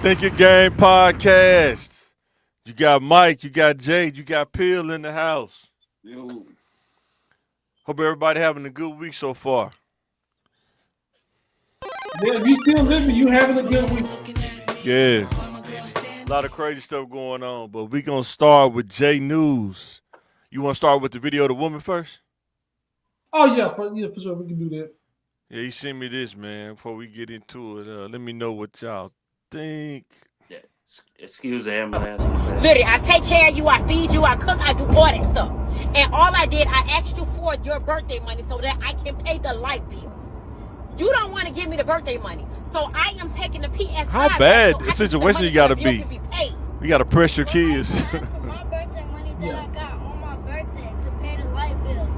Think Your Game podcast. You got Mike, you got Jay, you got Pill in the house. Yo. Hope everybody having a good week so far. Yeah, if you still living, you having a good week. Yeah. A lot of crazy stuff going on, but we gonna start with J News. You wanna start with the video of the woman first? Oh yeah, for sure we can do that. Yeah, he sent me this, man, before we get into it. Let me know what y'all think. Yeah. Excuse the ambulance. Literally, I take care of you, I feed you, I cook, I do all that stuff. And all I did, I asked you for your birthday money so that I can pay the light bill. You don't want to give me the birthday money. So I am taking the PS5. How bad the situation you gotta be? You gotta press your kids. My birthday money that I got on my birthday to pay the light bill.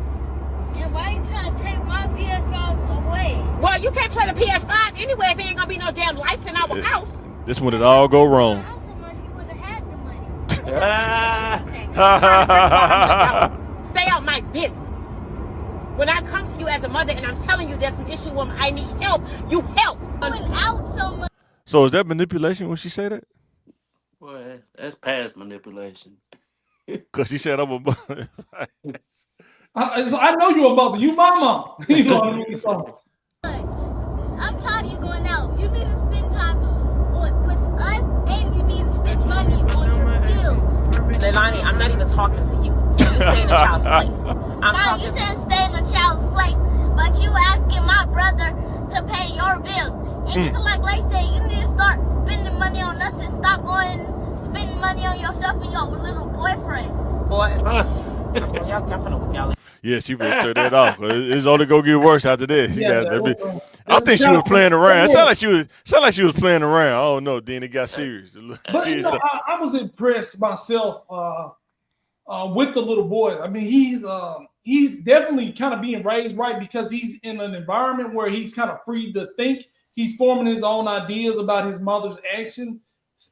And why you trying to take my PS5 away? Well, you can't play the PS5 anyway if there ain't gonna be no damn lights in our house. This when it all go wrong. How so much you would have had the money? Stay out my business. When I come to you as a mother and I'm telling you there's an issue where I need help, you help. Out so much. So is that manipulation when she say that? Boy, that's past manipulation. Cause she said I'm a So I know you're a mother. You my mom. You know what I mean? So I'm tired of you going out. You need to spend time with us, and you need to spend money on your bills. Leilani, I'm not even talking to you. You stay in a child's place. No, you said stay in a child's place, but you asking my brother to pay your bills. And it's like said, you need to start spending money on us and stop going spending money on yourself and your little boyfriend. Boy, y'all. Yeah, she better turn that off. It's only gonna get worse after this. I think she was playing around. It sounded like she was playing around. I don't know. Then it got serious. But you know, I was impressed myself with the little boy. I mean, he's definitely kind of being raised right because he's in an environment where he's kind of free to think. He's forming his own ideas about his mother's actions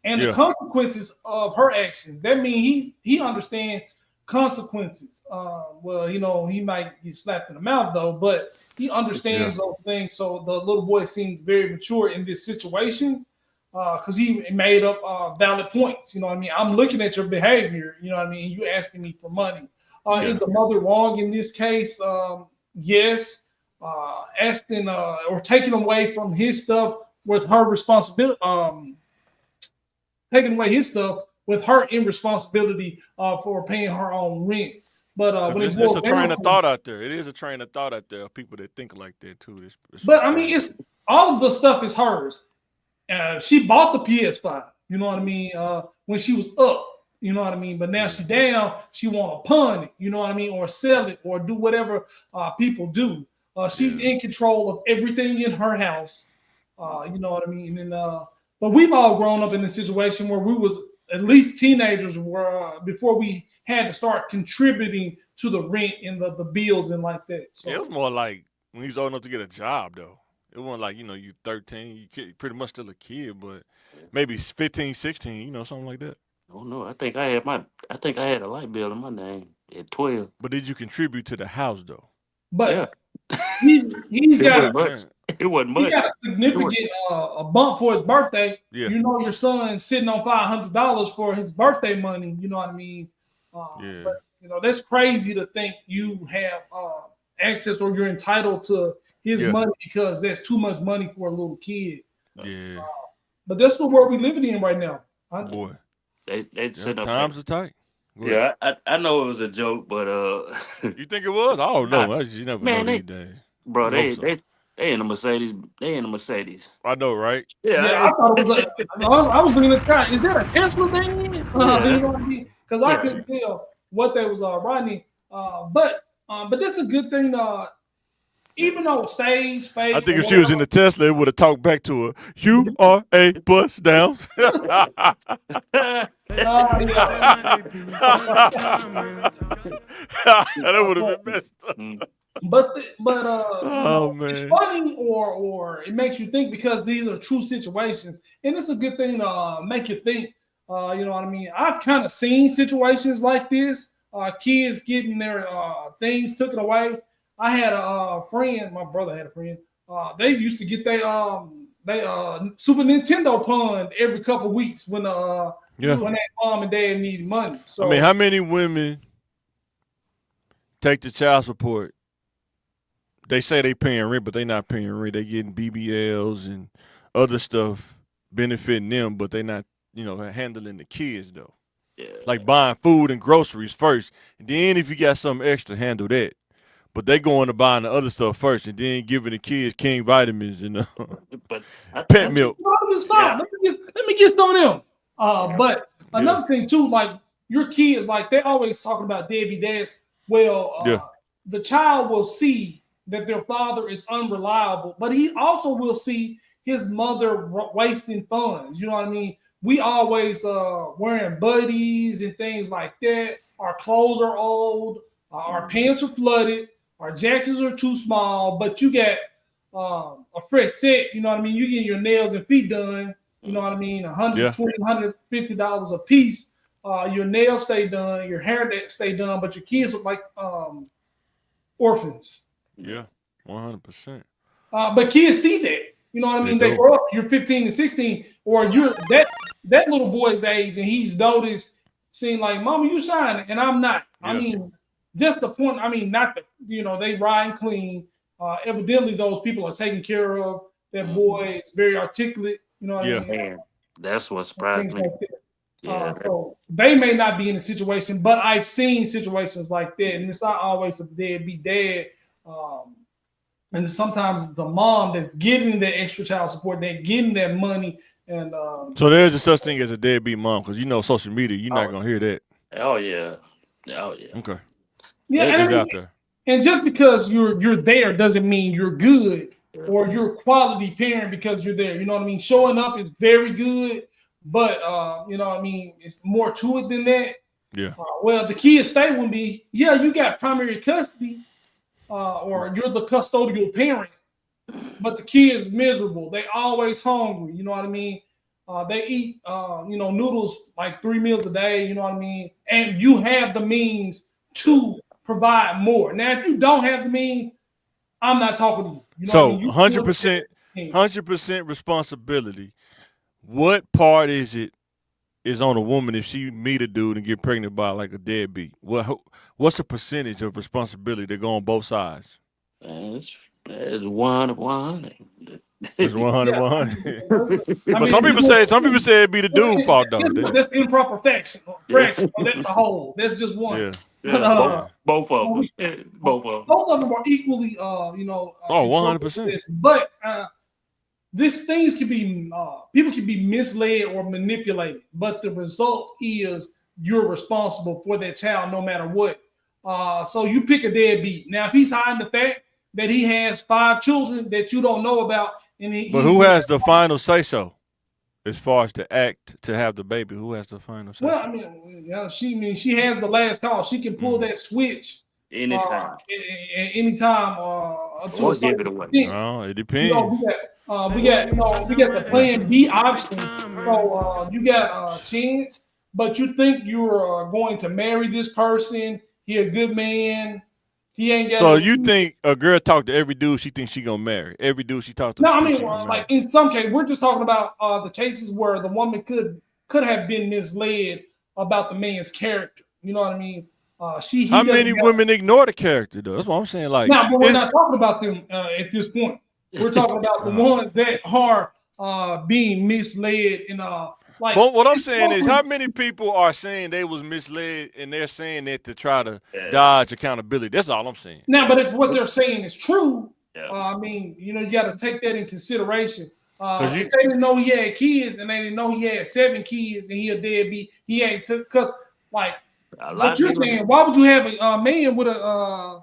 and the consequences of her actions. That means he understands consequences. Well, you know, he might get slapped in the mouth though, but he understands those things. So the little boy seems very mature in this situation because he made up valid points. You know what I mean? I'm looking at your behavior. You know what I mean? You asking me for money. Is the mother wrong in this case? Yes. Asking or taking away from his stuff with her responsibility, taking away his stuff with her irresponsibility for paying her own rent. But it's a train of thought out there. It is a train of thought out there of people that think like that too. But I mean, it's all of the stuff is hers. She bought the PS5. You know what I mean? When she was up. You know what I mean? But now she's down. She want to pawn it. You know what I mean? Or sell it or do whatever people do. She's in control of everything in her house. You know what I mean? And but we've all grown up in a situation where we was at least teenagers were before we had to start contributing to the rent and the bills and like that. So it was more like when he was old enough to get a job though. It wasn't like, you know, you 13, you pretty much still a kid, but maybe 15, 16, you know, something like that. Oh no, I think I had a light bill in my name at 12. But did you contribute to the house though? But he's got it wasn't much. He got a significant a bump for his birthday. Yeah. You know, your son sitting on $500 for his birthday money. You know what I mean? But you know, that's crazy to think you have access or you're entitled to his money because that's too much money for a little kid. Yeah. But that's the world we're living in right now. Boy, they times are tight. Yeah, I know it was a joke, but you think it was? I don't know. You never know these days. Bro, they in the Mercedes. They in the Mercedes. I know, right? Yeah, I thought it was I was looking at the car. Is that a Tesla thing? You know what I mean? Because I couldn't tell what they was riding. But that's a good thing. Even though stage, fake. I think if she was in the Tesla, it would have talked back to her. You are a bust down. That would have been messed up. But oh man, it's funny or it makes you think because these are true situations, and it's a good thing to make you think. You know what I mean? I've kind of seen situations like this, kids getting their things taken away. I had a friend, my brother had a friend they used to get they Super Nintendo pawned every couple weeks when Yeah. when that mom and dad needed money. So I mean, how many women take the child support? They say they paying rent, but they not paying rent. They getting BBLs and other stuff benefiting them, but they not, handling the kids though. Yeah. Like buying food and groceries first, and then if you got something extra, handle that. But they going to buying the other stuff first, and then giving the kids King vitamins and But pet milk. stop. Let me get some of them. But another thing too, like your kids, like they always talking about deadbeat dads. Well, the child will see that their father is unreliable, but he also will see his mother wasting funds. You know what I mean? We always wearing buddies and things like that. Our clothes are old. Our pants are flooded. Our jackets are too small. But you get a fresh set. You know what I mean? You get your nails and feet done. You know what I mean? $120, $150 a piece. Your nails stay done. Your hair stay done. But your kids look like orphans. Yeah, 100%. But kids see that. You know what I mean? They grow up. You're 15 and 16, or you're that little boy's age, and he's noticed, seeing like, "Mama, you shining," and I'm not. Yeah. I mean, just the point. I mean, not that they ride clean. Evidently, those people are taken care of. That boy is very articulate. You know what I mean? Man, that's what surprised me. Like so they may not be in a situation, but I've seen situations like that, and it's not always a deadbeat dad. And sometimes it's the mom that's getting the extra child support, they're getting that money. And so there's a such thing as a deadbeat mom, because social media, you're not gonna hear that. Oh yeah. Okay. Yeah, it's out there. And just because you're there doesn't mean you're good or you're a quality parent because you're there. You know what I mean? Showing up is very good, but you know what I mean, it's more to it than that. Yeah. Well, the key state would be, you got primary custody. Or you're the custodial parent, but the kid is miserable. They always hungry. You know what I mean? They eat, noodles like 3 meals a day. You know what I mean? And you have the means to provide more. Now, if you don't have the means, I'm not talking to you. You know so what I mean? 100% responsibility. What part is on a woman if she meet a dude and get pregnant by like a deadbeat? What's the percentage of responsibility that go on both sides? It's 100. It's 100, 100. But some people say it'd be the dude fault though. That's improper fraction. That's a whole. That's just one. Yeah. But, both of them. Both of them are equally, 100%. But these things can be people can be misled or manipulated, but the result is you're responsible for that child no matter what. So you pick a deadbeat. Now, if he's hiding the fact that he has 5 children that you don't know about, but who has the final say so? As far as the act to have the baby, who has the final say? Well, I mean, she has the last call. She can pull that switch anytime. Anytime. Or give it away. No, it depends. We got the plan B option. So you got a chance, but you think you're going to marry this person. He a good man. He ain't got. So you think a girl talk to every dude she thinks she gonna marry? Every dude she talk to. No, I mean, like in some cases, we're just talking about the cases where the woman could have been misled about the man's character. You know what I mean? How many women ignore the character though? That's what I'm saying. Like, no, but we're not talking about them at this point. We're talking about the ones that are being misled and like. But what I'm saying is, how many people are saying they was misled and they're saying that to try to dodge accountability? That's all I'm saying. Now, but if what they're saying is true, I mean, you got to take that in consideration. If they didn't know he had kids and they didn't know he had 7 kids and he a deadbeat, he ain't took because like what you're saying. Why would you have a man with have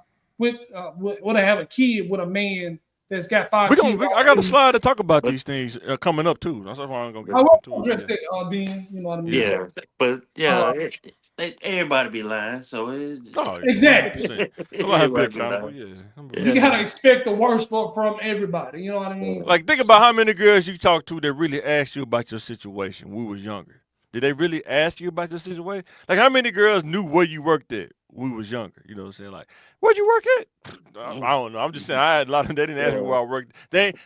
a kid with a man that's got 5 kids? I got a slide to talk about these things coming up too. That's why I'm gonna get to address that, Ben. You know what I mean? Yeah, but everybody be lying, so exactly. You gotta expect the worst from everybody. You know what I mean? Like, think about how many girls you talk to that really asked you about your situation when we was younger. Did they really ask you about your situation? Like, how many girls knew where you worked at when we was younger? You know what I'm saying? Like, where'd you work at? I don't know. I'm just saying. I had a lot of them. They didn't ask me Yeah. where I worked.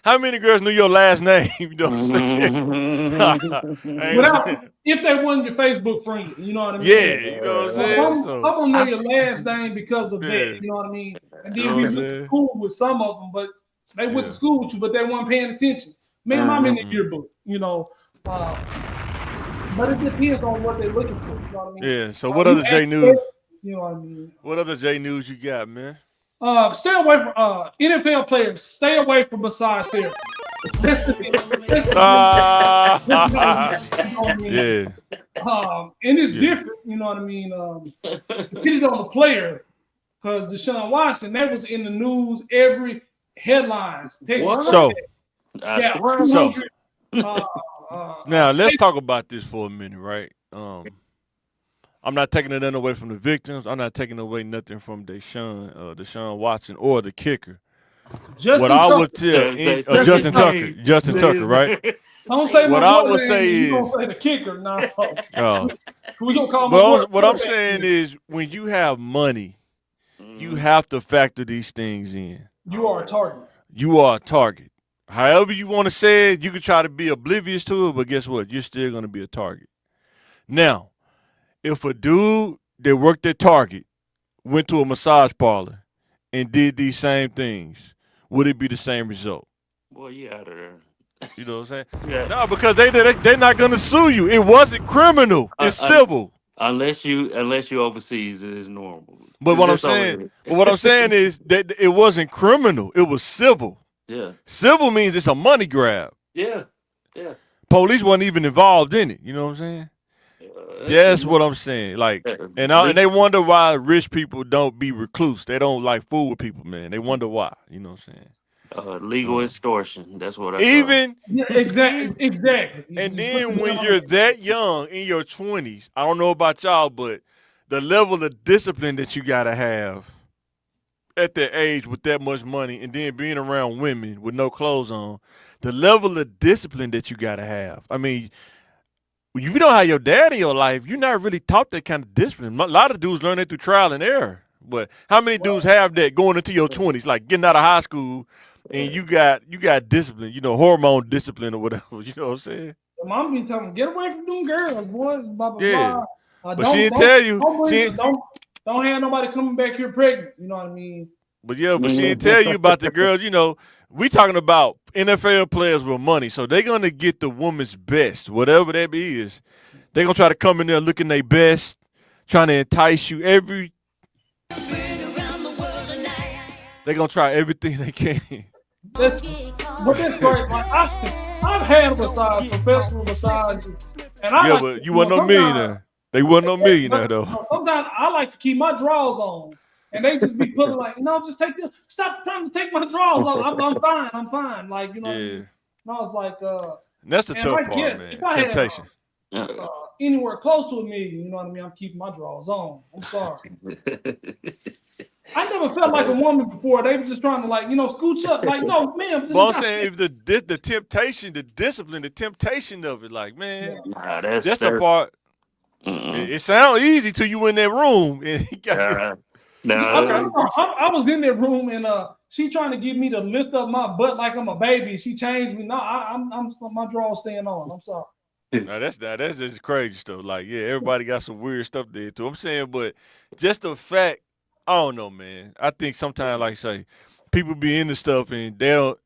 How many girls knew your last name? You know what I'm saying? If they wasn't your Facebook friend, you know what I mean? Yeah, you know what I'm saying? Some So, of them know your last name because of that, yeah, you know what I mean? And you then know we what I'm went to saying? school with some of them, but they went to Yeah. school with you, but they weren't paying attention. Man, I'm in the Mm-hmm. yearbook, you know. But it depends on what they're looking for, you know what I mean? Yeah. So, what You other J ask news? questions, you know what I mean? What other J news you got, man? Stay away from NFL players. Stay away from massage therapy. Especially, Ah, you know what I mean? yeah, And it's yeah. different, you know what I mean? Depending on the player, because Deshaun Watson, that was in the news every headlines. Texas What? So, I yeah, swear. 200. now let's talk about this for a minute, right? I'm not taking nothing away from the victims. I'm not taking away nothing from Deshaun Watson or the kicker. What Justin I Tucker. would tell Justin Justin Tucker, right? Don't say What my I brother would name, say you is, don't say the kicker. No. uh, We gonna call my brother. what I'm saying is, when you have money, you have to factor these things in. You are a target. You are a target. However you want to say it, you can try to be oblivious to it, but guess what? You're still going to be a target. Now, if a dude that worked at Target went to a massage parlor and did these same things, would it be the same result? Boy, you out of there. You know what I'm saying? Yeah. No, because they're not going to sue you. It wasn't criminal. It's civil. Unless you overseas, it is normal. But what I'm saying is that it wasn't criminal. It was civil. Yeah. Civil means it's a money grab. Yeah. Yeah. Police wasn't even involved in it. You know what I'm saying? That's what I'm saying. Like, and they wonder why rich people don't be recluse. They don't like fool with people, man. They wonder why. You know what I'm saying? Legal extortion. That's what I even yeah, exactly. And then when you're that young in your 20s, I don't know about y'all, but the level of discipline that you gotta have at that age with that much money, and then being around women with no clothes on, the level of discipline that you gotta have. I mean, if you don't have your dad in your life, you're not really taught that kind of discipline. A lot of dudes learn it through trial and error. But how many dudes have that going into your 20s, like getting out of high school, and you got discipline, hormone discipline or whatever. You know what I'm saying? Mom be telling me, get away from them girls, boys. Blah blah Yeah. blah. But she didn't tell you. Don't have nobody coming back here pregnant. You know what I mean? But she didn't tell you about the girls. We talking about NFL players with money, so they're gonna get the woman's best, whatever that is. They're gonna try to come in there looking their best, trying to entice you They're gonna try everything they can. That's great. Like I've had a massage, professional massage, and But you wasn't no millionaire. They wasn't no millionaire though. Sometimes I like to keep my drawers on, and they just be pulling like, just take this. Stop trying to take my drawers off. I'm fine. Like what I mean? And I was like, that's the tough part, man. Temptation. Anywhere close to $1 million, you know what I mean? I'm keeping my drawers on. I'm sorry. I never felt like a woman before. They were just trying to scooch up. Like, no, man. But I'm saying if the temptation, the discipline, the temptation of it, like, man, that's the part. It sounds easy till you in that room. And I was in that room and she trying to get me to lift up my butt like I'm a baby. She changed me. No, I'm my drawers staying on. I'm sorry. No, that's just crazy stuff. Like, yeah, everybody got some weird stuff there too. I'm saying, but just the fact, I don't know, man. I think sometimes, like I say, people be into stuff and the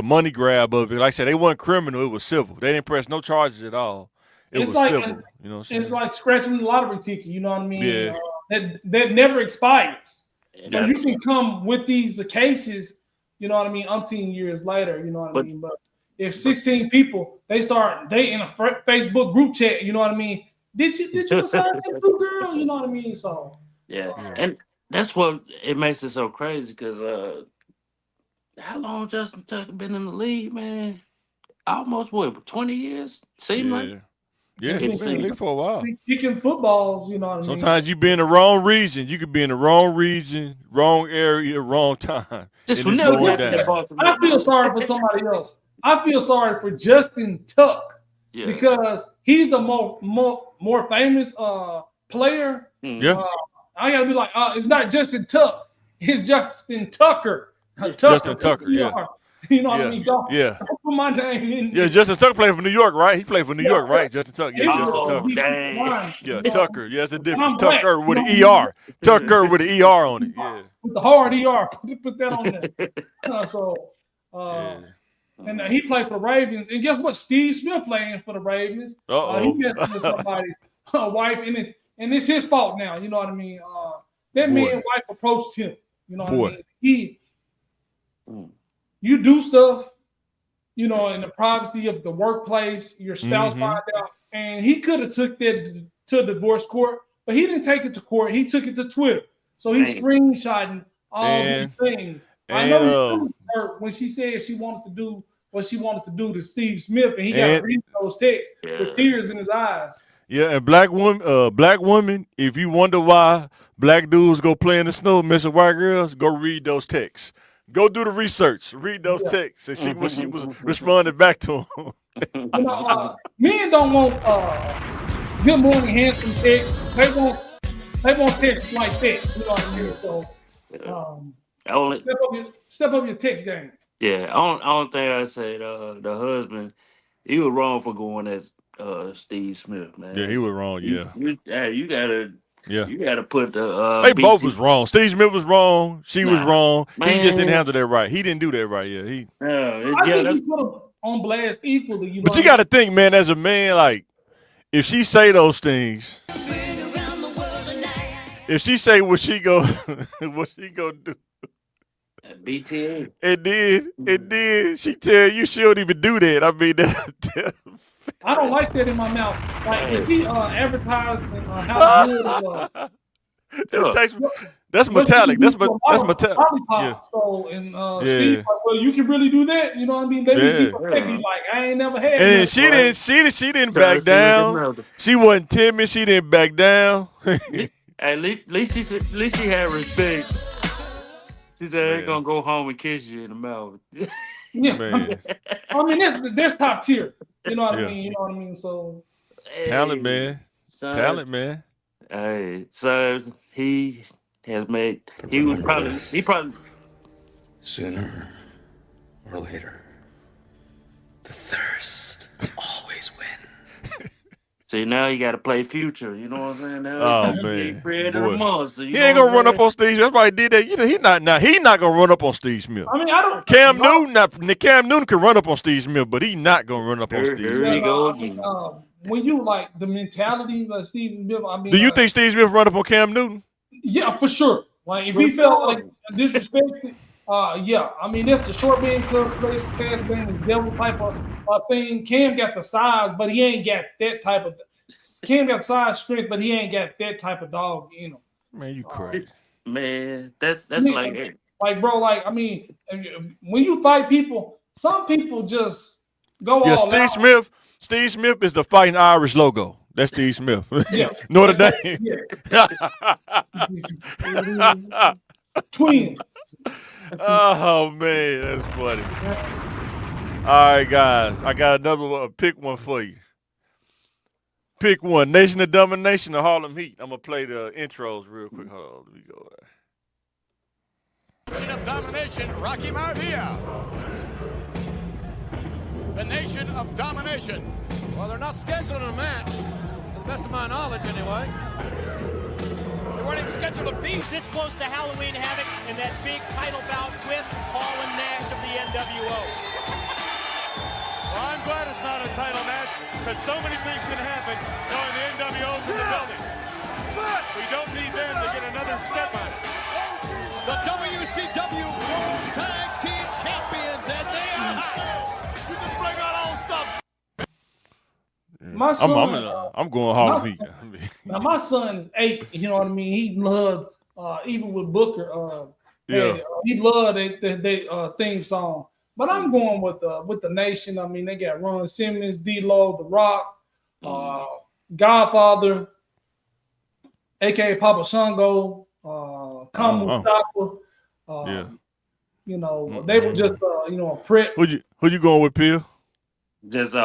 money grab of it. Like I said, they weren't criminal; it was civil. They didn't press no charges at all. It was civil. You know what I'm saying? It's like scratching the lottery ticket. You know what I mean? Yeah. That never expires. So you can come with these cases. You know what I mean? Umpteen years later. You know what I mean? But if 16 people they in a Facebook group chat, you know what I mean? Did you massage that blue girl? You know what I mean? So yeah. And that's what it makes it so crazy because how long Justin Tucker been in the league, man? Almost 20 years? Seems like. Yeah, he's been in the league for a while. Kicking footballs, you know what I mean? Sometimes you be in the wrong region. You could be in the wrong region, wrong area, wrong time. I feel sorry for somebody else. I feel sorry for Justin Tuck because he's the more famous player. Yeah. I gotta be like, it's not Justin Tuck, it's Justin Tucker. Justin Tucker, yeah. You know what I mean? Don't put my name in. Yeah, Justin Tucker played for New York, right? He played for New York, right? Justin Tucker. Yeah, Justin Tucker. Dang. Yeah, Tucker. Yeah, it's a difference. Tucker with an ER. Tucker with an ER on it. Yeah. With the hard ER. Put that on there. And he played for the Ravens. And guess what? Steve Smith playing for the Ravens. He messed with somebody's wife, and it's his fault now. You know what I mean? That man wife approached him. You know what I mean? You do stuff, you know, in the privacy of the workplace, your spouse find out, and he could have took that to divorce court, but he didn't take it to court. He took it to Twitter. So he's screenshotting all these things. I know he was hurt when she said she wanted to do what she wanted to do to Steve Smith, and he got to read those texts with tears in his eyes. Yeah, and black women, if you wonder why black dudes go play in the snow messing with white girls, go read those texts. Go do the research. Read those texts and see what she was responding back to him. You know, men don't want good morning handsome text. They want text like that. You know what I mean? So step up your text game. Yeah, only thing I say, the husband, he was wrong for going at Steve Smith, man. Yeah, he was wrong. Yeah, you gotta. Yeah, you got to put the. They both was wrong. Steve Smith was wrong. She was wrong. Man. He just didn't handle that right. He didn't do that right. Yeah, I think he put them on blast equally. You know, but you got to think, man. As a man, like if she say those things, if she say what she go do. BTA. It did. She tell you she don't even do that. I mean, I don't like that in my mouth. Like if he advertised how good that's metallic. That's metallic. Yeah. So Steve, like, well, you can really do that. You know what I mean? They be like, I ain't never had. And she didn't back down. She wasn't timid. She didn't back down. At least she had respect. She said, "I ain't gonna go home and kiss you in the mouth." Yeah, man. I mean, that's top tier. You know what I mean? You know what I mean? So talent, man. Talent, man. Hey, so he has made. He probably sooner or later, the thirst always wins. See, now you got to play Future. You know what I'm saying? Now man, created a monster. He ain't gonna run up on Steve. That's why he did that. You know, he not gonna run up on Steve Smith. I mean, I don't. Cam Newton can run up on Steve Smith, but he not gonna run up on Steve Smith. Here you go again. When you like the mentality of Steve Smith, I mean, do you think Steve Smith run up on Cam Newton? Yeah, for sure. Like if he felt like disrespected, yeah. I mean, that's the short man club plays, fast man, the devil type of thing. Cam got the size, but he ain't got that type of. Cam got size, strength, but he ain't got that type of dog in him. Man, you crazy. Man, that's like bro. Like I mean, when you fight people, some people just go all out. Steve Smith is the Fighting Irish logo. That's Steve Smith. Yeah. Notre Dame. Yeah. Twins. Oh man, that's funny. All right, guys, I got another one. Pick one for you. Pick one. Nation of Domination or Harlem Heat. I'm gonna play the intros real quick. Hold on, let me go. Nation of Domination, Rocky Maivia. The Nation of Domination. Well, they're not scheduling a match, to the best of my knowledge, anyway. They weren't even scheduled to be this close to Halloween Havoc and that big title bout with Paul and Nash of the NWO. Well, I'm glad it's not a title match, because so many things can happen knowing the NWO's in the building. But we don't need them to get another step on it. The WCW World Tag Team Champions, and they are hot. You can bring out all stuff. My son, I'm going Harlem Heat. Now my son is 8. You know what I mean? He loved even with Booker. He loved their theme song. But I'm going with the Nation. I mean, they got Ron Simmons, D-Lo, The Rock, Godfather, aka Papa Shango, Mustafa. You know, they were just a prep. Who you going with, Peel? Just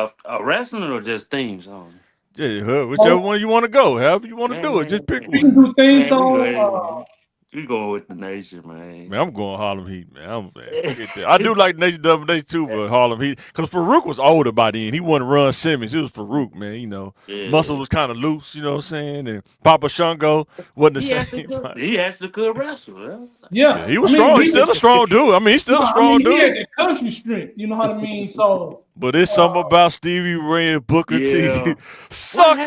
wrestling or just theme song? Yeah, whichever one you want to go, however you want to do it, just pick We can one. do theme Man, song. we going with the nation, man. Man, I'm going Harlem Heat, man. Forget that. I do like Nation Domination too, but Harlem Heat, because Farouk was older by then. He wasn't Ron Simmons. It was Farouk, man. You know, muscle was kind of loose. You know what I'm saying? And Papa Shango wasn't the same. He actually could wrestle. Huh? Yeah, he was I mean, strong. He's still a strong dude. I mean, he's still a strong he had dude. the country strength. You know what I mean? So, But it's something about Stevie Ray and Booker Yeah. T. Sucker!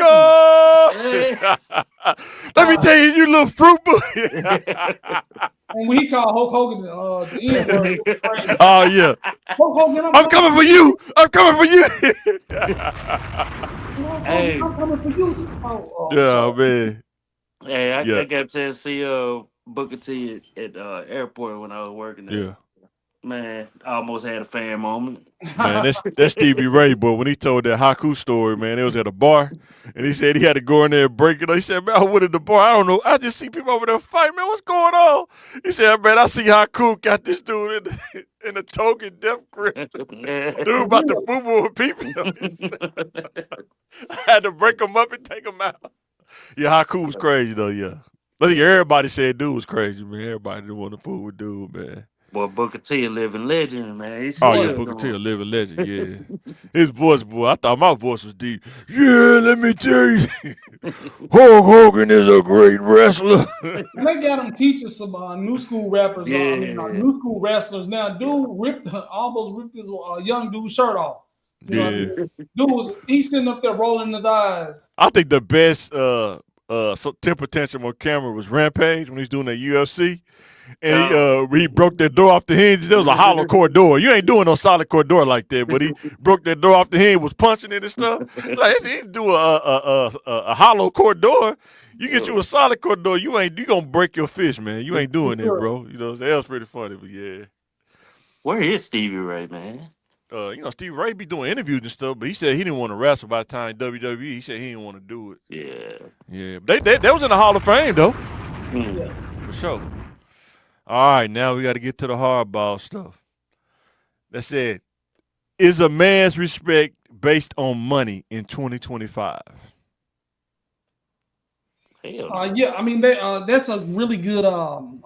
Let me tell you, you little fruit boy. and when he called Hulk Hogan the N-word, it was crazy. Oh, yeah. Hulk Hogan, I'm coming for you. I'm coming for you. Hey. I'm coming for you. Yeah, man. Hey, I got a chance to see Booker T at airport when I was working there. Yeah. Man, I almost had a fan moment. Man, that's Stevie Ray, but when he told that Haku story, man, it was at a bar, and he said he had to go in there and break it. He said, man, I went at the bar. I don't know. I just see people over there fighting, man. What's going on? He said, man, I see Haku got this dude in a token death grip. Dude about to boo-boo with people. I had to break him up and take him out. Yeah, Haku was crazy, though, yeah. I think everybody said dude was crazy, man. Everybody didn't want to fool with dude, man. Boy, Booker T a living legend, man. Booker T a living legend, yeah. His voice, boy, I thought my voice was deep. Yeah, let me tell you, Hulk Hogan is a great wrestler. And they got him teaching some new school rappers, new school wrestlers. Now, dude almost ripped this young dude's shirt off. You know what I mean? Dude he's sitting up there rolling his eyes. I think the best temper tantrum on camera was Rampage when he's doing that UFC. And he broke that door off the hinge. There was a hollow core door. You ain't doing no solid core door like that, but he broke that door off the hinge, was punching it and stuff. Like he do a hollow core door. You get you a solid core door, you gonna break your fish, man. You ain't doing it, bro. You know what I'm saying? That was pretty funny, but yeah. Where is Stevie Ray, man? Stevie Ray be doing interviews and stuff, but he said he didn't want to wrestle by the time WWE. He said he didn't want to do it. Yeah. Yeah. But they was in the Hall of Fame though. Yeah. For sure. All right, now we got to get to the hardball stuff. That said, is a man's respect based on money in 2025? Yeah, I mean that's a really good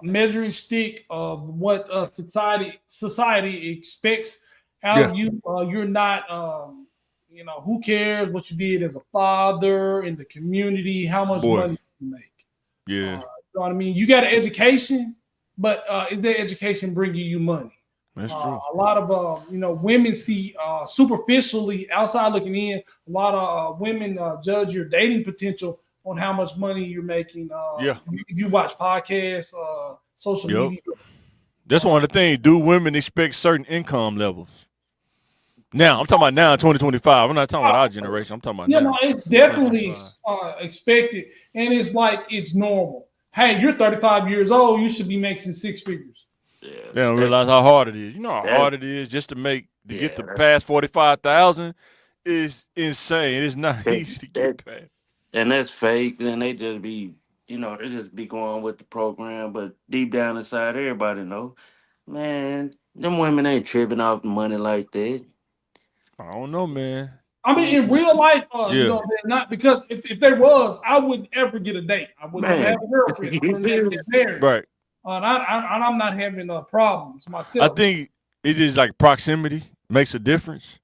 measuring stick of what society expects out of you. You're not, who cares what you did as a father in the community, how much money you make. Yeah, you know what I mean. You got an education. But is that education bringing you money? That's true. A lot of women see superficially outside looking in. A lot of women judge your dating potential on how much money you're making. If you watch podcasts, social media. That's one of the things. Do women expect certain income levels? Now I'm talking about now in 2025. I'm not talking about our generation. I'm talking about now. No, it's definitely expected, and it's like it's normal. Hey, you're 35 years old. You should be making six figures. Yeah, they don't realize how hard it is. You know how hard it is just to get the past 45,000 is insane. It's not easy to get past. And that's fake. And they just be, they just be going with the program. But deep down inside, everybody know, man, them women ain't tripping off the money like that. I don't know, man. I mean, in real life, they're not, because if there was, I wouldn't ever get a date. I wouldn't have a girlfriend. I wouldn't get married. Right. I'm not having problems myself. I think it is like proximity makes a difference.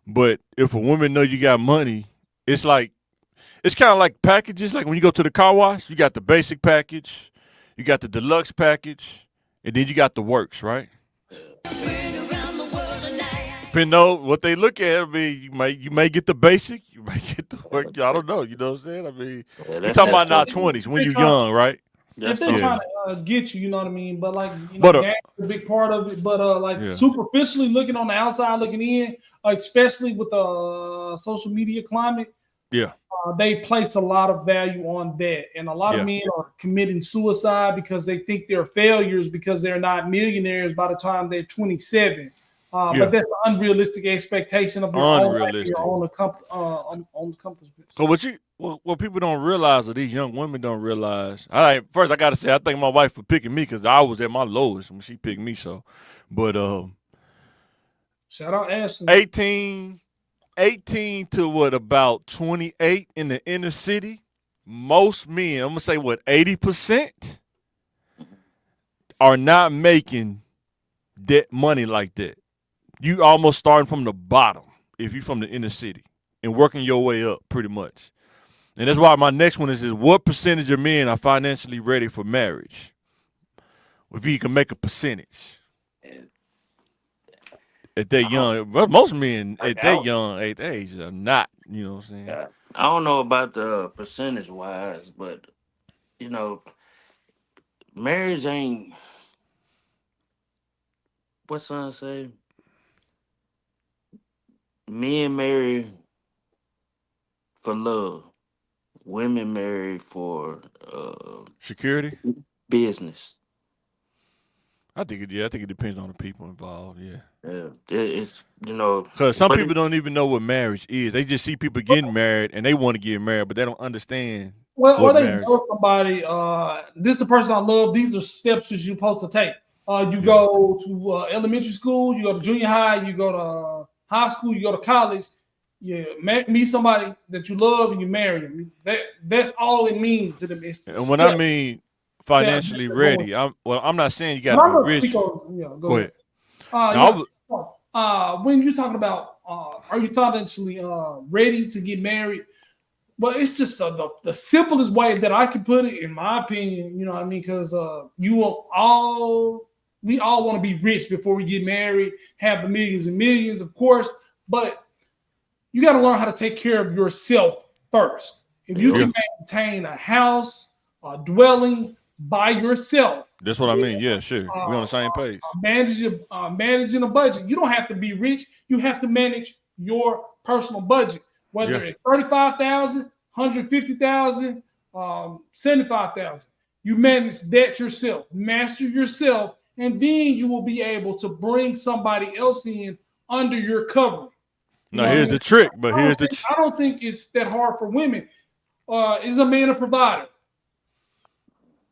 But if a woman know you got money, it's kind of like packages. Like when you go to the car wash, you got the basic package, you got the deluxe package, and then you got the works, right? Depending on what they look at, I mean, you may get the basic, you may get the work. I don't know. You know what I'm saying? I mean, we're talking about in our 20s when you're young, right? If they're trying to get you, you know what I mean? But that's a big part of it. But superficially looking on the outside, looking in, especially with the social media climate, they place a lot of value on that. And a lot of men are committing suicide because they think they're failures because they're not millionaires by the time they're 27. But that's an unrealistic expectation of your own accomplishments. So what people don't realize, or these young women don't realize. First, I gotta say, I thank my wife for picking me because I was at my lowest when she picked me. So, but shout out Ashley. 18 18 to about 28 in the inner city, most men, I'm gonna say 80% are not making that money like that. You almost starting from the bottom if you're from the inner city and working your way up pretty much. And that's why my next one is what percentage of men are financially ready for marriage? If you can make a percentage at that young, well, most men at that young age are not. You know what I'm saying? I don't know about the percentage wise, but you know, marriage ain't what son say. Men marry for love. Women marry for Security. business. I think it depends on the people involved. Yeah. Yeah, it's Because some but people don't even know what marriage is. They just see people getting married and they want to get married, but they don't understand Well, or what they marriage. know somebody. This is the person I love. These are steps that you're supposed to take. You Yeah. go to elementary school. You go to junior high. You go to high school. You go to college. You meet somebody that you love and you marry them. That's all it means to them. It's And when I mean financially they're going. ready, I'm not saying you got But to I'm be gonna speak rich. on. Yeah, Go ahead. Yeah. No, When you're talking about, are you financially ready to get married? But it's just the simplest way that I can put it, in my opinion. You know what I mean? Because we all want to be rich before we get married, have the millions and millions, of course. But you got to learn how to take care of yourself first. If you can maintain a house, a dwelling by yourself, that's what I mean. Yeah, sure. We're on the same page. managing a budget. You don't have to be rich. You have to manage your personal budget, whether it's 35,000, 150,000, 75,000. You manage that yourself, master yourself, and then you will be able to bring somebody else in under your covering. Now here's the trick, but I don't think it's that hard for women. Is a man a provider?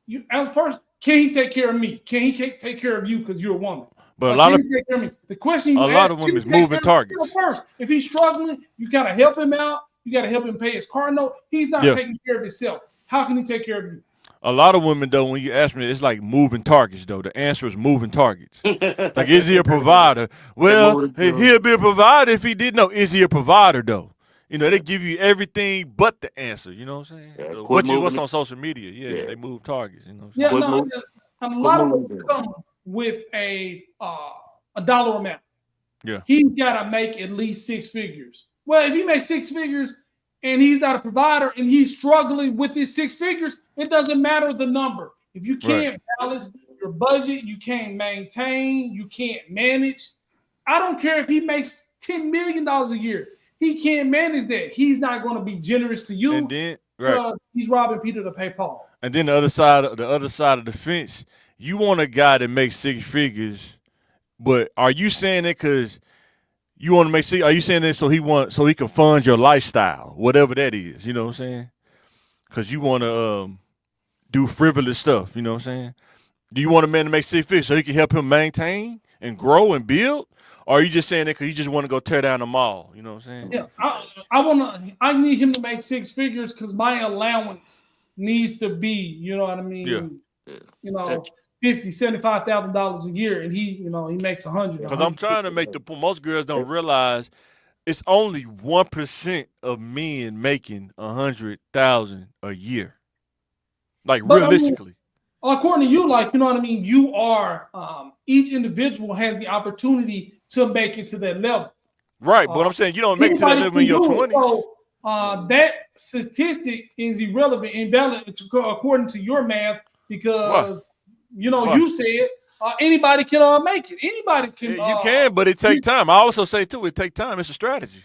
You as first, can he take care of me? Can he take care of you because you're a woman? But a lot of take care of me? The question you a ask, lot of women is moving targets. First, if he's struggling, you gotta help him out. You gotta help him pay his car note. He's not taking care of himself. How can he take care of you? A lot of women, though, when you ask me, it's like moving targets, though. The answer is moving targets. Like, is he a provider? Well, he'll be a provider if he didn't know. Is he a provider, though? You know, they give you everything but the answer. You know what I'm saying? Yeah, what's on social media? Yeah, they move targets. You know what I'm saying? A lot of them come with a dollar amount. Yeah. He's got to make at least six figures. Well, if he makes six figures and he's not a provider and he's struggling with his six figures, it doesn't matter the number. If you can't balance your budget, you can't maintain, you can't manage. I don't care if he makes $10 million a year. He can't manage that. He's not going to be generous to you. And then he's robbing Peter to pay Paul. And then the other side of the fence, you want a guy that makes six figures, but are you saying it because you want to make six? Are you saying that so he can fund your lifestyle, whatever that is? You know what I'm saying? Because you want to do frivolous stuff. You know what I'm saying? Do you want a man to make six figures so he can help him maintain and grow and build? Or are you just saying that because you just want to go tear down the mall? You know what I'm saying? Yeah, I need him to make six figures because my allowance needs to be, you know what I mean? Yeah. You know, $75,000 a year, and he makes 100. Because I'm trying to make the point. Most girls don't realize it's only 1% of men making 100,000 a year. Like realistically. According to you, like, you know what I mean? You are, each individual has the opportunity to make it to that level. Right, but I'm saying you don't make it to that level in your 20s. So that statistic is irrelevant, invalid according to your math, because, you said anybody can make it. Anybody can. You can, but it takes time. I also say, too, it takes time. It's a strategy.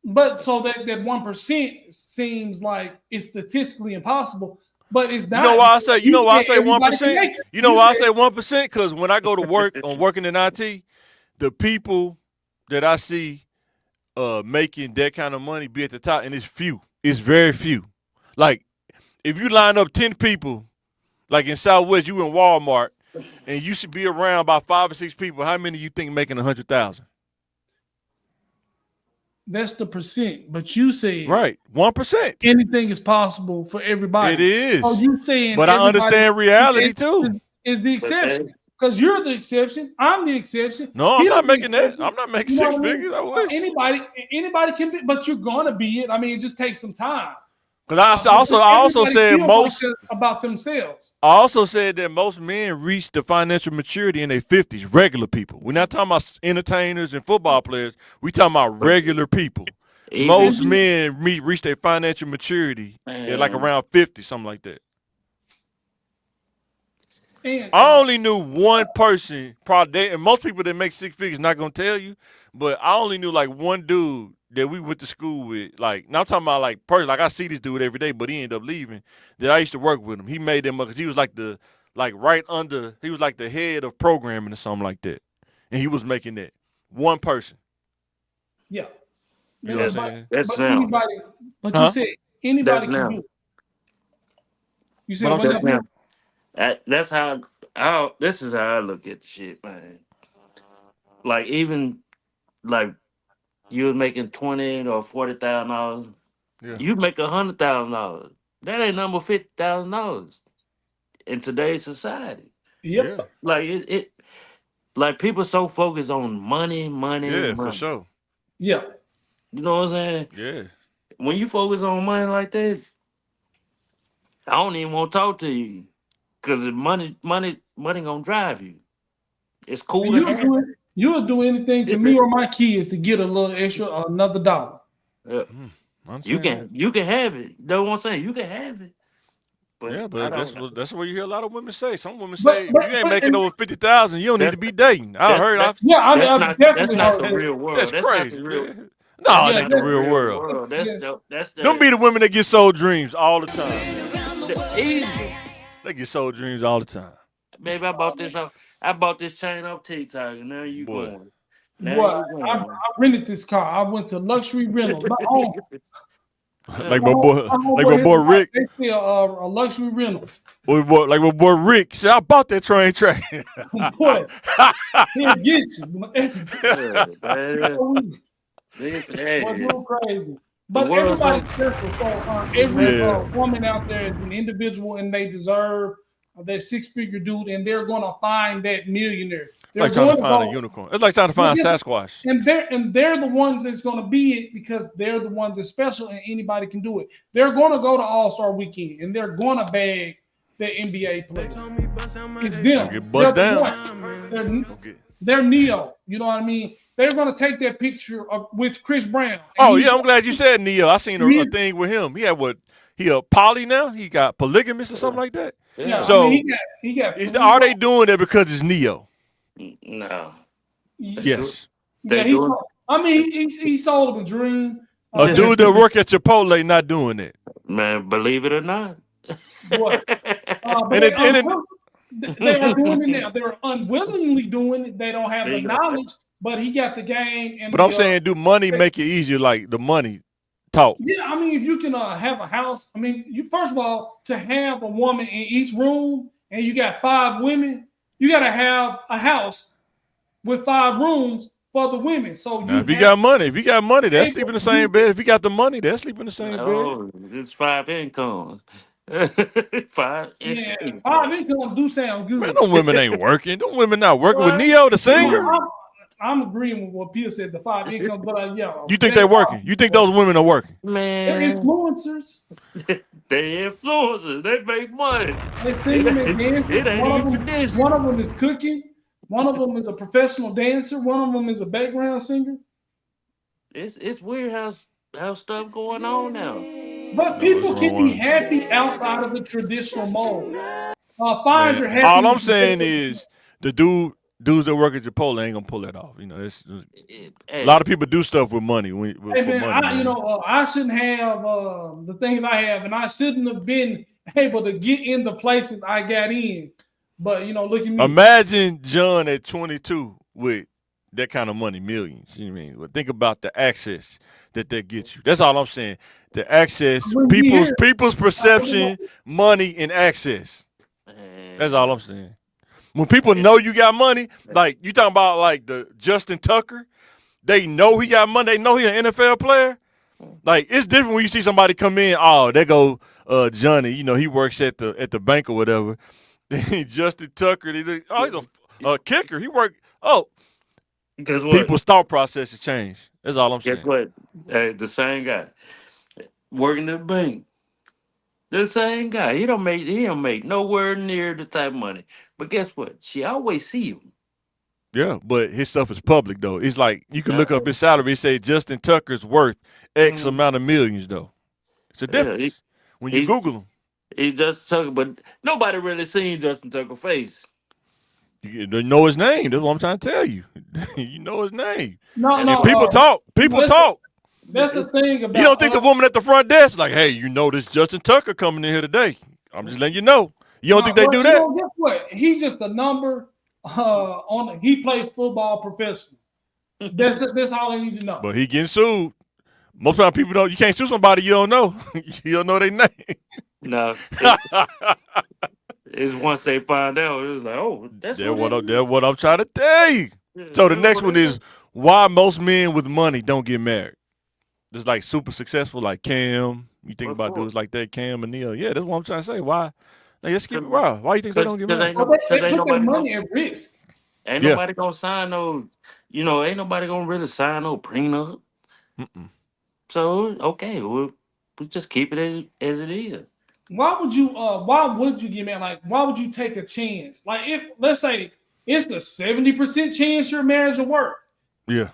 But so that 1% seems like it's statistically impossible. But it's not. You know why I say 1%? You know why I say 1%? Because when I go to work on working in IT, the people that I see making that kind of money be at the top, and it's few. It's very few. Like, if you line up 10 people, like in Southwest, you in Walmart, and you should be around about 5 or 6 people, how many you think making 100,000? That's the percent. But you said Right, 1%. anything is possible for everybody. It is. So you saying, but I everybody understand reality too. is the exception. Because you're the exception. I'm the exception. No, I'm He's not the making that. exception. I'm not making You know six what I mean? figures. I wish. Anybody can be, but you're gonna be it. I mean, it just takes some time. Because I also Everybody said feels most. like that about themselves. I also said that most men reach the financial maturity in their 50s. Regular people. We're not talking about entertainers and football players. We talking about regular people. Most men reach their financial maturity at like around 50, something like that. And, I only knew one person, probably, and most people that make six figures not gonna tell you, but I only knew like one dude that we went to school with. Like, now I'm talking about like person, like I see this dude every day, but he ended up leaving. That I used to work with him. He made them because he was like right under. He was like the head of programming or something like that, and he was making that one person. yeah. You know what I'm saying? That's But now. anybody, but Huh? you said anybody That's can now. do it. You said But I'm what's saying- up? That's how. This is how I look at the shit, man. Like even like you was making $20,000 or $40,000. Yeah. You make $100,000. That ain't number $50,000 in today's society. Yep. Yeah. Like it like people so focused on money, money, Yeah, money. for sure. Yeah. You know what I'm saying? Yeah. When you focus on money like that, I don't even want to talk to you. Cause money gonna drive you. It's cool to have. You'll do anything to me or my kids to get a little extra, another dollar. You can have it. That's what I'm saying. You can have it. But yeah, I but don't. that's what you hear a lot of women say. Some women But- say but- if you ain't but- making and- over 50,000, you don't need to be dating. I heard. That's I've definitely not heard the that. real world. That's That's crazy. not the real. Man. No, it Yeah, ain't the that's real the world. That's the Them be the women that get sold dreams all the time. easy. They get sold dreams all the time. Baby, I bought this chain off TikTok, and now you Boy. going. Now Boy, you I going. rented this car. I went to luxury rentals. My own. Like my boy Rick. They sell luxury rentals. Like my boy Rick said, I bought that train track. Boy, he'll get you. Hey. Boy, real crazy. But world's everybody's careful. So every Yeah. woman out there is an individual, and they deserve that six-figure dude, and they're going to find that millionaire. It's like trying to find a unicorn. It's like trying to find Sasquatch. And they're the ones that's going to be it because they're the ones that's special, and anybody can do it. They're going to go to All-Star Weekend, and they're going to bag the NBA players. It's them. Get bust They're the down. ones. They're Neo. You know what I mean? They're going to take that picture with Chris Brown. Oh, yeah, I'm glad you said Neo. I seen a thing with him. He had what? He a poly now? He got polygamous or something like that? Yeah, So, I mean, he got are they doing that because it's Neo? No. Yes. They Yeah, doing. I mean, he sold him a dream. A dude that work at Chipotle not doing it. Man, believe it or not. What? But they are doing it now. They're unwillingly doing it. They don't have the knowledge, but he got the game. And But I'm saying, do money make it easier? Like the money talk? Yeah, I mean, if you can have a house, I mean, you first of all, to have a woman in each room and you got 5 women, you got to have a house with 5 rooms for the women. So Now, if you got money, they'll sleep in the same bed. If you got the money, they'll sleep in the same bed. Oh, it's 5 incomes. 5 Yeah, 5 incomes do sound good. Man, them women ain't working. Them women not working with Neo, the singer. I'm agreeing with what Pia said, the 5 incomes, but yeah. You think they're working? You think those women are working? They're Man, influencers. they influencers. They make money. They sing and dance. It ain't even traditional. One of them is cooking. One of them is a professional dancer. One of them is a background singer. It's weird how stuff going on now. But people can be happy outside of the traditional mold. Find your happiness. All I'm saying is the dudes that work at Chipotle ain't gonna pull that off. You know, a lot of people do stuff with money. Hey man, I shouldn't have the things I have, and I shouldn't have been able to get in the places I got in. But look at me. Imagine John at 22 with that kind of money, millions. You know what I mean? Well, think about the access that gets you. That's all I'm saying. The access, people's perception, money, and access. That's all I'm saying. When people know you got money, like you talking about like the Justin Tucker, They know he got money. They know he an NFL player. Like, it's different when you see somebody come in. Oh, there go Johnny. You know, he works at the bank or whatever. Justin Tucker. He's a kicker. He worked. Oh, Guess what? people's thought process has changed. That's all I'm Guess saying. what? Hey, the same guy working at the bank. The same guy. He don't make nowhere near the type of money. But guess what? She always see him. Yeah, but his stuff is public though. It's like you can look up his salary. It say Justin Tucker's worth X amount of millions though. It's a difference when you Google him. He's Justin Tucker, but nobody really seen Justin Tucker's face. You know his name. That's what I'm trying to tell you. You know his name. No, And people talk. People talk. That's the thing about. You don't think the woman at the front desk like, hey, you know this Justin Tucker coming in here today? I'm just letting you know. You don't think they do that? You know, guess what? He's just a number. He played football professional. That's all I need to know. But he getting sued. Most time people don't. You can't sue somebody you don't know. You don't know their name. No. It's once they find out, it's like, oh, that's what I'm trying to tell you. So the next one is why most men with money don't get married. It's like super successful, like Cam. You think about dudes like that, Cam and Neil. Yeah, that's what I'm trying to say. Why? Like, let's keep it raw. Why you think they don't get married? They put their money at risk. Ain't nobody gonna sign no, ain't nobody gonna really sign no prenup. So okay, we'll just keep it as it is. Why would you get married? Like, why would you take a chance? Like, if let's say it's the 70% chance your marriage will work. Yeah.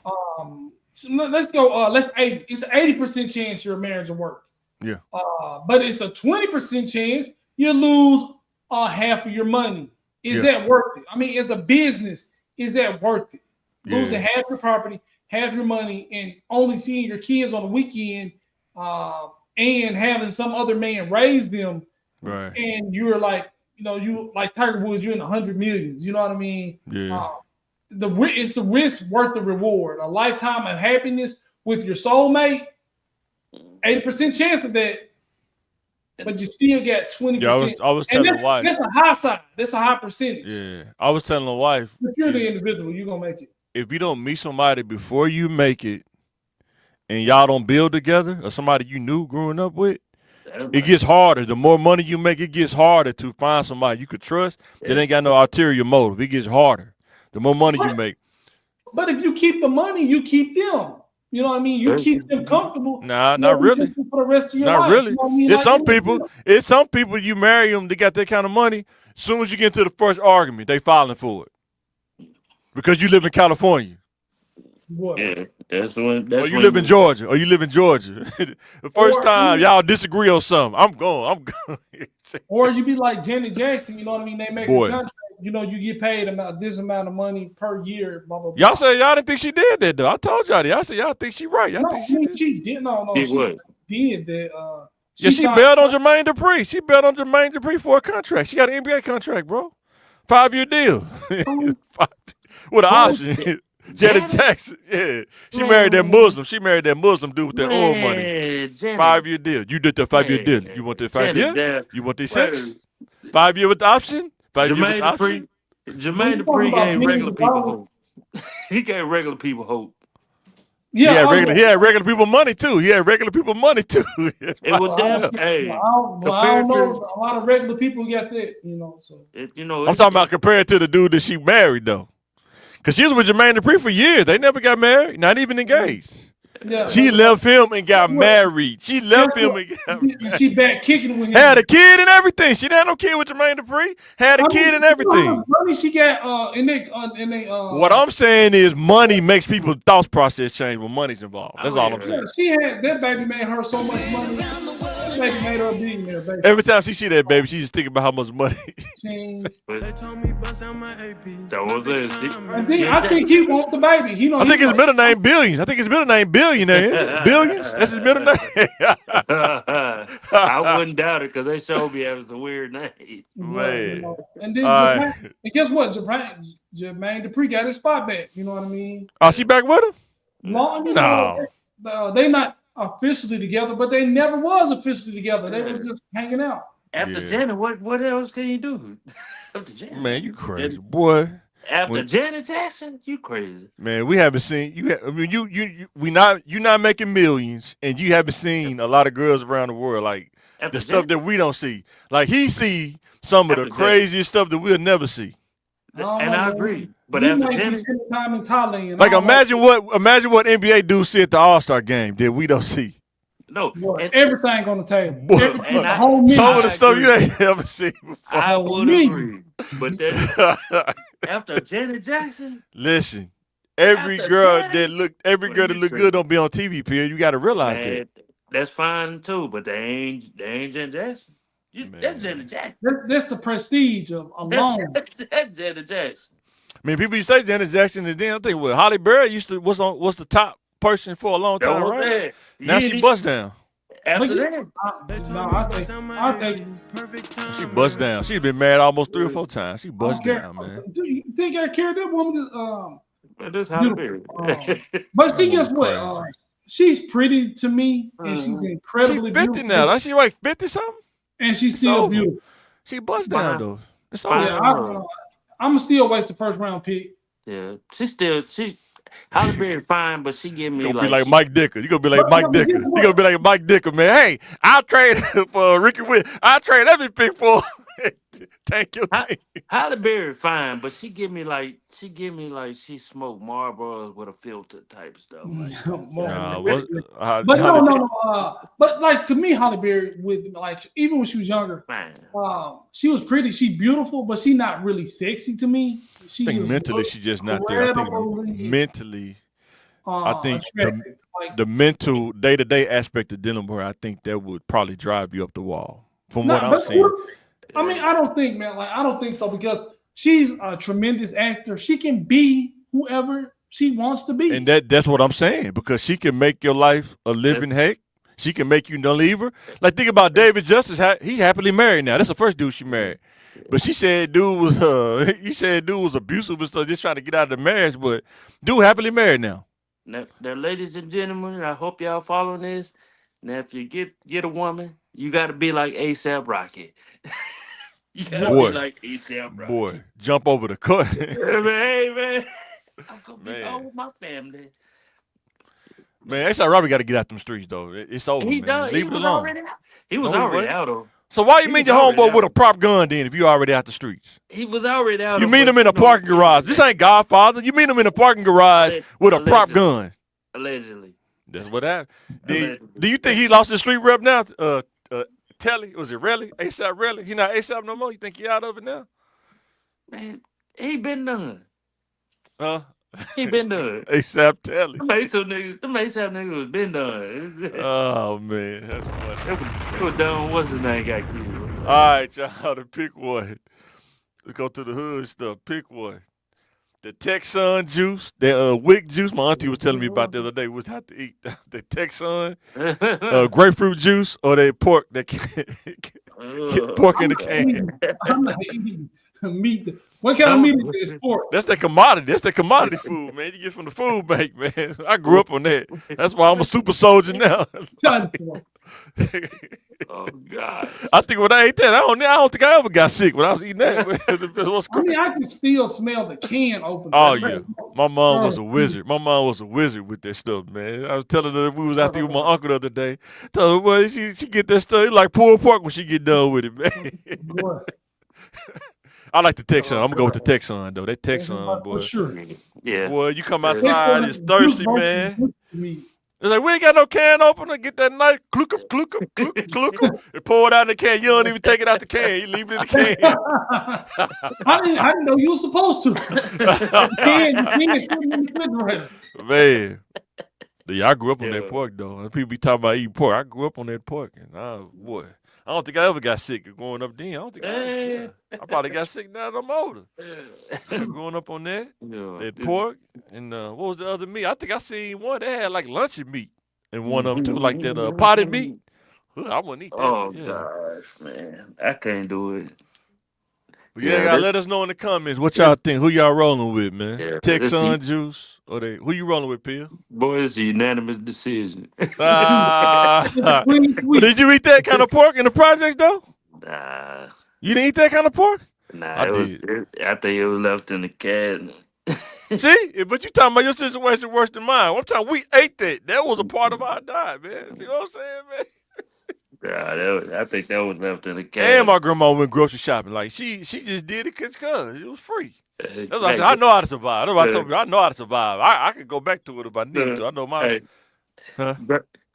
So let's go. It's an 80% chance your marriage will work. Yeah. But it's a 20% chance you lose half of your money. Is that worth it? I mean, as a business, is that worth it? Losing half your property, half your money, and only seeing your kids on the weekend, and having some other man raise them, right? And you're like, you like Tiger Woods, you're in 100 millions. You know what I mean? Yeah. It's the risk worth the reward. A lifetime of happiness with your soulmate, 80% chance of that, but you still got 20%. Yeah, I was telling the wife. That's a high side. That's a high percentage. Yeah, I was telling the wife. If you're the individual, you're gonna make it. If you don't meet somebody before you make it, and y'all don't build together, or somebody you knew growing up with, it gets harder. The more money you make, it gets harder to find somebody you could trust that ain't got no ulterior motive. It gets harder. The more money you make. But if you keep the money, you keep them. You know what I mean? You keep them comfortable. Nah, not really. For the rest of your not life. really. You know what I mean? It's some people you marry them, they got that kind of money. As soon as you get into the first argument, they filing for it. Because you live in California. What? Yeah, that's when. Or you live in Georgia. The first time y'all disagree on something, I'm going. Or you be like Janet Jackson, you know what I mean? They make a contract, you get paid this amount of money per year, blah, blah, blah. Y'all say y'all didn't think she did that, though. I told y'all that. Y'all said y'all think she right. Y'all think she did. No, she did that. She bailed on Jermaine Dupri. She bailed on Jermaine Dupri for a contract. She got an NBA contract, bro. 5-year deal. With an option. Janet Jackson, yeah. She married that Muslim. She married that Muslim dude with that oil money. 5-year deal. You did the 5-year deal. You want that 5 year? You want the 6? 5 year with the option? 5 year with the option? Jermaine Dupri gave regular people hope. He gave regular people hope. Yeah, he had regular people money too. It was damn. Hey, I don't know. A lot of regular people got that, So I'm talking about compared to the dude that she married though. Because she was with Jermaine Dupri for years. They never got married, not even engaged. Yeah, she left him and got married. She left him and got married. She back kicking with him. Had a kid and everything. She didn't have no kid with Jermaine Dupri. Had a kid and everything. Money she got What I'm saying is money makes people's thought process change when money's involved. That's all I'm saying. She had that baby made her so much money. That baby made her a billionaire, baby. Every time she see that baby, she just think about how much money. That was it. I think he wants the baby. I think his middle name Billions. I think his middle name Billionaire. Billions? That's his middle name. I wouldn't doubt it because they showed me having some weird names. Man. And then and guess what? Jermaine Dupri got his spot back. You know what I mean? Oh, she back with him? No. They not officially together, but they never was officially together. They was just hanging out. After Janet, what else can you do? After Janet. Man, you crazy. Boy. After Janet Jackson, you crazy. Man, we haven't seen you. I mean, you're not making millions, and you haven't seen a lot of girls around the world like After the stuff Janet, that we don't see. Like he see some of the after Janet. craziest stuff that we'll never see. And I agree. But we after might be Janet, spending time in Thailand. Like imagine what NBA do see at the All-Star game that we don't see. no. Boy, And, everything on the table. Boy. Everything, And the I- whole menu. Some of the I stuff you agree. ain't ever seen before. I would Me. agree. But then after Janet Jackson, Listen, every After girl Janet? that look good don't be on TV. Pierre, you got to realize that. man, that's fine too. But they ain't Janet Jackson. Man. That's Janet Jackson. That's the prestige of alone. That's Janet Jackson. I mean, people used to say Janet Jackson, and then I think Holly Berry was the top person for a long That time, was right? that. Now she bust down. After But that, no, I'll take it. She bust down. She's been married almost 3 or 4 times. She I bust don't care. down, man. Do you think I care? That woman man, that's Holly Berry. but she That just woman what? crazy. She's pretty to me, and she's Mhm. incredibly She's 50 beautiful. now. Ain't she like 50 something? And she's still over. beautiful. She bust down Fine. though. It's Fine. over. Yeah, I'm still waste the first round pick. Yeah, she Holly Berry fine, but she give me You gonna like be like she- Mike Dicker. You gonna be like But- Mike but Dicker. guess You what? gonna be like Mike Dicker, man. Hey, I'll trade for Ricky Williams. I'll trade every pick for Thank you. Halle Berry fine, but she give me like she smoked Marlboros with a filter type stuff. Like, Nah, But no. But like to me, Holly Berry, with like even when she was younger, fine. she was pretty. She beautiful, but she not really sexy to me. She I think just mentally looked she's just not there. I think incredibly, mentally, I think attractive. Like, the mental day-to-day aspect of dealing with her, I think that would probably drive you up the wall. From what I'm but seeing. I mean, I don't think, man. Like, I don't think so because she's a tremendous actor. She can be whoever she wants to be. And that's what I'm saying, because she can make your life a living heck. She can make you no leave her. Like, think about David Justice. He happily married now. That's the first dude she married. But she said dude was abusive and stuff, just trying to get out of the marriage. But dude happily married now. Now, ladies and gentlemen, I hope y'all following this. Now, if you get a woman, you got to be like ASAP Rocky. You got to Boy. be like ASAP Rocky. Boy, jump over the cut. Hey, man. I'm going to be Man. home with my family. Man, A$AP Robbie got to get out them streets, though. It's over, He man. done. Leave He it was alone. already out. He was No, he already wasn't. out, though. So why you He meet was your already homeboy out. with a prop gun then if you already out the streets? He was already out. You of meet what him in a you know, parking garage. This ain't Godfather. You meet him in a parking garage with a prop Allegedly. gun. Allegedly. That's what happened. Allegedly. Do you think he lost his street rep now? Telly? Was it Relly? A$AP Relly? He not A$AP no more? You think he out of it now? Man, he been done. Huh? He been done. A$AP Telly. Them ASAP niggas was been done. Oh, man. That's funny. It was done. What's his name got killed? All right, y'all, to pick one. Let's go to the hood stuff. Pick one. The Texan juice, that wick juice. My auntie was telling me about the other day. Was have to eat the Texan grapefruit juice or that pork that pork in the can. I'm not eating meat. What kind of meat is this pork? That's the commodity. That's the commodity food, man. You get from the food bank, man. I grew up on that. That's why I'm a super soldier now. Oh God! I think when I ate that, I don't think I ever got sick when I was eating that. What's I mean, I can still smell the can open. Oh yeah, my mom was a wizard. My mom was a wizard with that stuff, man. I was telling her we was out there with my uncle the other day. Told her, well, she get that stuff. It's like pulled pork when she get done with it, man. I like the Texan. I'm gonna go with the Texan though. That Texan, boy. For sure. Yeah. Boy, you come outside, it's thirsty, man. It's like, we ain't got no can opener. Get that knife, cluck up, and pour it out in the can. You don't even take it out the can. You leave it in the can. I didn't know you were supposed to. You can sit in the refrigerator. Man. Yeah, I grew up on that pork, though. People be talking about eating pork. I grew up on that pork. And boy, I don't think I ever got sick growing up then. I don't think I probably got sick now that I'm older. Growing up on that, that pork, and what was the other meat? I think I seen one that had like luncheon meat and one of them too, like that potted meat. I wouldn't eat that. Oh gosh, man, I can't do it. But y'all let us know in the comments what y'all think. Who y'all rolling with, man? Yeah, Texan juice or who you rolling with, Pia? Boy, it's a unanimous decision. Did you eat that kind of pork in the project though? Nah. You didn't eat that kind of pork? Nah, I it was. did. I think it was left in the cabinet. See, but you talking about your situation worse than mine. One time we ate that. That was a part of our diet, man. See what I'm saying, man? Yeah, I think that was left in the And cabinet. my grandma went grocery shopping. Like she just did it cause it was free. That's what I said. Hey, I know how to survive. That's what I uh, told you. I know how to survive. I could go back to it if I need uh, to. I know my hey, huh?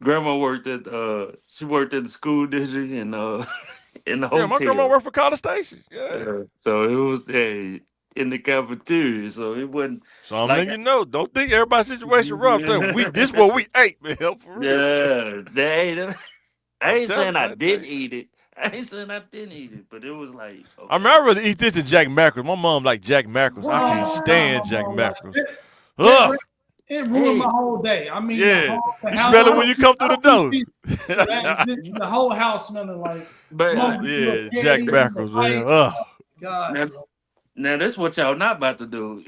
grandma worked at she worked at the school district and in the Yeah, my grandma hotel. worked for College Station. Yeah. So it was in the cafeteria. So it wasn't So I'm like letting you know. Don't think everybody's situation rough. Tell you, this is what we ate, man. For real. yeah, they ate it. I I'm ain't telling saying you I that thing. didn't eat it. I ain't saying I didn't eat it, but it was like I okay. mean, I'd rather eat this than Jack Mackerels. My mom like Jack Mackerels. I can't stand Jack Like, Mackerels. that, Ugh. it ruined my Hey, whole day. I mean, Yeah. the You house. smell it when you come through I the don't eat door. fish, so the whole house smelling like but lumpy little Yeah, Jack patties and the Mackerels, man. rice. Ugh. God, now, bro. now this what y'all not about to do.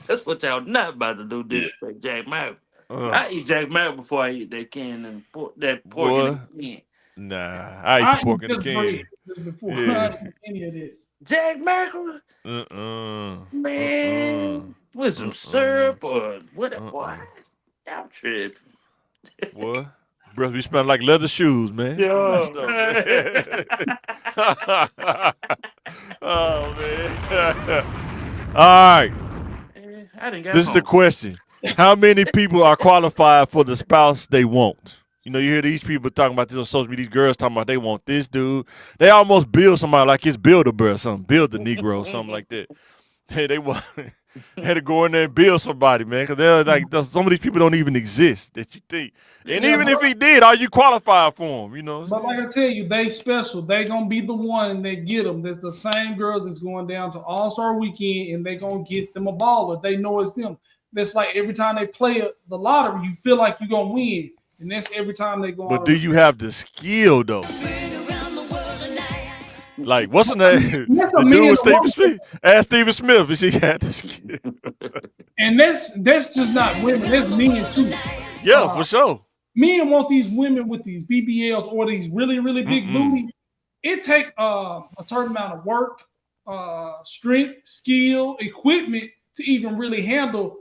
That's what y'all not about to do. Disrespect Jack Mack. Ugh. I eat Jack Mack before I eat that can and pork in Boy. the can. Nah. I eat the I eat pork in the just bread can. just before I Yeah. eat any of that. Jack Mack, Uh-uh. Uh-uh. man, with some Uh-uh. syrup or what? Boy, Uh-uh. I'm tripping. Boy. Breath be smelling like leather shoes, man. Give me that Yo, stuff, man. Oh man. All right. I didn't get This is the home. question. How many people are qualified for the spouse they want? You know, you hear these people talking about this on social media, these girls talking about they want this dude. They almost build somebody like it's Build-A-Bear or something, build the Negro or something like that. Hey, they want had to go in there and build somebody, man, because they're like some of these people don't even exist that you think. And Yeah, even if he did, are you qualified for him? You know what I'm but like saying? I tell you, they special. They gonna be the one that get them. That's the same girls that's going down to All Star Weekend, and they gonna get them a baller. They know it's them. That's like every time they play the lottery, you feel like you're gonna win, and that's every time they go But out do on. you have the skill though? Like, what's the name? That's a The dude man with and Stephen woman, Smith. Ask Stephen Smith if she had the skill. and that's just not women. That's men too. Yeah, for sure. Men want these women with these BBLs or these really big Mm-mm. booty. It take a certain amount of work, strength, skill, equipment to even really handle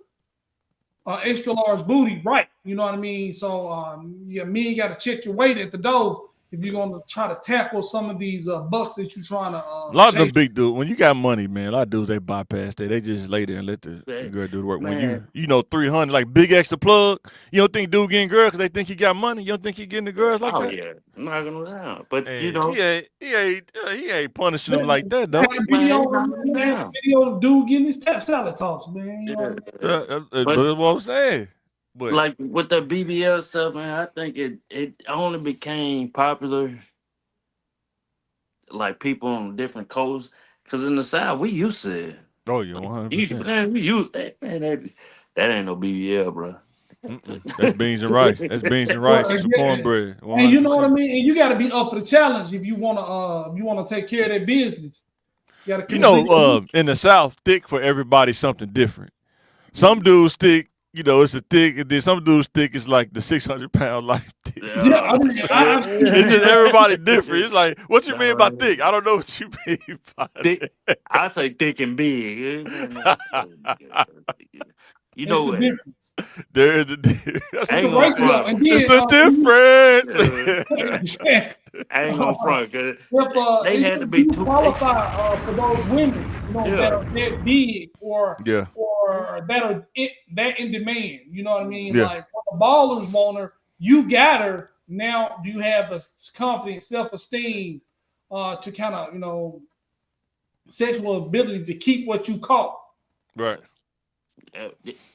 extra large booty, right? You know what I mean? So yeah, men got to check your weight at the door if you're gonna try to tackle some of these bucks that you're trying to A lot of them chase. big dudes, when you got money, man, a lot of dudes they bypass that. They just lay there and let the girl do the work. When man. you know 300, like big extra plug, you don't think dude getting girls because they think he got money. You don't think he getting the girls like Oh that. yeah, I'm not gonna lie. But you And know, he ain't punishing them Man, like that I had though. a man, video, it's not going down. of dude getting his salad tossed, man. You know, Yeah. But But that's what I'm saying. But like with the BBL stuff, man, I think it only became popular like people on different coasts. Because in the South, we used to it. oh yeah, 100%. Man, we used man, that ain't no BBL, bro. That's beans and rice. That's beans and rice well, and some again, cornbread. and you know what I 100%. mean. And you got to be up for the challenge if you wanna take care of that business. You got to You complete. know, in the South, thick for everybody something different. Some dudes thick, you know, it's a thick, and then some dudes thick is like the 600-pound life thick. Yeah, I mean, I've seen It's just everybody different. It's like, what you mean by No. thick? I don't know what you mean by Thick, that. I say thick and big. You know it's a what? difference. There is a difference. I It's a ain't gonna racial, front. and then It's a difference. I ain't gonna front because they had to if be you two. qualify for those women, you know, that Yeah. are that big or Yeah. that are that in demand. You know what I mean? Yeah. Like when the ballers want her, you got her. Now you have the confidence, self-esteem to kind of sexual ability to keep what you caught. Right.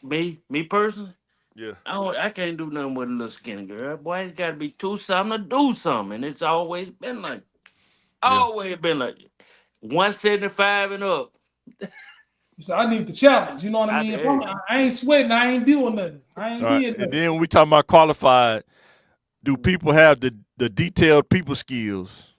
Me personally, Yeah. I can't do nothing with a little skinny girl. Boy, it's got to be two something to do something. And it's always been like, always been like 175 and up. So I need the challenge. You know what I I mean? If did. I ain't sweating, I ain't doing nothing. I ain't All right. did And nothing. then when we talking about qualified, do people have the detailed people skills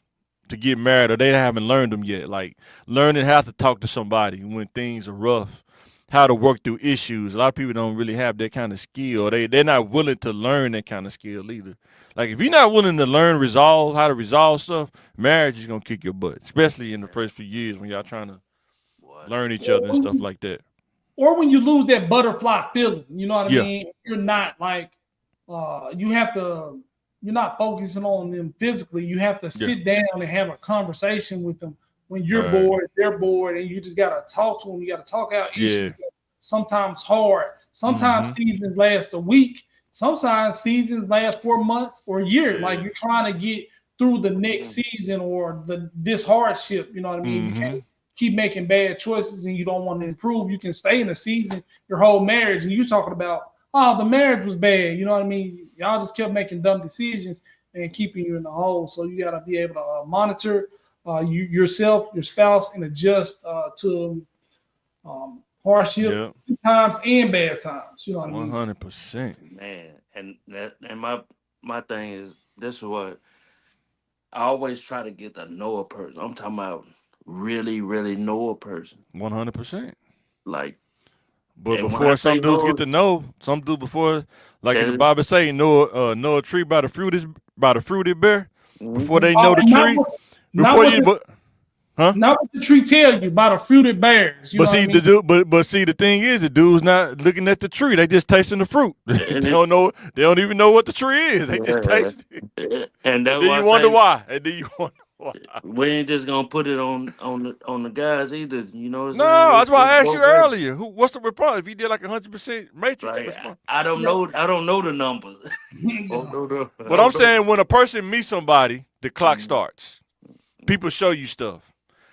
to get married, or they haven't learned them yet? Like learning how to talk to somebody when things are rough, how to work through issues. A lot of people don't really have that kind of skill. They're not willing to learn that kind of skill either. Like if you're not willing to learn how to resolve stuff, marriage is gonna kick your butt, especially in the first few years when y'all trying to learn each other and stuff like that. Or when you lose that butterfly feeling, you know what I Yeah. mean? You're not like you're not focusing on them physically. You have to sit down and have a conversation with them when you're bored, they're bored, and you just gotta talk to them. You gotta talk out issues. Sometimes hard. Sometimes seasons last a week. Sometimes seasons last 4 months or a year. Like you're trying to get through the next season or this hardship. You know what I mean? You can't keep making bad choices and you don't want to improve. You can stay in a season, your whole marriage, and you're talking about, oh, the marriage was bad. You know what I mean? Y'all just kept making dumb decisions and keeping you in the hole. So you got to be able to monitor yourself, your spouse, and adjust to hardship, good times and bad times. You know what I mean? 100%. Man, and my thing is, this is what I always try to get to know a person. I'm talking about really, really know a person. 100%. Like, but before some dudes get to know, some dudes before, like in the Bible say, know a tree by the fruit it bear. Before they know the tree, not what the tree tell you about the fruit it bears. But see, but see, the thing is, the dude's not looking at the tree; they just tasting the fruit. They don't know. They don't even know what the tree is. They just taste it. And then you wonder why. And then you wonder. We ain't just gonna put it on the guys either, you know. No, that's why I asked you earlier. What's the response? If he did like 100% matrix response, I don't know the numbers. But I'm saying when a person meets somebody, the clock starts. People show you stuff.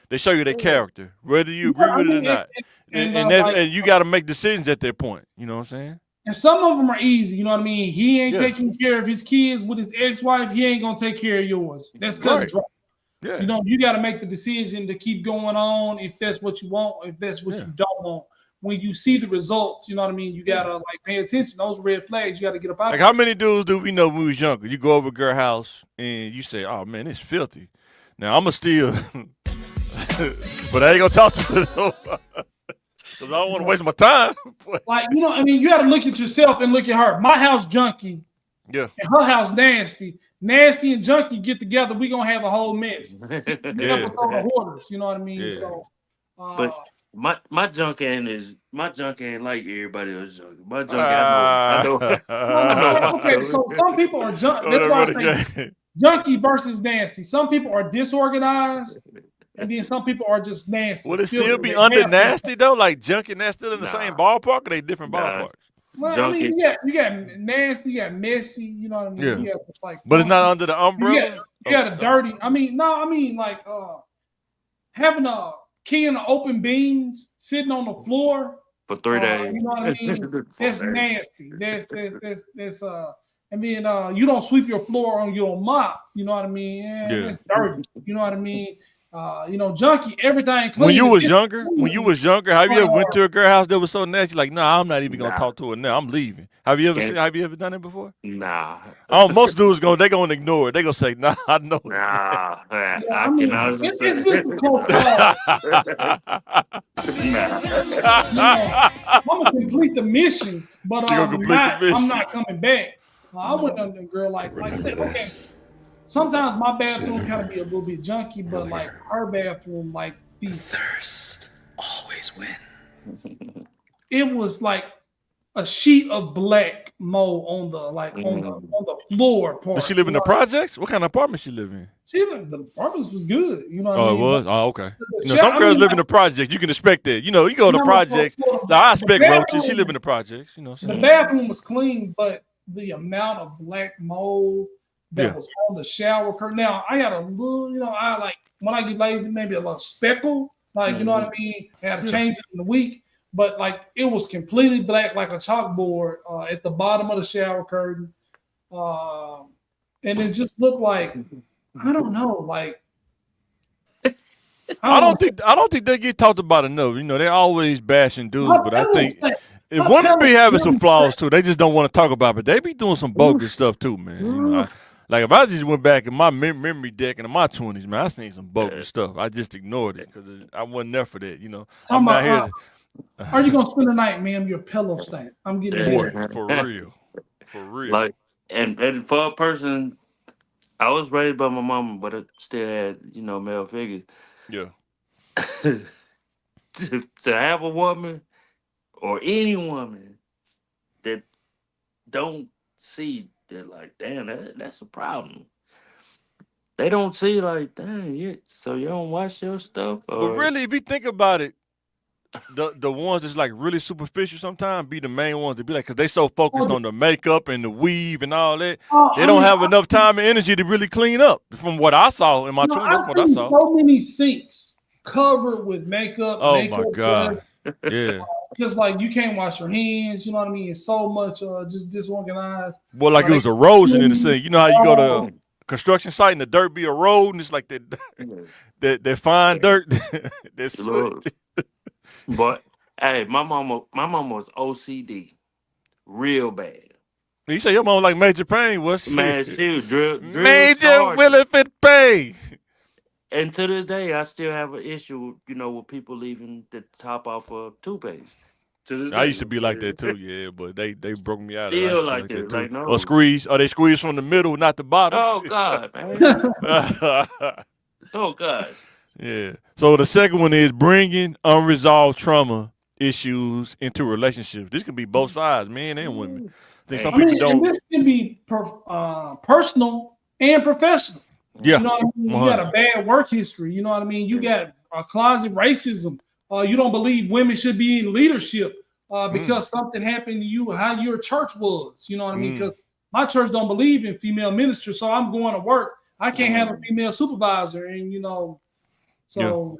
They show you their character, whether you agree with it or not. And you got to make decisions at that point. You know what I'm saying? And some of them are easy. You know what I mean? He ain't taking care of his kids with his ex-wife. He ain't gonna take care of yours. That's because you know, you got to make the decision to keep going on if that's what you want, if that's what you don't want. When you see the results, you know what I mean? You got to like pay attention. Those red flags, you got to get up out. Like how many dudes do we know when we was younger? You go over a girl house and you say, "Oh man, it's filthy." Now I'm gonna steal, but I ain't gonna talk to her because I don't want to waste my time. Like, you know, I mean, you got to look at yourself and look at her. My house junky, and her house nasty. Nasty and junky get together, we gonna have a whole mess. Episode of Hoarders, you know what I mean? So, but my junk ain't like everybody else junk. My junk, I know. Okay, so some people are junk. That's why I say junky versus nasty. Some people are disorganized, and then some people are just nasty. Will it still be under nasty though? Like junky and that's still in the same ballpark, or they different ballparks? Well, junky. I mean, you got nasty, you got messy, you know what I mean? Yeah. Like, but it's not under the umbrella? You got a dirty. I mean, like having a can of open beans sitting on the floor for 3 days. You know what I mean? That's nasty. That's and then you don't sweep your floor on your mop, you know what I mean? That's dirty. You know what I mean? You know, junky, everything clean. When you was younger, have you ever went to a girl house that was so nasty? Like, nah, I'm not even gonna talk to her now. I'm leaving. Have you ever done it before? Nah. Oh, most dudes gonna ignore it. They gonna say, nah, I know. Nah, I mean, it's just a cold I'm gonna complete the mission, but I'm not coming back. I went on the girl like I said, okay. Sometimes my bathroom kind of be a little bit junky, but like her bathroom, like the thirst always win. It was like a sheet of black mold on the floor part. Does she live in the projects? What kind of apartment she live in? The apartments was good, you know. What I mean? It was. Oh, okay. You know, some girls live in the projects. You can expect that. You know, you go to the projects. I expect roaches. She live in the projects. You know, what I'm saying? The bathroom was clean, but the amount of black mold that was on the shower curtain. Now I got a little, you know, I like when I get lazy, maybe a little speckle, like you know what I mean. I had to change it in the week, but like it was completely black, like a chalkboard at the bottom of the shower curtain, and it just looked like I don't know, like I don't think they get talked about enough. You know, they're always bashing dudes, but I think. Women be having some flaws too. They just don't want to talk about it. But they be doing some bogus stuff too, man. You know, like if I just went back in my memory deck in my 20s, man, I seen some bogus stuff. I just ignored it because I wasn't there for that. You know, I'm not here. Are you gonna spend the night, ma'am? Your pillow stank. I'm getting Boy, bed. for real. For real. Like, and for a person, I was raised by my mama, but it still had male figures. Yeah. To have a woman or any woman that don't see that, like, damn, that's a problem. They don't see, like, dang, so you don't watch your stuff, But or really, if you think about it, the ones that's like really superficial sometimes be the main ones that be like, because they so focused on the makeup and the weave and all that, they I don't mean, have enough time and energy to really clean up. From what I saw in my 20s, that's I've what I seen saw. so many sinks covered with makeup, Oh my makeup brush. God. Yeah. Just like you can't wash your hands, you know what I mean? It's so much just disorganized. Well, like it They was erosion in the clean, sink. You know how you go to a construction site and the dirt be eroding? It's like that fine dirt, that soot. Lord. But hey, my mama was OCD, real bad. You say your mom like Major Payne was Man, shit. she was drill Major sergeant. Willie Payne. And to this day, I still have an issue, with people leaving the top off of toothpaste. To this I day, used to be like that too, yeah, but they broke me out of it. I used still to be like like that that. too. Like, no. Or they squeeze from the middle, not the bottom. Oh God, man. Yeah. Oh God. So the second one is bringing unresolved trauma issues into relationships. This can be both sides, men and women. I think some Hey, I people mean, and don't. this can be personal and professional. Yeah, You know what I mean? You got 100. a bad work history. You know what I mean? You got a closet racism. You don't believe women should be in leadership because something happened to you, how your church was. You know what I mean? Because my church don't believe in female ministers, so I'm going to work. I can't have a female supervisor, and Yeah. so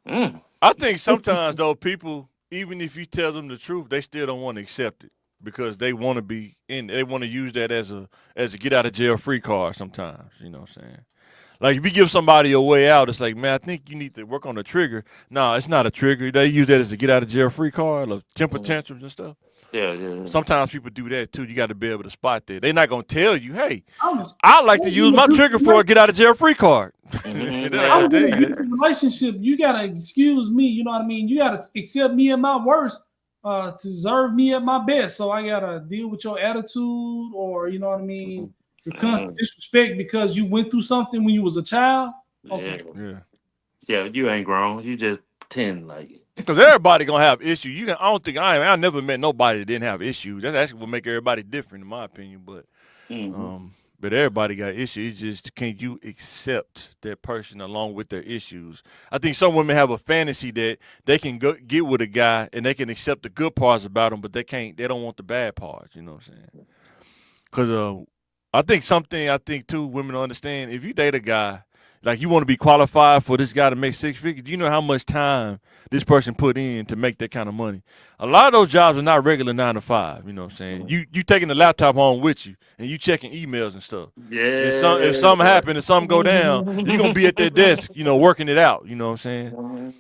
I think sometimes though people, even if you tell them the truth, they still don't want to accept it because they want to be in. They want to use that as a get out of jail free card. Sometimes, you know what I'm saying. Like if you give somebody a way out, it's like, man, I think you need to work on the trigger. No, it's not a trigger. They use that as a get out of jail free card, like temper tantrums and stuff. yeah. Sometimes people do that too. You got to be able to spot that. They're not gonna tell you, hey, I was I like to use my trigger for a get out of jail free card. They're not I gonna was in tell a you that. abusive relationship. You gotta excuse me. You know what I mean. You gotta accept me at my worst, to deserve me at my best. So I gotta deal with your attitude, or you know what I mean, your constant disrespect because you went through something when you was a child. Okay. Yeah. Yeah, you ain't grown. You just pretend like it. Because everybody gonna have issues. I don't think I never met nobody that didn't have issues. That's actually what make everybody different, in my opinion. But everybody got issues. It's just can you accept that person along with their issues? I think some women have a fantasy that they can get with a guy and they can accept the good parts about him, but they can't. They don't want the bad parts. You know what I'm saying? Because I think too, women understand if you date a guy. Like you want to be qualified for this guy to make six figures. Do you know how much time this person put in to make that kind of money? A lot of those jobs are not regular 9 to 5. You know what I'm saying? You taking the laptop home with you and you checking emails and stuff. Yeah. If something happen and something go down, you're gonna be at that desk, working it out. You know what I'm saying?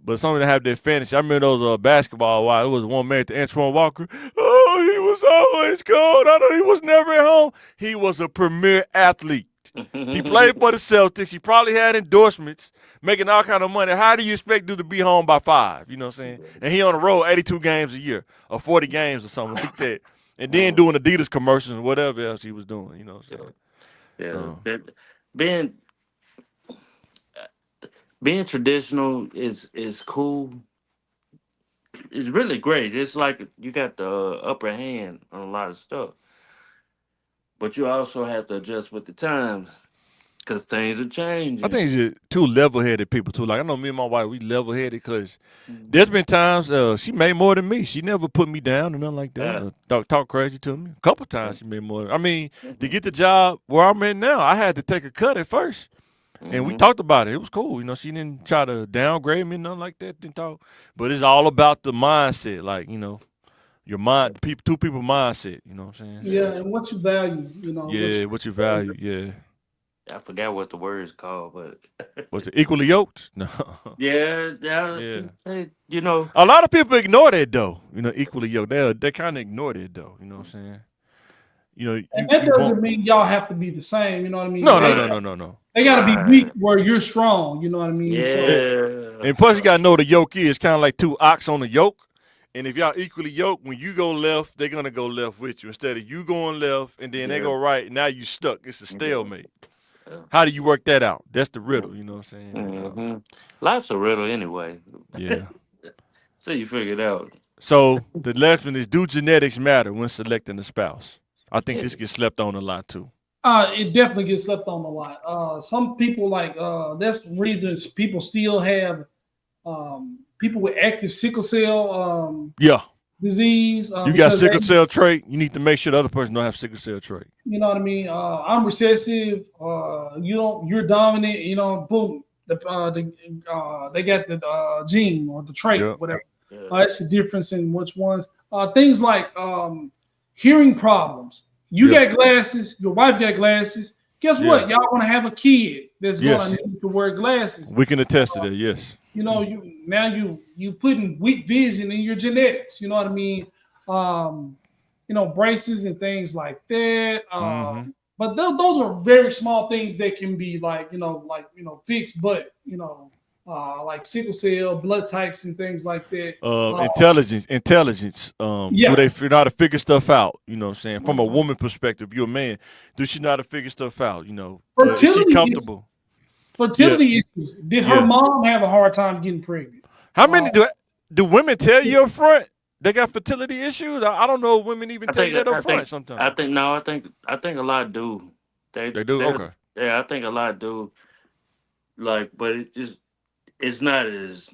But some of them have that fantasy. I remember those basketball wives. It was one man to Antoine Walker. Oh, he was always cold. I know he was never at home. He was a premier athlete. He played for the Celtics. He probably had endorsements, making all kind of money. How do you expect him to be home by 5? You know what I'm saying? And he on the road 82 games a year or 40 games or something like that. And then doing Adidas commercials and whatever else he was doing. You know what I'm saying? Yeah. Being being traditional is cool. It's really great. It's like you got the upper hand on a lot of stuff. But you also have to adjust with the times because things are changing. I think it's two level-headed people too. Like I know me and my wife, we level-headed because there's been times she made more than me. She never put me down or nothing like that. Or talk crazy to me. A couple times she made more. I mean, to get the job where I'm at now, I had to take a cut at first. And we talked about it. It was cool. She didn't try to downgrade me, nothing like that. Didn't talk. But it's all about the mindset. Like, your mind, two people mindset. You know what I'm saying? Yeah, and what you value. Yeah, what you value. Yeah. I forgot what the word is called, but Was it equally yoked? No. yeah. A lot of people ignore that though. Equally yoked. They kind of ignore that though. You know what I'm saying? And that doesn't mean y'all have to be the same. You know what I mean? No. They got to be weak where you're strong. You know what I mean? Yeah. And plus, you gotta know what a yoke is. Kind of like two ox on a yoke. And if y'all equally yoked, when you go left, they're gonna go left with you. Instead of you going left and then they go right, now you stuck. It's a stalemate. Yeah. How do you work that out? That's the riddle. You know what I'm saying? Mm-hmm. Life's a riddle anyway. Yeah. So you figure it out. So the next one is, do genetics matter when selecting a spouse? I think Yeah. this gets slept on a lot too. It definitely gets slept on a lot. Some people that's reasons people still have people with active sickle cell Yeah. disease. You got sickle cell trait. You need to make sure the other person don't have sickle cell trait. You know what I mean? I'm recessive. You're dominant. You know, boom. They got the gene or the trait, Yep. whatever. Yeah. That's the difference in which ones. Things like hearing problems. You Yeah. got glasses. Your wife got glasses. Guess Yeah. what? Y'all want to have a kid that's Yes. going to need to wear glasses. We can attest to that. Yes. You know, you putting weak vision in your genetics. You know what I mean? You know, braces and things like that. Mhm. But those are very small things that can be fixed. But like sickle cell, blood types, and things like that. Intelligence. Yeah. Do they know how to figure stuff out? You know what I'm saying? From a woman perspective, you're a man. Does she know how to figure stuff out? You know, is she Fertility comfortable? Fertility issues. Did her Yeah. mom have a hard time getting pregnant? How many do women tell you up front they got fertility issues? I don't know if women even tell you that up front sometimes. I think a lot do. They do? Okay. Yeah, I think a lot do. Like, but it's not as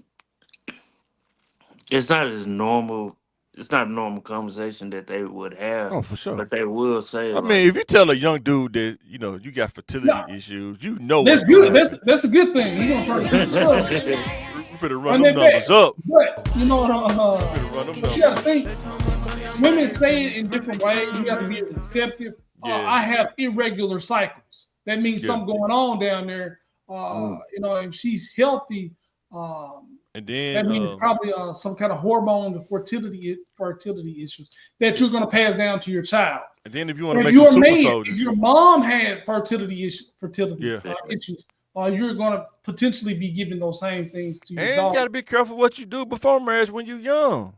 normal. It's not a normal conversation that they would have. Oh, for sure. But they will say. I mean, if you tell a young dude that, you know, you got fertility issues, you know That's what's going good. to happen. That's a good thing. He's gonna turn people up. We're finna run them numbers up. But you know Run them but you gotta numbers. think. Women say it in different ways. You got to be receptive. Yeah. I have irregular cycles. That means Yeah. something going on down there. You know, if she's healthy, And then that means probably some kind of hormone or fertility issues that you're going to pass down to your child. and then if you want to If make you're some a super man, soldiers. if your mom had fertility issues, you're going to potentially be giving those same things to your And you daughter. got to be careful what you do before marriage when you're young.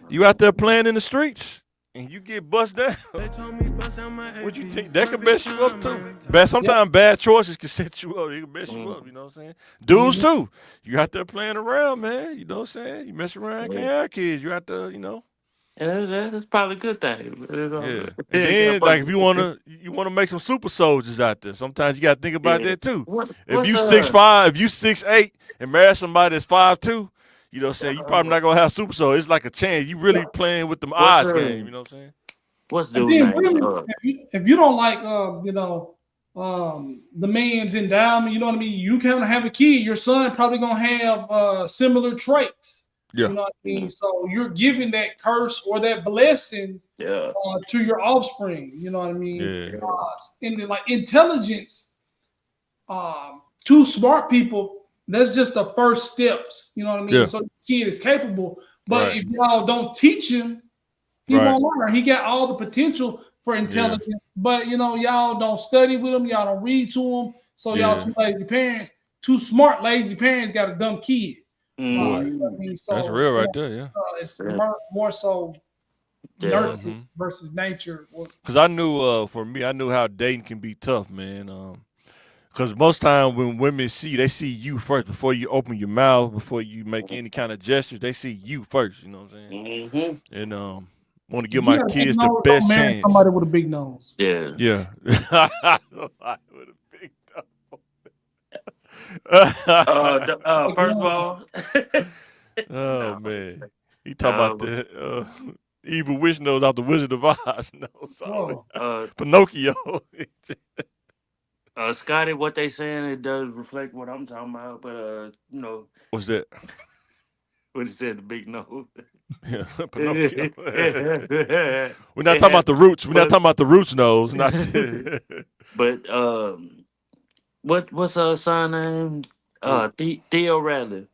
You out there playing in the streets and you get bust down. What you think? That could mess you up too. Sometimes bad choices can set you up. It can mess you up, you know what I'm saying? Dudes too. You out there playing around, man. You know what I'm saying? You mess around, can't have kids. You out there, you know. And that's probably a good thing. Yeah. And then like if you wanna make some super soldiers out there, sometimes you gotta think about that too. If you 6'5", if you 6'8", and marry somebody that's 5'2", you know what I'm saying, you probably not gonna have super soldiers. It's like a chance. You really playing with them odds game, you know what I'm saying? What's And dude's then name? women, if you don't like the man's endowment, you know what I mean, you can have a kid, your son probably gonna have similar traits. Yeah. You know what I mean? So you're giving that curse or that blessing Yeah. to your offspring. You know what I mean? Yeah. And then, like intelligence, two smart people, that's just the first steps. You know what I mean? Yeah. So the kid is capable, but Right. if y'all don't teach him, he Right. won't learn. He got all the potential for intelligence, but y'all don't study with him. Y'all don't read to him. So y'all Yeah. two lazy parents, two smart lazy parents got a dumb kid. Boy, You know what I mean? So, that's real right there, yeah. It's more so nurture versus nature. Cause I knew, for me, I knew how dating can be tough, man. Cause most time when women they see you first before you open your mouth, before you make any kind of gestures. They see you first. You know what I'm saying? Mm-hmm. And want to give my kids the best chance. Somebody with a big nose. Yeah. Yeah. With a big First of all, oh man, he talking about the evil witch nose out the Wizard of Oz nose. Pinocchio. Scotty, what they saying, it does reflect what I'm talking about, but What's that? When he said the big nose. Yeah, Pinocchio. We're not talking about the roots. We're not talking about the roots nose. Not. But what's her son name? Theo Radley.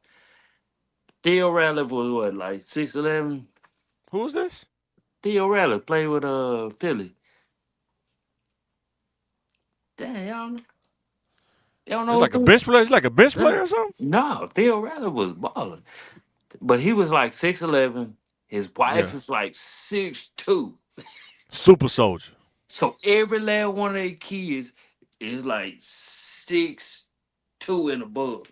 Theo Radley was what, like 6'11"? Who's this? Theo Radley played with Philly. Damn, y'all know. They don't know It's what like a to bench player. It's like a bench player or something. No, Theo Rattler was balling. But he was like 6'11". His wife Yeah. was like 6'2". Super soldier. So every last one of their kids is like 6'2" and above.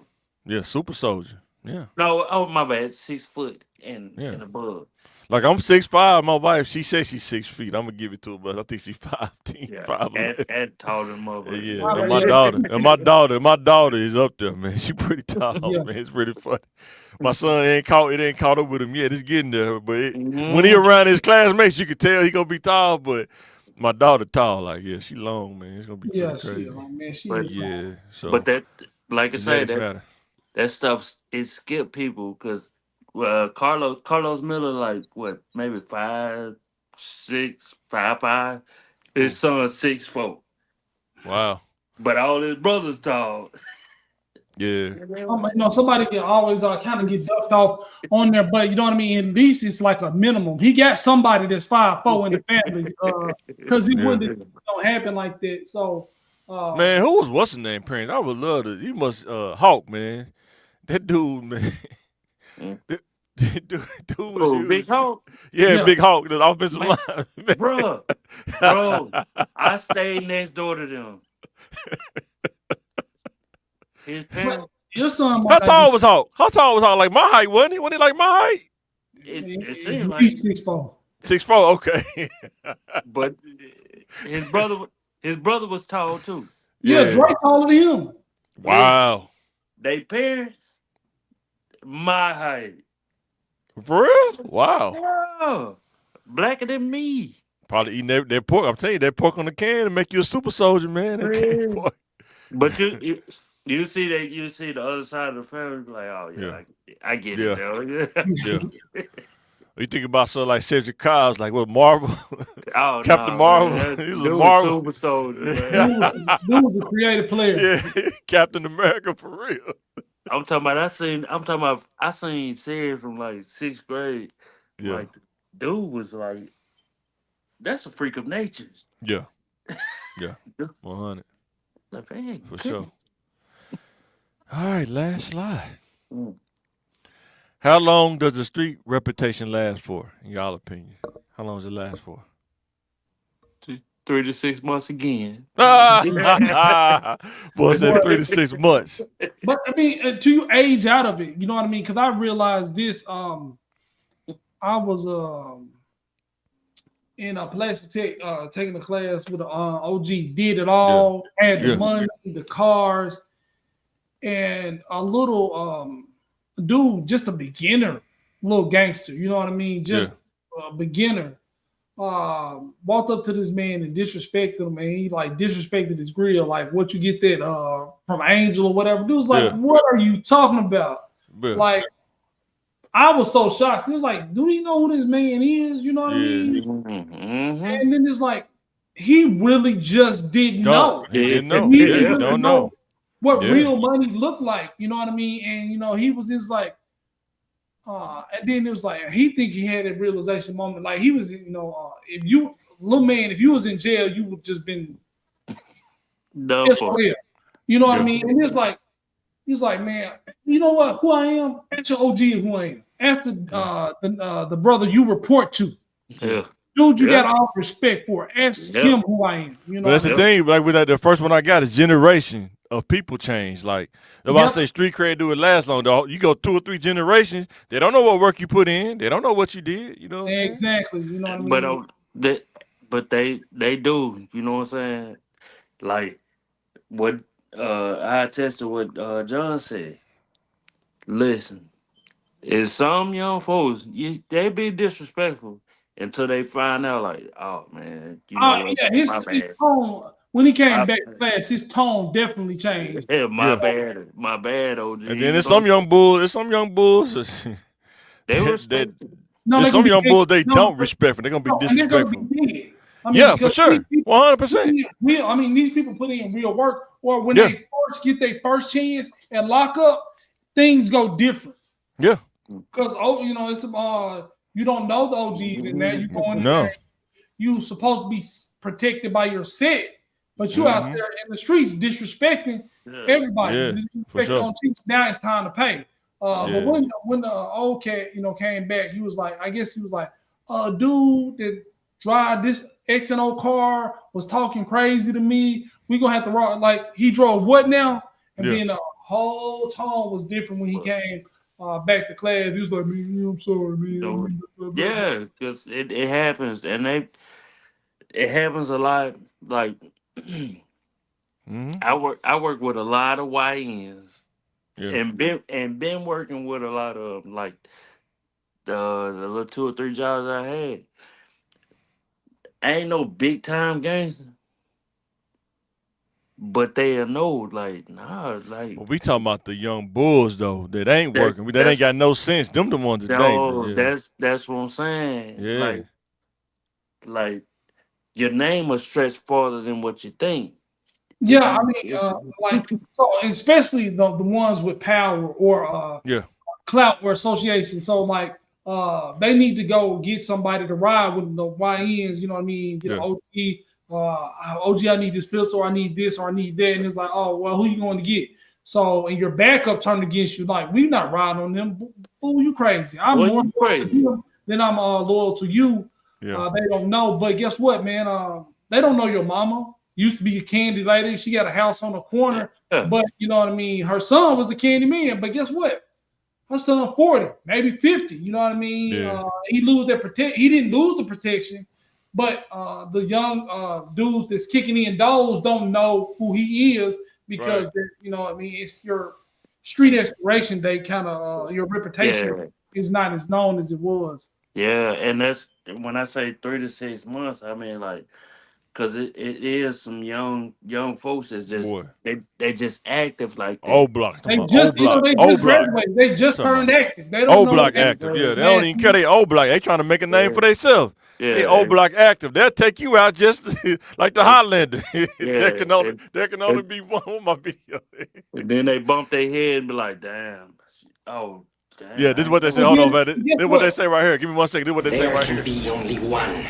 Yeah, super soldier. Yeah. No, oh my bad, 6 foot Yeah. and above. Like I'm 6'5". My wife, she says she's 6 feet. I'm gonna give it to her, but I think she's 5'10", Yeah, 5'11". and taller than motherfucker. Yeah, Wow, and yeah. my daughter is up there, man. She pretty tall, Yeah. man. It's pretty funny. My son ain't caught up with him yet. It's getting there, but when he Mhm. around his classmates, you can tell he gonna be tall. But my daughter tall, like yeah, she long, man. It's gonna be Yeah, pretty she, crazy. man, she But is. Yeah, so but that, like I said, genetics matter. that stuff it skipped people because Carlos Miller like what maybe 5'6", 5'5". His son 6'4", Wow. but all his brothers tall. Yeah. Somebody can always kind of get ducked off on there, but you know what I mean. At least it's like a minimum. He got somebody that's 5'4" in the family, because he Yeah. wouldn't happen like that. So, Man, what's his name, Prince? I would love to. He must Hawk, man. That dude, man. Dude was Oh, huge. Big Hawk, Yeah, Big Hawk, the offensive Man, line. bro, I stayed next door to them. His parents, your son How might tall was Hawk? How tall was Hawk? Like my height, wasn't he? Wasn't he like my height? it seemed at like, least 6'4". 6'4". Okay. but his brother was tall too. Yeah, Yeah. Drake taller than him. Wow. They parents, my height. For real? Wow. Yeah, blacker than me. Probably eating that pork. I'm telling you, that pork on the can to make you a super soldier, man. That can Yeah. pork. But you see the other side of the family, like, oh yeah, I get Yeah. it now. Yeah. You think about something like Cedric Cobbs, like what Marvel, Oh, Captain no, Marvel. man. He was Dude a Marvel. super soldier, man. Dude was a creative player. Yeah, Captain America for real. I'm talking about I seen Sid from like 6th grade. Yeah. Like, dude was like, that's a freak of nature. Yeah. Yeah. 100 Like, man, for sure. All right, last slide. Mm. How long does the street reputation last for, in y'all opinion? How long does it last for? 3 to 6 months again. Boy said 3 to 6 months. But I mean, until you age out of it, you know what I mean? Because I realized this. I was in a plastic tech, taking a class with an OG. Did it all, had the money, the cars, and a little dude, just a beginner, little gangster. You know what I mean? Just a beginner. Walked up to this man and disrespected him, and he like disrespected his grill, like what you get that from Angel or whatever. Dude's like, what are you talking about? Yeah. Like, I was so shocked. He was like, do you know who this man is? You know what I mean? Mm-hmm. And then it's like, he really just didn't know. He didn't know. He Yeah, didn't don't know. what real money looked like. You know what I mean? And he was just like, and then it was like he think he had a realization moment. Like he was, if you little man, if you was in jail, you would just been clear. You know what I mean? And he's like, man, you know what? Who I am? Ask your OG who I am. Ask the brother you report to. Yeah. Dude, you got all respect for. Ask him who I am. You know. But that's the thing. Like with that, the first one I got is generation of people change. Like if I say street cred do it last long, dog, you go 2 or 3 generations, they don't know what work you put in. They don't know what you did. You know. What exactly. You know what I mean. But they do. You know what I'm saying? Like what I attest to what John said. Listen, is some young folks they be disrespectful until they find out, like, oh man, you know what? His tone when he came back to class, his tone definitely changed. Yeah, my bad, OG. And then there's some young bulls. Some young bulls. There's some young bulls they don't respect. They're gonna be disrespectful. For sure, 100%. I mean, these people put in real work, or when they first get their first chance and lock up, things go different. Yeah, because it's you don't know the OGs, and now you going there. You supposed to be protected by your set, but you out there in the streets disrespecting. Everybody, Yeah, the for effect sure. on Chiefs. Now it's time to pay. But Yeah. when the old cat, came back, he was like, I guess he was like, dude that drive this X and O car was talking crazy to me. We gonna have to run. Like he drove what now? And Yeah. then the whole tone was different when he came back to class. He was like, man, I'm sorry, So, man. Blah, blah, blah. yeah, because it happens, and it happens a lot. Like Mm-hmm. I work with a lot of YNs, Yeah. and been working with a lot of like the little 2 or 3 jobs I had. Ain't no big time gangster, but they know like nah, like But we talking about the young bulls though that ain't that's working. That ain't that's got no sense. Them the ones that's dangerous. no, Yeah. that's what I'm saying. Yeah. Like your name will stretch farther than what you think. If Yeah, I you, mean, if, like so, especially the ones with power or Yeah. clout or association. So like they need to go get somebody to ride with the YNs, you know what I mean? Get an Yeah. OG, OG, I need this pistol, I need this, or I need that. And it's like, oh well, who you going to get? So and your backup turned against you, like we not riding on them. Fool, you crazy. I'm boy, more you loyal to crazy. them than I'm loyal to you. Yeah. They don't know, but guess what, man? They don't know your mama. Used to be a candy lady. She got a house on the corner, Yeah, but you know what I mean. Her son was the candy man, but guess what? Her son 40, maybe 50. You know what I mean? Yeah. He lose that protect. He didn't lose the protection, but the young dudes that's kicking in doors don't know who he is Right. because you know what I mean. It's your street expiration date, kind of your reputation yeah, is not as known as it was. yeah, and that's when I say 3 to 6 months. I mean like, cause it is some young folks that's just Boy. they just active like O that. block. Talking They about O just, block. they O just block. graduated. They just Talking turned about active. They don't O know block active. Yeah. They don't man. even care they O block. They trying to make a name for Yeah, themselves. They O yeah, block active. They'll take you out just like the and, Highlander. there yeah, can only and, there can only and, be one on my video. and then they bump their head and be like, "Damn, oh, damn, Yeah, this I is ain't what they know say. And Hold on, then man. This guess is what they what? say right here. Give me 1 second. This is what they say There right can here. be only one.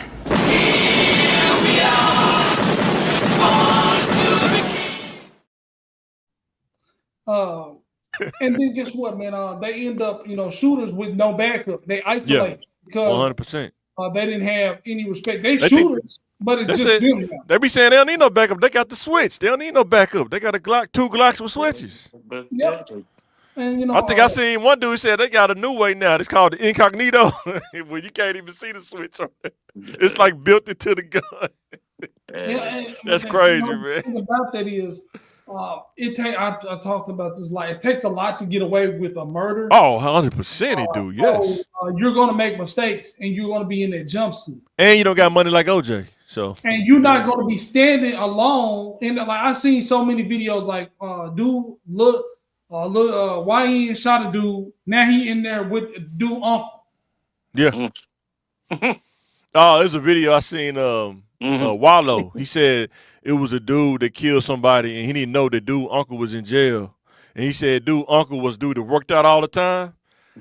Uh, and then guess what, man? They end up, shooters with no backup. They Yeah, isolate because 100%. they didn't have any respect. They They think shooters, but it's that's just it. them now. They be saying they don't need no backup. They got the switch. They don't need no backup. They got a Glock, 2 Glocks with yeah, switches. but yeah, Yep. And I think I seen one dude said they got a new way now. It's called the incognito, where you can't even see the switch on it. It's yeah, like built into the gun. yeah, but That's crazy, the man. thing about that is, it take. I talked about this. Like, it takes a lot to get away with a murder. Oh, 100% it do. So Yes. you're going to make mistakes, and you're going to be in that jumpsuit. And you don't got money like OJ. So, And you're yeah. not going to be standing alone. And like I seen so many videos, like YN shot a dude. Now he in there with dude uncle. yeah. Mm. Oh, there's a video I seen Mhm. Wallow. He said it was a dude that killed somebody and he didn't know the dude uncle was in jail. And he said dude uncle was dude that worked out all the time.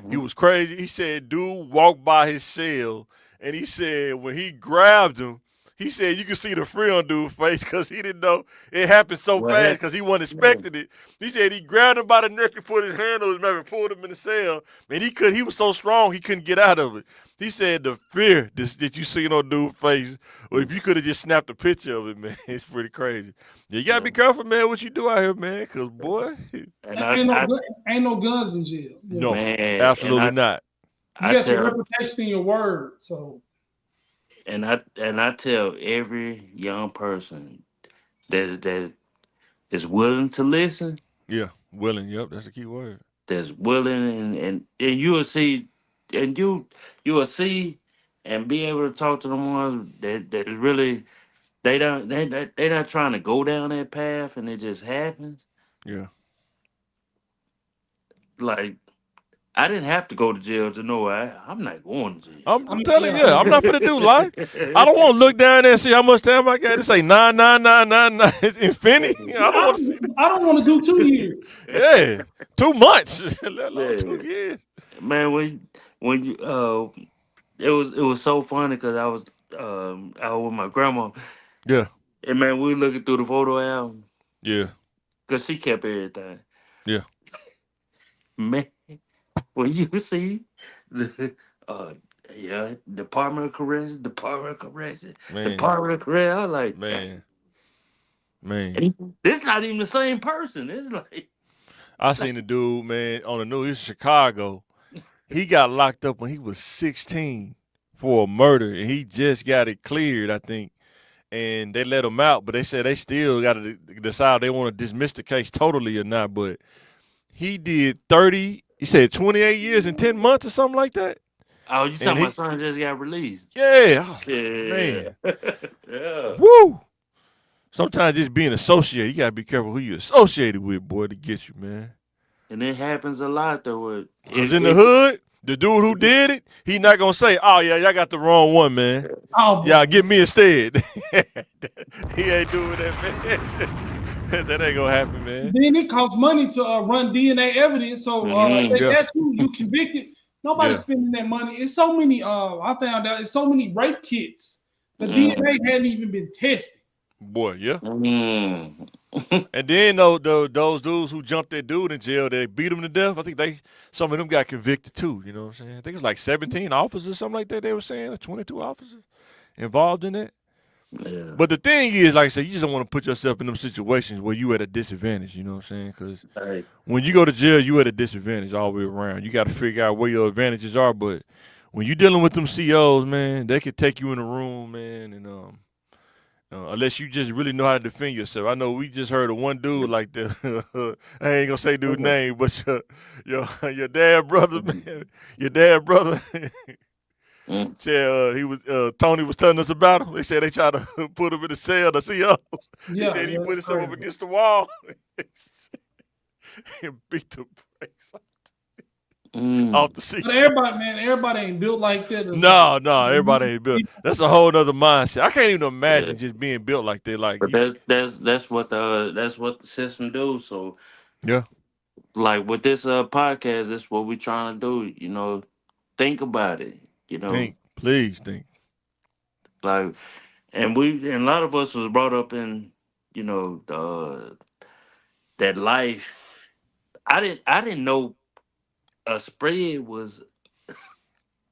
He Mhm. was crazy. He said dude walked by his cell and he said when he grabbed him, he said you could see the fear on dude's face because he didn't know it happened so What fast happened? because he wasn't Yeah. expecting it. He said he grabbed him by the neck and put his hand on his mouth and pulled him in the cell. And he was so strong he couldn't get out of it. He said the fear that you seen on dude's face, or if you could have just snapped a picture of it, man, it's pretty crazy. Yeah, you gotta Yeah. be careful, man, what you do out here, man, because boy, And Ain't no ain't no guns in jail. no, man, absolutely not. You I got your tell reputation in your word. So I tell every young person that is willing to listen, Yeah, willing. Yep, that's the key word. that's willing and you will see and you will see and be able to talk to the ones that is really they not trying to go down that path and it just happens. Yeah. Like I didn't have to go to jail to know I'm not going to jail. I I'm mean, telling yeah, you, I'm not finna do life. I don't want to look down there and see how much time I got. This ain't 99999. It's infinity. I don't want to see that. I don't want to do 2 years. Yeah, 2 months, let alone Yeah, 2 years. man. When you it was so funny because I was out with my grandma Yeah, and man we were looking through the photo album yeah, Cause she kept everything. Yeah. Man, when you see the uh yeah, Department of Corrections, Department of Corrections, Man, Department of Corrections, I was like, dang, man. this not even the same person. It's I like seen the dude, man, on the news. He's in Chicago. He got locked up when he was 16 for a murder, and he just got it cleared, I think. And they let him out, but they said they still got to decide if they want to dismiss the case totally or not. But he did 30. He said 28 years and 10 months or something like that. oh, you And talking he, about son just got released. yeah, I was like, Yeah. man, Yeah. woo. Sometimes just being associated, you gotta be careful who you associated with, boy, to get you, man. And it happens a lot though. Cause in the hood, the dude who did it, he not gonna say, "Oh yeah, y'all got the wrong one, man. Oh, Y'all boy. get me instead." He ain't doing that, man. That ain't gonna happen, man. Then it costs money to run DNA evidence. So they Yeah, got you convicted. Nobody's yeah, spending that money. It's so many. I found out it's so many rape kits. The DNA hadn't even been tested. boy, yeah. Mm. And then those dudes who jumped that dude in jail, they beat him to death. I think some of them got convicted too. You know what I'm saying? I think it was like 17 officers, something like that. They were saying, or 22 officers involved in that. Yeah. But the thing is, like I said, you just don't want to put yourself in them situations where you at a disadvantage. You know what I'm saying? Because Right. when you go to jail, you at a disadvantage all the way around. You got to figure out where your advantages are. But when you're dealing with them COs, man, they could take you in a room, man, and unless you just really know how to defend yourself. I know we just heard of one dude like that. I ain't gonna say dude's name, but your dad brother, man, your dad brother. Said he was Tony was telling us about him. They said they tried to put him in the cell to see us. He Yeah, said he put that's himself up crazy. against the wall and beat the brakes off the seat. But everybody, man, everybody ain't built like that. No, everybody ain't built. That's a whole nother mindset. I can't even imagine just being built like that. Like But that's what the system do. So yeah, like with this podcast, that's what we trying to do. Think about it. please think. Like, and a lot of us was brought up in that life. I didn't know a spread was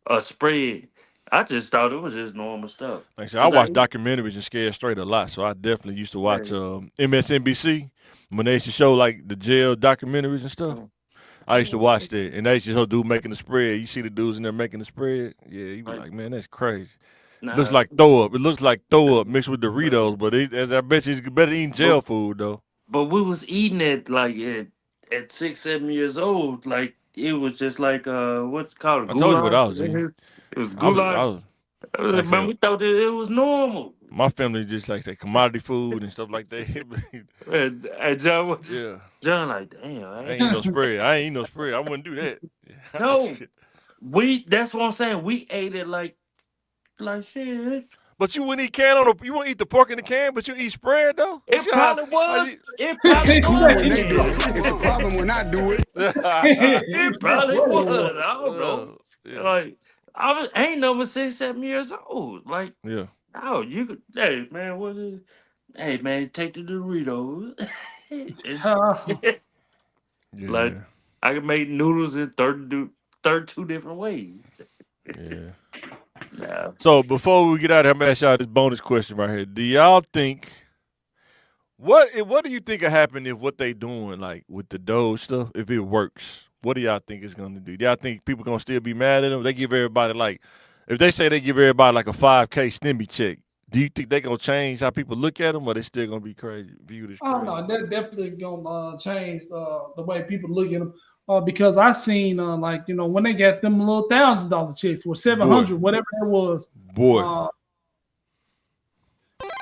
a spread. I just thought it was just normal stuff. Like I said, I 'Cause I watch documentaries and Scared Straight a lot, so I definitely used to watch Right. MSNBC when they used to show like the jail documentaries and stuff. I used to watch that, and they used to show dude making the spread. You see the dudes in there making the spread. Yeah, you be Like, like, man, that's crazy. Looks nah, like throw up. It looks like throw up mixed with Doritos, but I bet you it's better eating jail food though. but we was eating it like at 6, 7 years old. Like it was just like what's it called I told you what goulash. I was eating. It was I goulash. was like I Man, said, we thought it was normal. my family just like that commodity food and stuff like that. And John was Yeah, John like, damn, I ain't eat no spread. I ain't eat no spread. I wouldn't do that. no. That's what I'm saying. We ate it like shit. But you wouldn't eat you wouldn't eat the pork in the can, but you eat spread though. You It see probably how was. you- It probably When they do was. it, it's a problem when I do it. It probably was. I don't know. yeah. Like I ain't no 6, 7 years old. Like Yeah. oh, you could. Hey man, what is? Hey man, take the Doritos. Yeah. Like I can make noodles in 32 different ways. Yeah. Yeah. So before we get out of here, I'm gonna ask y'all this bonus question right here. Do y'all think what do you think will happen if what they doing like with the Doge stuff, if it works? What do y'all think it's gonna do? Do y'all think people gonna still be mad at them? They give everybody like if they say they give everybody like a 5K stimmy check, do you think they gonna change how people look at them, or they still gonna be crazy, viewed as Oh crazy? no, that definitely gonna change the way people look at them. Because I seen like when they got them little $1,000 checks or 700, whatever it was. Boy.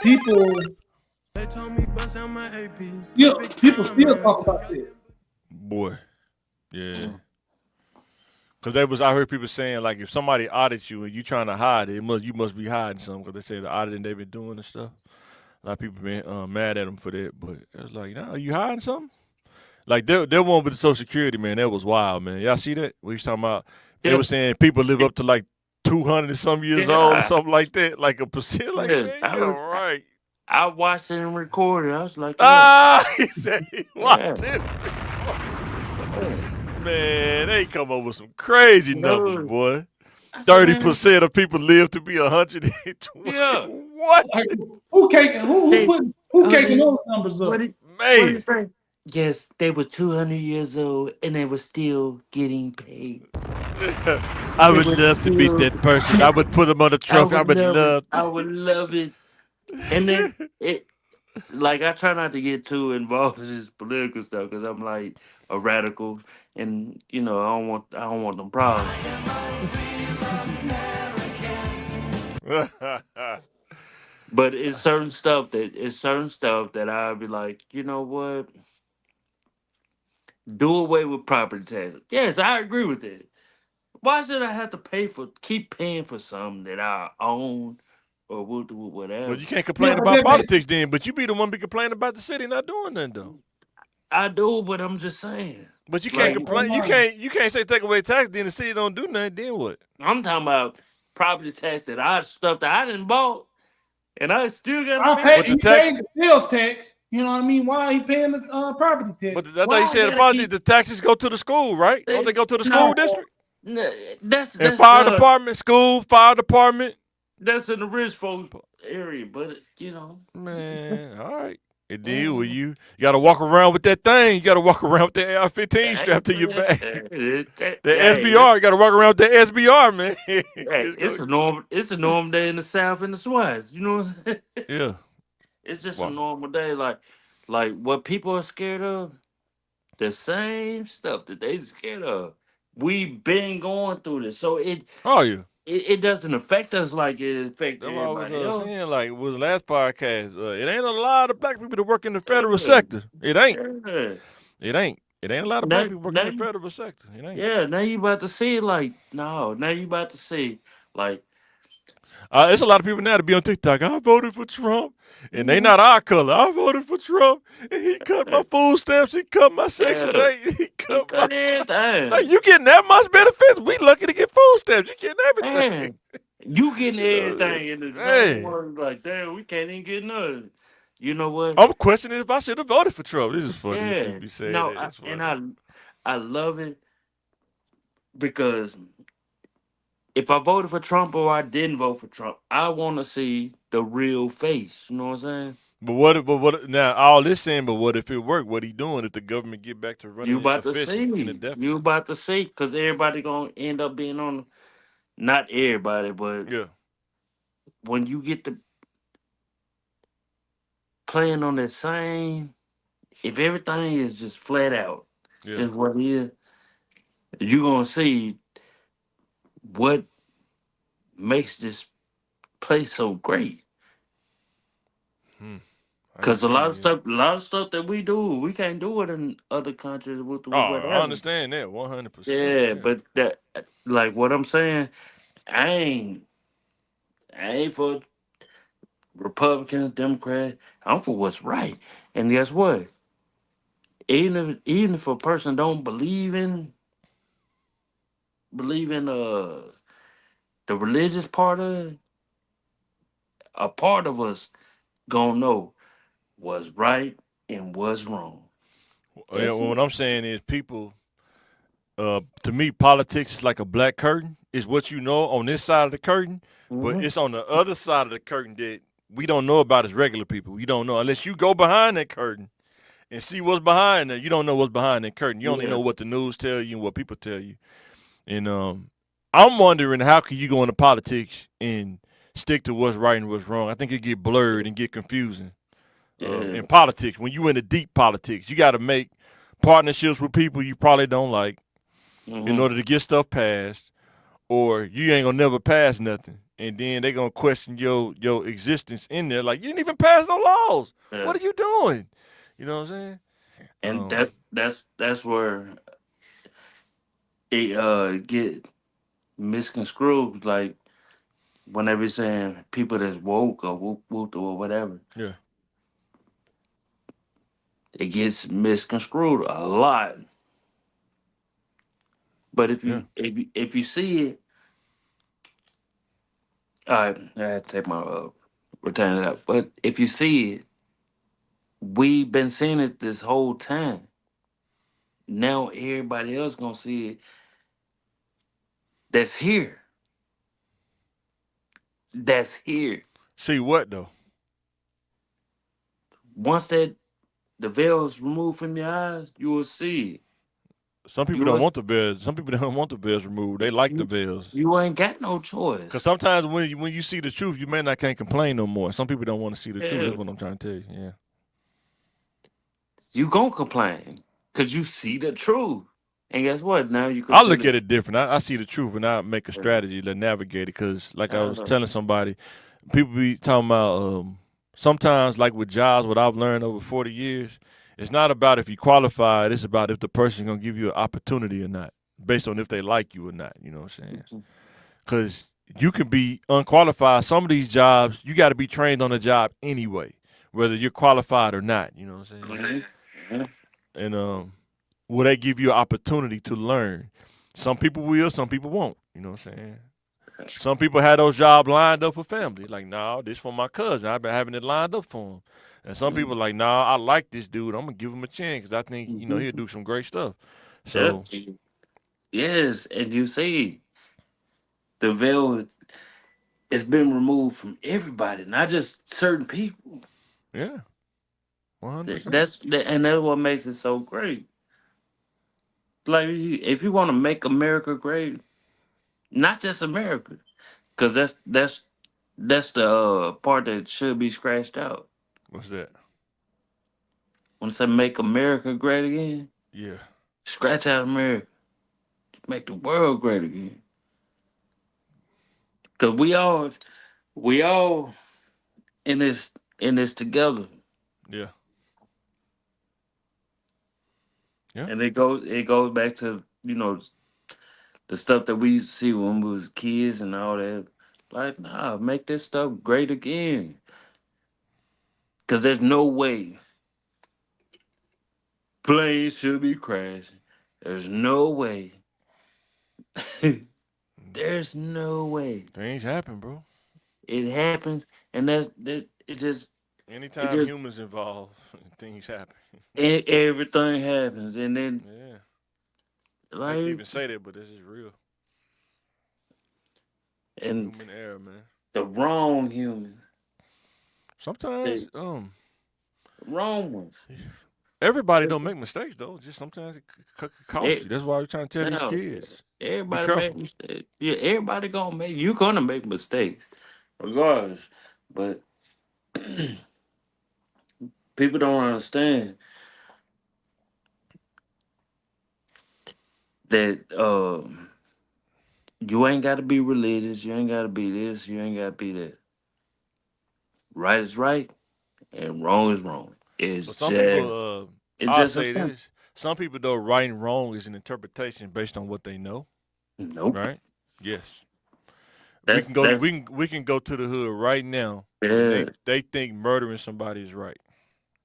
People, yeah, people still talk about this. Boy. Yeah. Because I heard people saying like if somebody audits you and you trying to hide it, you must be hiding something. Because they say the auditing they've been doing and stuff. A lot of people been mad at them for that, but it was like, are you hiding something? Like that one with the Social Security, man, that was wild, man. Y'all see that? We was talking about they were saying people live up to like 200 and some years old or something like that, like a percent. Like, Yes, man, you're right. I watched it and recorded. I was like, yeah, He said he yeah, watched it. yeah. Man, they come up with some crazy numbers, No, boy. I said, man, 30% of people live to be 120. yeah. What? Like, who They, put who oh, caking yeah. those numbers What up? did what did Man. it say? Yes, they were 200 years old and they were still getting paid. I They would were love to meet still. that person. I would put them on the I trophy. I would would love it. love. I would love it. And then it, like, I try not to get too involved in this political stuff because I'm like a radical, and I don't want them problems. But it's certain stuff that I'll be like, you know what? Do away with property taxes. Yes, I agree with it. Why should I have to keep paying for something that I own or will do Well, whatever? you can't Yeah, complain but about that makes politics then, but you be the one be complaining about the city not doing nothing though. I do, but I'm just saying. But you can't Like, complain. You can't say take away tax. Then the city don't do nothing. Then what? I'm talking about property tax stuff that I didn't bought and I still gotta I pay. pay But the he tax. paid the sales tax. You know what I mean? Why he paying the property But tax? I thought you Why I said the gotta politics. keep The taxes go to the school, right? Don't they this? go to the school No, district no, that's and that's fire uh department, school, fire department? that's in the rich folks area, but Man, all right. It did with man, you. You got to walk around with that thing. You got to walk around with that AR-15 hey, strapped to your man, back. The hey, SBR. You got to walk around with that SBR, man. hey, It's gonna, it's a normal day in the South and the Swats. You know what I'm saying? yeah. It's just a Wow. normal day. Like what people are scared of, the same stuff that they scared of. We've been going through this, so Oh, yeah. it doesn't affect us like it affects That's what I was everybody else. saying. Like, with the last podcast, it ain't a lot of black people that work in the federal Yeah, sector. It ain't. yeah. It ain't. It ain't a lot of black Now, people working in now, the federal sector. It ain't. yeah. Now you about to see like no. Now you about to see like It's a lot of people now to be on TikTok. I voted for Trump, and they mhm, not our color. I voted for Trump, and he cut my food stamps. He cut my Section yeah. 8. He He cut my. cut Like, everything. you getting that much benefits? We lucky to get food stamps. You getting everything. Man, you getting You know, everything in the same man. word. Like damn, we can't even get nothing. You know what? I'm questioning if I should have voted for Trump. This is funny. People Yeah. be saying No, that. It's and funny. I love it because if I voted for Trump or I didn't vote for Trump, I want to see the real face. You know what I'm saying? But what? But what? Now all this saying. But what if it worked? What he doing if the government get back to You running about to efficient in a see. You deficit? about to see because everybody gonna end up being on. Not everybody, but Yeah. when you get to playing on that same, if everything is just flat out, Yeah. is what it is, you gonna see what makes this place so great. Hmm. I can Cause see. Yeah. a lot of stuff that we do, we can't do it in other countries Oh, with I whatever. understand that 100%. Yeah, Yeah. but that like what I'm saying, I ain't I ain't for Republicans, Democrats. I'm for what's right. And guess what? Even if a person don't believe in the religious part of it, a part of us gonna know what's right and what's wrong. Yeah. That's Well, it. what I'm saying is people. To me, politics is like a black curtain. It's what you know on this side of the curtain, but Hmm. it's on the other side of the curtain that we don't know about as regular people. We don't know unless you go behind that curtain and see what's behind there. You don't know what's behind that curtain. You only Yeah. know what the news tell you and what people tell you. And I'm wondering how can you go into politics and stick to what's right and what's wrong. I think it get blurred and get confusing. Yeah. In politics, when you into deep politics, you got to make partnerships with people you probably don't like in Hmm. order to get stuff passed, or you ain't gonna never pass nothing. And then they gonna question your existence in there. Like, you didn't even pass no laws. Yeah. What are you doing? You know what I'm saying? And Um, that's where it get misconstrued. Like when they be saying people that's woke or whoop or whatever, yeah, it gets misconstrued a lot. But yeah. if you see it, all right, I had to take my retain it. But if you see it, we've been seeing it this whole time. Now everybody else gonna see it that's here. That's here. See what though? Once that the veil is removed from your eyes, you will see it. Some people You don't will. want the veils. Some people don't want the veils removed. They like the You, veils. you ain't got no Cause choice. sometimes when you see the truth, you may not can't complain no more. Some people don't want to see the truth. Yeah, That's what I'm trying to tell you. Yeah. you gonna complain because you see the truth. And guess what? Now you I look consider. at it different. I see the truth and I make a strategy to navigate it. Cause like I was Uh, telling somebody, people be talking about sometimes like with jobs, what I've learned over 40 years, it's not about if you qualified. It's about if the person's gonna give you an opportunity or not, based on if they like you or not. You know what I'm saying? Because you can be unqualified. Some of these jobs, you got to be trained on the job anyway, whether you're qualified or not. You know what I'm saying? mhm, mhm, And will they give you an opportunity to learn? Some people will, some people won't. You know what I'm saying? Some people had those jobs lined up for family. Like, nah, this for my cousin. I've been having it lined up for him. And some people like, nah, I like this dude. I'm gonna give him a chance because I think he'll mhm. do some great stuff. Yeah. So Yes, and you see the veil has been removed from everybody, not just certain people. yeah, 100%. That's what makes it so great. Like if you want to make America great, not just America, because that's the part that should be scratched out. What's that? When I say make America great again, Yeah, scratch out America, make the world great again. Cause we all in this together, yeah, yeah. and it goes back to the stuff that we used to see when we was kids and all that. Like, nah, make this stuff great again. Cause there's no way planes should be crashing. There's no way. There's no way Things happen, bro. it happens, and it Anytime just humans involved, things happen. everything happens, and then Yeah. I hate to like even say that, but this is real. and Human error, man. the wrong human, Sometimes, the wrong ones. everybody don't make mistakes though. Just sometimes it could cost It, you. That's why we're trying to tell these now, kids, be everybody make careful. mistakes. Yeah, everybody gonna make. You gonna make mistakes, regardless. But people don't understand that you ain't got to be religious. You ain't got to be this. You ain't got to be that. Right is right, and wrong is wrong. But some people, It's I'll just a say simple. this: some people though, right and wrong is an interpretation based on what they know. Nope. Right? Yes. We That's can go. that's We can go to the hood right now, and yeah. they think murdering somebody is right.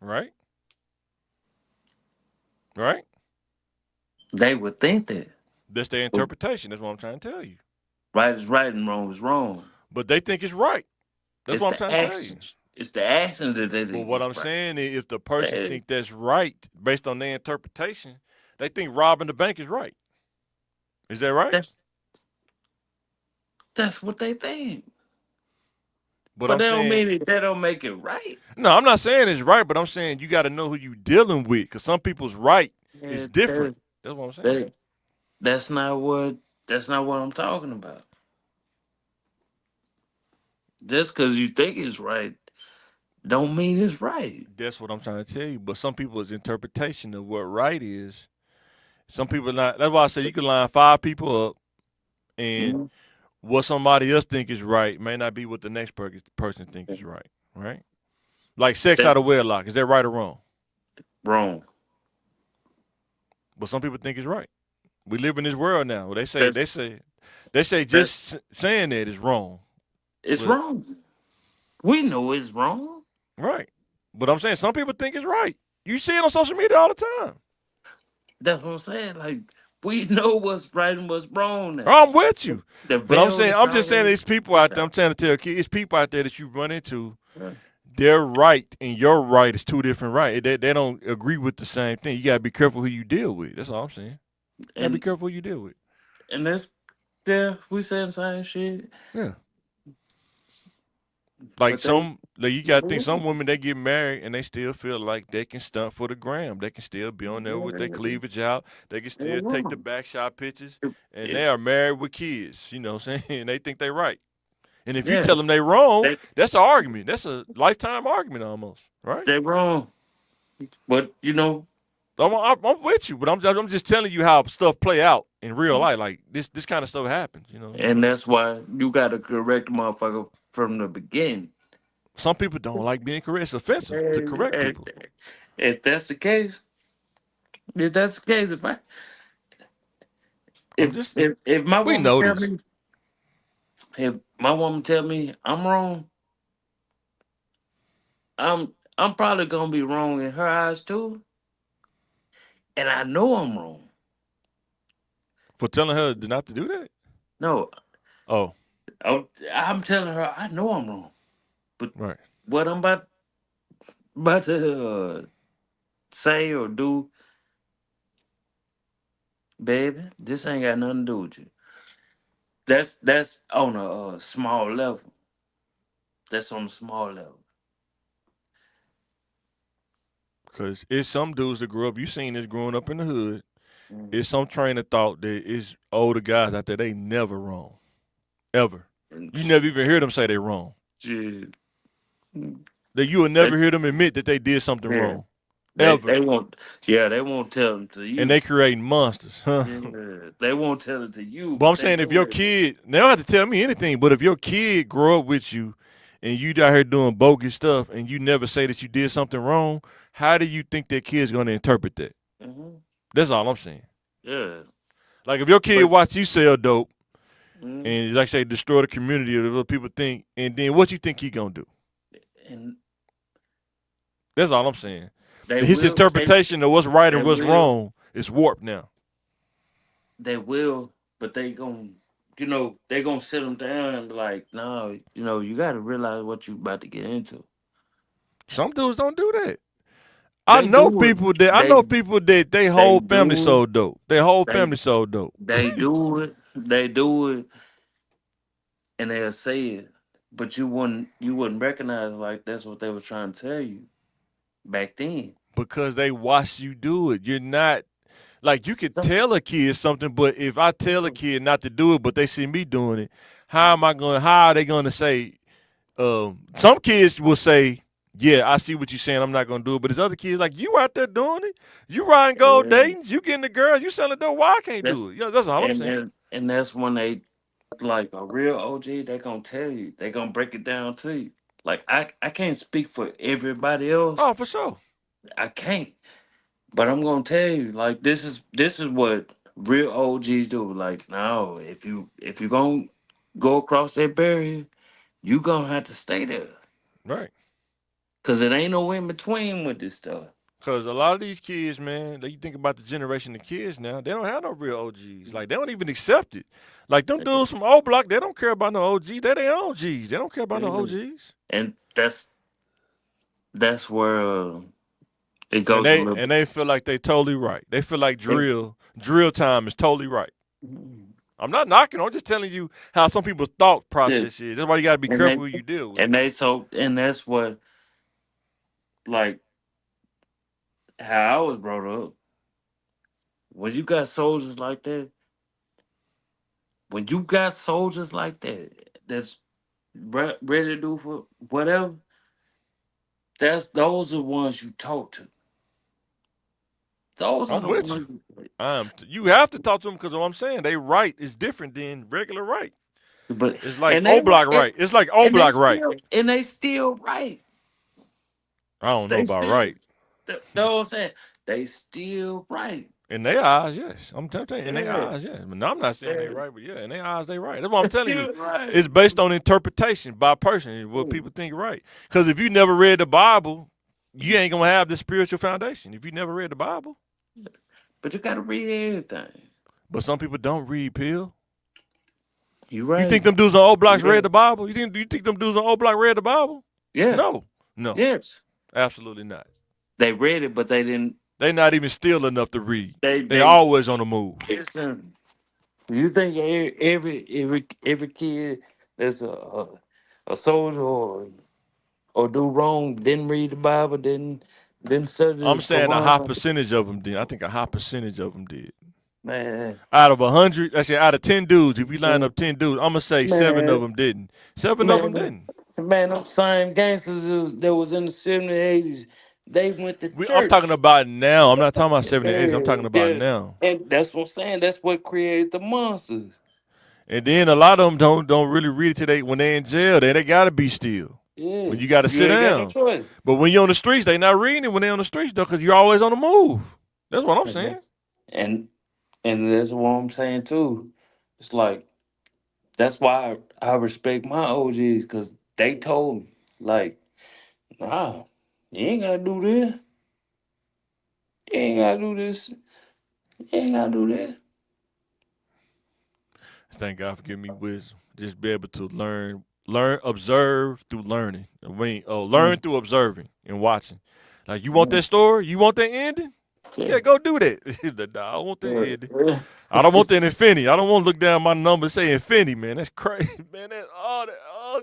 Right? Right? They would think that. That's their But interpretation. That's what I'm trying to tell you. right is right and wrong is wrong. But they think it's right. That's It's what I'm the trying to tell you. actions. It's the actions that they But think what is I'm right. saying is, if the person They, think that's right based on their interpretation, they think robbing the bank is right. Is that right? that's that's what they think. But But I'm they don't saying mean it. They don't make it right. no. I'm not saying it's right, but I'm saying you got to know who you dealing with, because some people's right is Yeah, different. That's what I'm saying. that that's not what I'm talking about. Just because you think it's right, don't mean it's right. That's what I'm trying to tell you. But some people's interpretation of what right is, some people not. That's why I say you can line 5 people up, and Mhm. what somebody else think is right may not be what the next person think is right. Right? Like sex That out of wedlock. Is that right or wrong? wrong. But some people think it's right. We live in this world now where That's they say that just saying that is wrong. it's But wrong. We know it's wrong. right. But I'm saying some people think it's right. You see it on social media all the time. That's what I'm saying. Like we know what's right and what's wrong now. I'm with you. The But veil is I'm just saying already there's people it's out there. out. I'm trying to tell kids, it's people out there that you run into Yeah. Their right and your right is two different rights. They don't agree with the same thing. You gotta be careful who you deal with. That's all I'm saying. You gotta be And careful who you deal with. that's yeah, we saying the same shit. Yeah. Like But they you gotta think some women they get married and they still feel like they can stunt for the gram. They can still be on there with their cleavage out. They can they're still take the wrong. back shot pictures, and It, they are married with kids. You know what I'm saying? And they think they right. And if you yeah, tell them they wrong, they that's an argument. That's a lifetime argument almost, right? they wrong. But I'm with you, but I'm just telling you how stuff play out in real life. Like this kind of stuff happens. You know what I'm saying? and that's why you got to correct the motherfucker from the beginning. Some people don't like being correct. It's offensive to correct And people. if that's the case, if that's the case, I'm just if my we woman know tell this. me if my woman tell me I'm wrong, I'm probably gonna be wrong in her eyes too, and I know I'm wrong. For telling her not to do that? No, Oh, I'm telling her I know I'm wrong, but right. what I'm about to say or do, baby, this ain't got nothing to do with you. That's on a small level. That's on a small level. Because it's some dudes that grew up, you seen this growing up in the hood. Mm. It's some train of thought that it's older guys out there, they never wrong. Ever. And You never even hear them say they wrong. shit. That you will They, never hear them admit that they did something yeah, wrong. Ever. they won't. Yeah, they won't tell them to And you. they creating monsters. Huh? Yeah, they won't tell it to you, But I'm but they saying if know your they wrong. kid, they don't have to tell me anything, but if your kid grow up with you and you out here doing bogus stuff and you never say that you did something wrong, how do you think that kid's going to interpret that? Hmm. That's all I'm saying. Yeah, Like if your kid but watch you sell dope mm, and like say destroy the community or what people think, and then what you think he gonna do? and That's all I'm saying. they His will. interpretation of what's right They and what's will. wrong is warped now. They will. But they gon' they gonna sit them down and be like, no, you got to realize what you about to get into. Some dudes don't do that. They do it. I know people that they They whole family do it. sold dope. Their whole They family sold dope. they do it. They do it, and they'll say it, but you wouldn't recognize like that's what they were trying to tell you back then. Because they watch you do it. You're not like you could Some- tell a kid something, but if I tell a kid not to do it, but they see me doing it, how are they gonna say some kids will say, yeah, I see what you're saying, I'm not gonna do it. But there's other kids like you out there doing it, you riding gold Yeah, dating, you getting the girls, you selling dope, why I can't do that's it? That's all I'm and saying. and that's when they like a real OG. They gonna tell you. They gonna break it down to you. Like I can't speak for everybody else. Oh, for sure. I can't. But I'm gonna tell you, like this is what real OGs do. Like, no, if you gonna go across that barrier, you gonna have to stay there. Right. Cause it ain't no in between with this stuff. Cause a lot of these kids, man, you think about the generation of kids now, they don't have no real OGs. Like they don't even accept it. Like them dudes from O Block, they don't care about no OG. They their own G's. They don't care about no OGs. And that's where it And goes a little. they feel like they totally right. They feel like drill time is totally right. I'm not knocking. I'm just telling you how some people's thought Yeah. process is. That's why you got to be And careful who they you deal with. and that's what like how I was brought up. When you got soldiers like that, that's ready to do for whatever. Those are the ones you talk to. Those are I'm the with you. ones. You have to talk to them because what I'm saying, they right is different than regular right. But It's like and they O right, Block right. It's like O Block right. they still right. I don't know They about still. right. Know what I'm saying? They still right. In their eyes, yes. I'm telling you, in their Yeah, eyes, yes. No, I'm not saying they yeah. right, but yeah, in their eyes, they right. That's what I'm They telling you. still right. It's based on interpretation by person, what people think right. Because if you never read the Bible, you ain't gonna have the spiritual foundation. If you never read the Bible, But you gotta read everything. but some people don't read, Pill. You You right. think them dudes on O You Blocks read right. the Bible? You think them dudes on O Block read the Bible? Yeah. No, no, Yes. absolutely not. They read it, but they didn't. They not even still enough to read. They They always on the move. listen. You think every kid that's a soldier or do wrong didn't read the Bible, didn't study I'm the saying a high Quran? percentage of them did. I think a high percentage of them did. Man, Out of 100, actually out of 10 dudes, if we line man, up 10 dudes, I'm gonna say seven of man, them didn't. Seven of them man, didn't. man, them same gangsters that was in the 70s, 80s, they went to I'm talking church. about now. I'm not talking about 70s, 80s. I'm Yeah, talking about yeah. now. And that's what I'm saying. That's what created the monsters. And then a lot of them don't really read it today when they in jail. They gotta be still. Yeah, When you gotta you sit ain't got no down. choice. But when you're on the streets, they not reading it when they on the streets though, because you're always on the move. That's what I'm And saying. and that's what I'm saying too. It's like that's why I respect my OGs because they told me like, nah, you ain't gotta do this. You ain't gotta do this. You ain't gotta do that. Thank God for giving me wisdom. Just be able to observe through learning. I mean, learn Mm. through observing and watching. Like, you want that story? You want that ending? Yeah. Yeah, go do that. Nah, I don't want that Yeah. ending. I don't want that infinity. I don't want to look down my number and say infinity, man. That's crazy, man. That's all that. Oh,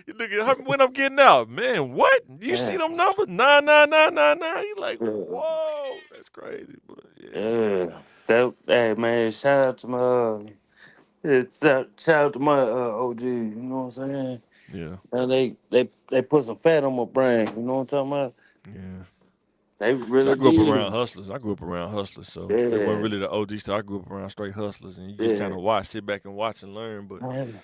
you look at when I'm getting out, man. What? You see Yeah. them numbers? 99999. You like, Yeah. whoa, that's crazy. But yeah, Yeah. That hey man, shout out to my shout out to my OG, you know what I'm saying? yeah, And they put some fat on my brain, you know what I'm talking about? yeah. They See, I really grew up around did. hustlers. I grew up around hustlers, so they weren't Yeah. really the OGs. So I grew up around straight hustlers, and you just kind Yeah. of watch, sit back and watch and learn. But Man,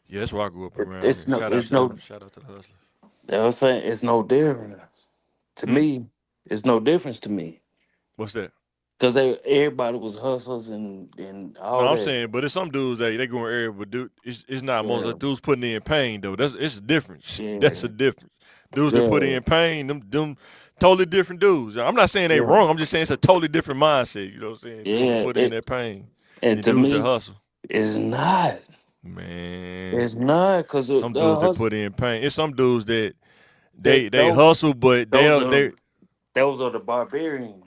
yeah, that's why I grew up around. it's And no shout out it's to them. no Shout out to the hustlers. they was saying it's no difference. To Hmm? me, it's no difference to me. What's that? Cause everybody was hustlers and No, all I'm that. saying, but it's some dudes that they going area, but dude, it's not most of Yeah. the dudes putting in pain though. It's a difference. That's a Yeah. difference. Dudes that put Yeah. in pain, them totally different dudes. I'm not saying they Yeah. wrong. I'm just saying it's a totally different mindset. You know what I'm saying? Dudes that Yeah. put in that pain And than to dudes that me, hustle. it's not. Man, It's not because some the dudes that hustle put in pain. It's some dudes that that they hustle, but those they'll are they those are the barbarians.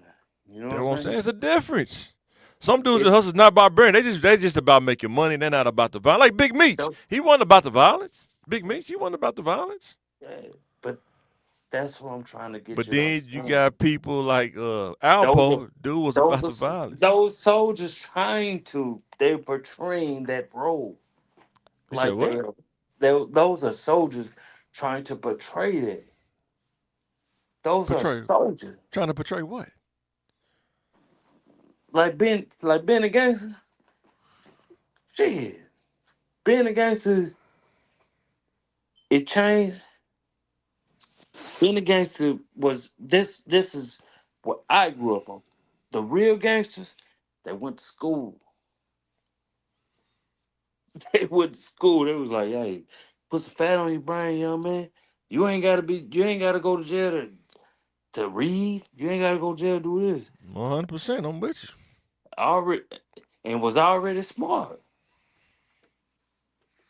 You know That's what what I'm I'm saying. saying? It's a difference. Some dudes that It, hustle is not barbarian. They just about making money. They're not about the violence. Like Big Meech, those, he wasn't about the violence. Big Meech, he wasn't about the violence. yeah, but that's what I'm trying to get But you to then you understand. got people like Those are Alpo. Dude was those about the are violence. those soldiers trying to they're portraying that role You say like what? those are soldiers trying to portray that. Those are Portray soldiers trying to portray what? like being a gangster. Shit, being a gangster, it changed. Being a gangster was this is what I grew up on. The real gangsters, they went to school. They went to school. They was like, hey, put some fat on your brain, young man. You ain't gotta go to jail to read. You ain't gotta go to jail to do this. 100%. I'm with you. Already and was already smart.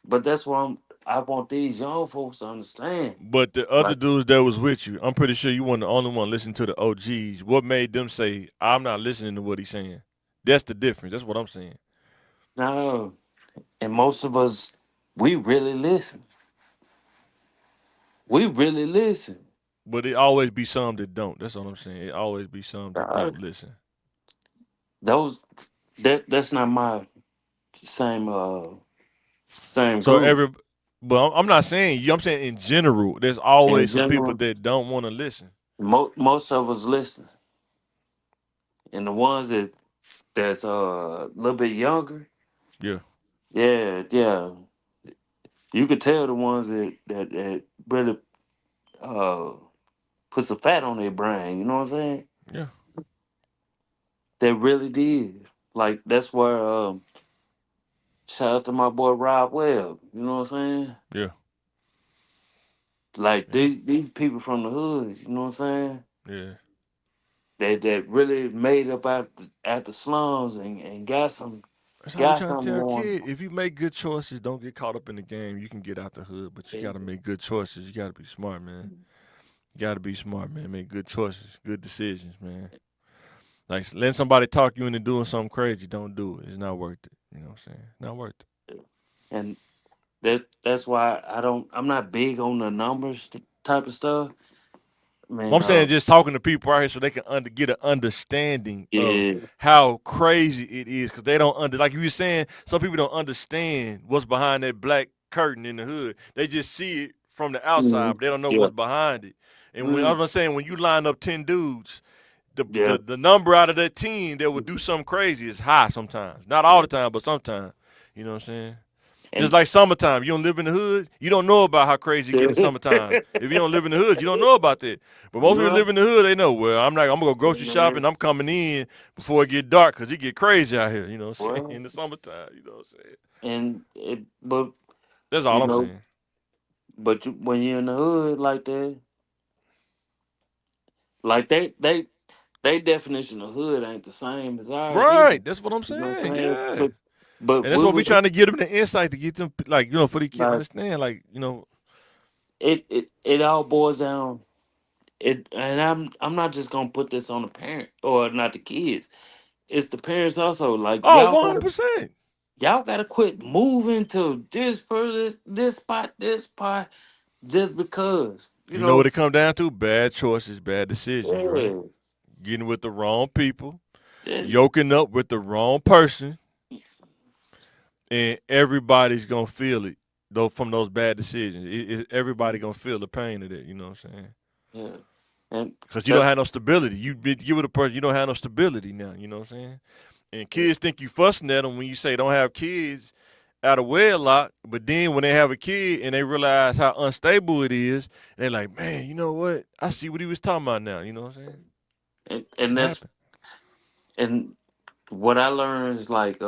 But that's why I want these young folks to understand. But the other Like, dudes that was with you, I'm pretty sure you weren't the only one listening to the OGs. What made them say, "I'm not listening to what he's saying"? That's the difference. That's what I'm saying. no. And most of us, we really listen. We really listen. But it always be some that don't. That's all I'm saying. It always be some that Uh, don't listen. those that's not my same same So group. but I'm not saying you. I'm saying in general, there's In always some people general, that don't want to listen. most of us listen, and the ones that's a little bit younger, Yeah, yeah, yeah, you could tell the ones that really uh put some fat on their brain. You know what I'm saying? yeah, They really did. Like that's where shout out to my boy Rob Webb. You know what I'm saying? yeah, Like yeah, these people from the hood. You know what I'm saying? yeah. That really made up out the slums and got some. That's all we got trying to something tell going. kids. If you make good choices, don't get caught up in the game. You can get out the hood, but you got to on. make good choices. You got to be smart, man. You got to be smart, man. Make good choices, good decisions, man. Like letting somebody talk you into doing something crazy, don't do it. It's not worth it. You know what I'm saying? Not worth it. And that's why I'm not big on the numbers type of stuff. Well, Man, I'm saying just talking to people out here so they can get an understanding of yeah. how crazy it is because they don't like you were saying. Some people don't understand what's behind that black curtain in the hood. They just see it from the outside, Mhm. but they don't know Yeah. what's behind it. And when Mm, I'm saying when you line up 10 dudes, the, yeah. the the number out of that team that would do something crazy is high sometimes. Not all Yeah. the time, but sometimes. You know what I'm saying? Just And like summertime, you don't live in the hood, you don't know about how crazy you get in summertime. If you don't live in the hood, you don't know about that. But most people you're live in the hood, they know. Well, I'm gonna go grocery right. shopping. I'm coming in before it get dark because it get crazy out here. You know what I'm saying? Well, In the summertime, you know what I'm saying? but That's you all I'm know, saying. when you're in the hood like that, like they definition of hood ain't the same as ours either. Right. That's what I'm You know what saying. I'm saying? Yeah. But And that's we what we was trying to get them the insight to get them like for the kid like understand it all boils down. And I'm not just gonna put this on the parent or not the kids. It's the parents also. Like oh 100%. y'all gotta quit moving to this spot just because you You know what know. it come down to? Bad choices, bad decisions, right? Yeah, Getting with the wrong people, that- yoking up with the wrong person, and everybody's gonna feel it though from those bad decisions. Everybody gonna feel the pain of that. You know what I'm saying? yeah, and Because you don't that's have no stability. You with a person, you don't have no stability now. You know what I'm saying? And kids think you fussing at them when you say don't have kids out of wedlock, but then when they have a kid and they realize how unstable it is, they're like, man, you know what? I see what he was talking about now. You know what I'm saying? and It that's happened. and what I learned is like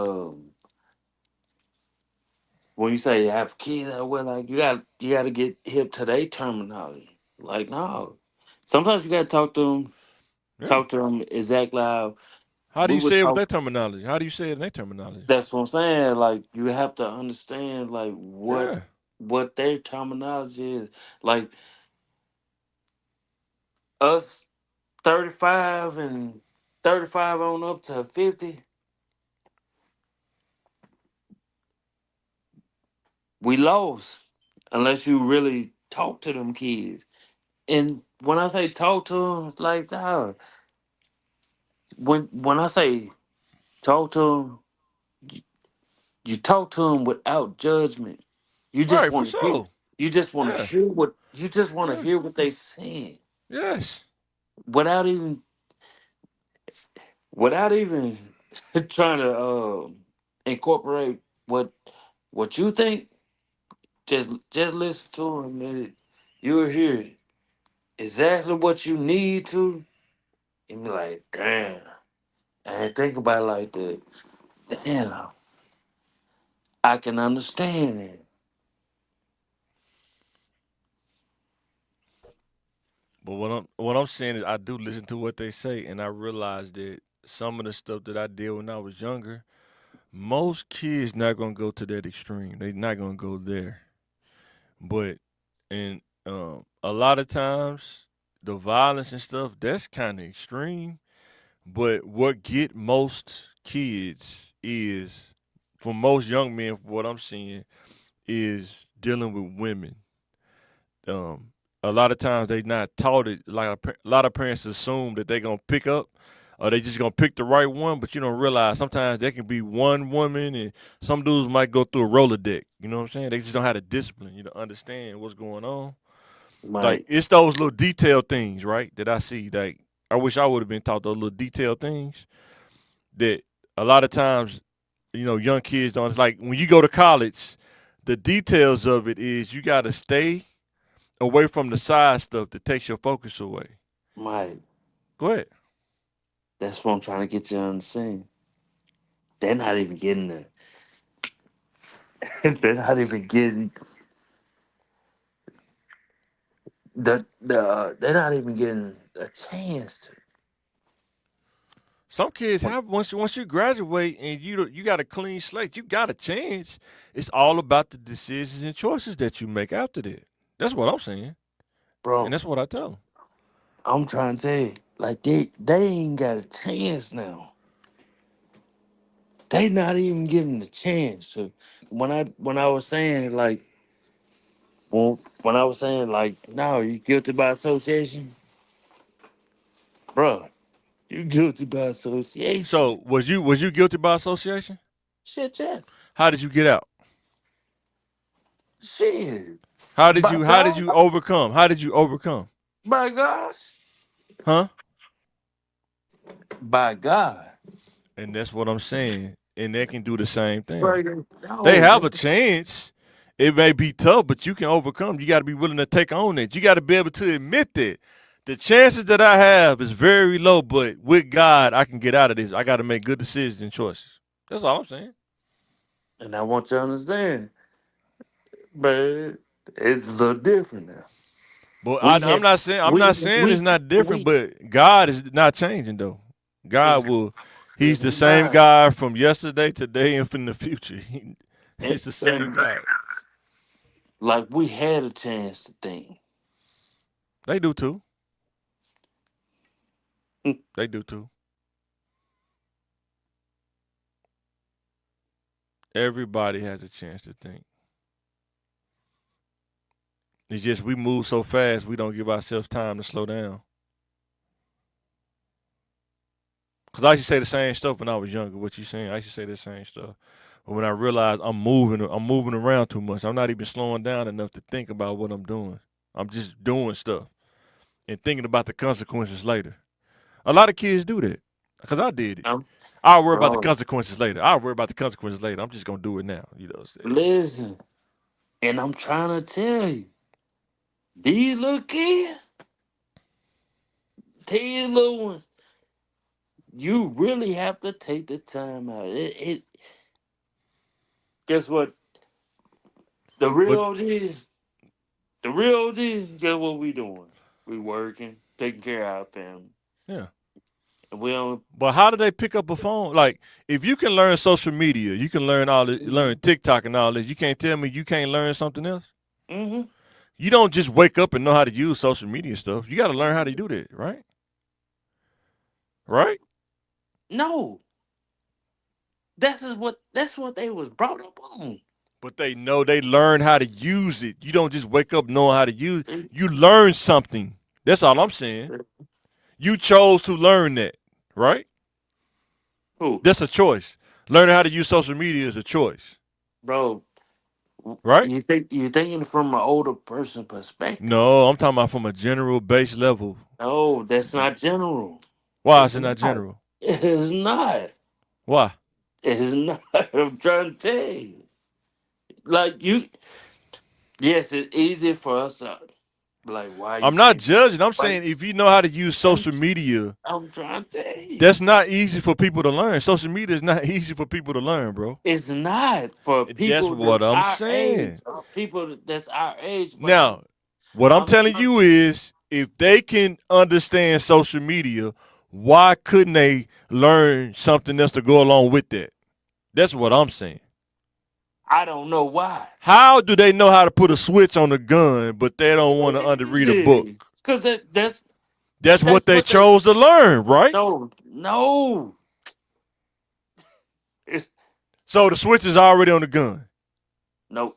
when you say have kids that way, like you got to get hip to their terminology. Like no, sometimes you got to Yeah. talk to them exactly how How do we you would say it with talk. their terminology? How do you say it in their terminology? That's what I'm saying. Like you have to understand like Yeah. what their terminology is. Like us 35 and 35 on up to 50, we lost unless you really talk to them kids. And when I say talk to them, it's like dog, when I say talk to them, you talk to them without judgment. You just Right, for want to hear. sure. You just want to Yeah. hear what you just want to Yeah. hear what they saying Yes. without even without even trying to incorporate what you think. Just listen to them, and you'll hear exactly what you need to, and be like, damn. I didn't think about it like that. Damn, I can understand it. But what I'm saying is I do listen to what they say and I realize that some of the stuff that I did when I was younger, most kids not gonna go to that extreme. They not gonna go there. But and a lot of times the violence and stuff, that's kinda extreme. But what get most kids is for most young men, from what I'm seeing, is dealing with women. Um, a lot of times they not taught it. Like a lot of parents assume that they gonna pick up, or they just gonna pick the right one. But you don't realize sometimes there can be one woman, and some dudes might go through a roller deck. You know what I'm saying? They just don't have the discipline, to understand what's going on. Like Like, it's those little detailed things, right? That I see. Like I wish I would have been taught those little detailed things that a lot of times, young kids don't. It's like when you go to college, the details of it is you got to stay away from the side stuff that takes your focus away. my, Go ahead. that's what I'm trying to get you to understand. They're not even getting the. They're not even getting they're not even getting a chance to. Some kids have once you graduate and you got a clean slate, you got a chance. It's all about the decisions and choices that you make after that. That's what I'm saying, and Bro, that's what I tell them. I'm trying to tell you, like they ain't got a chance now. They not even getting a chance. So when I was saying like when I was saying like no, you guilty by association, bro. You guilty by association. So was you guilty by association? Shit, yeah. How did you get out? Shit. How did By you how did God. you overcome? How did you overcome? By God. Huh? By God. And that's what I'm saying. And they can do the same thing. Bro, They no, have a chance. It may be tough, but you can overcome. You got to be willing to take on it. You got to be able to admit that the chances that I have is very low, but with God, I can get out of this. I got to make good decisions and choices. That's all I'm saying. and I want you to understand, but it's a little different now. But We I'm had not saying it's not different, we but God is not changing though. it's, God will. He's it's the same not. God from yesterday, today, and from the future. And, He's the same and God. like we had a chance to think. They do too. They do too. Everybody has a chance to think. It's just we move so fast, we don't give ourselves time to slow down. Cause I used to say the same stuff when I was younger. What you saying? I used to say the same stuff. But when I realized I'm moving around too much. I'm not even slowing down enough to think about what I'm doing. I'm just doing stuff and thinking about the consequences later. A lot of kids do that. Cause I did it. I'm, I'll worry about the bro, consequences later. I'll worry about the consequences later. I'm just gonna do it now. You know what I'm saying? listen, and I'm trying to tell you, these little kids, these little ones, you really have to take the time out. Guess what? The real But OGs, the real OGs, guess what we doing? We working, taking care of our family. yeah. And we don't. But how do they pick up a phone? Like, if you can learn social media, you can learn all this, learn TikTok and all this. You can't tell me you can't learn something else. Mm-hmm. You don't just wake up and know how to use social media stuff. You got to learn how to do that, right? Right? No, that's what they was brought up on. But they know they learn how to use it. You don't just wake up knowing how to use it. You learn something. That's all I'm saying. You chose to learn that, right? Who, That's a choice. Learning how to use social media is a choice, bro? right? You thinking from an older person perspective? No, I'm talking about from a general base level. No, that's not general. Why is It's it not not. general? It's not. Why? It's not. I'm trying to tell you. Like you, yes, it's easy for us to like why you I'm not can't. judging. I'm Why saying if you know how to use I'm, social media, I'm trying to tell you. that's not easy for people to learn. Social media is not easy for people to learn, bro. It's not for That's people what that's I'm our age. saying. People that's our age. But Now, what I'm I'm telling trying. you is if they can understand social media, why couldn't they learn something else to go along with that? That's what I'm saying. I don't know why. How do they know how to put a switch on a gun, but they don't want to read a book? Easy. Cause That's what that's they what they. chose to learn, right? No. It's So the switch is already on the gun. no.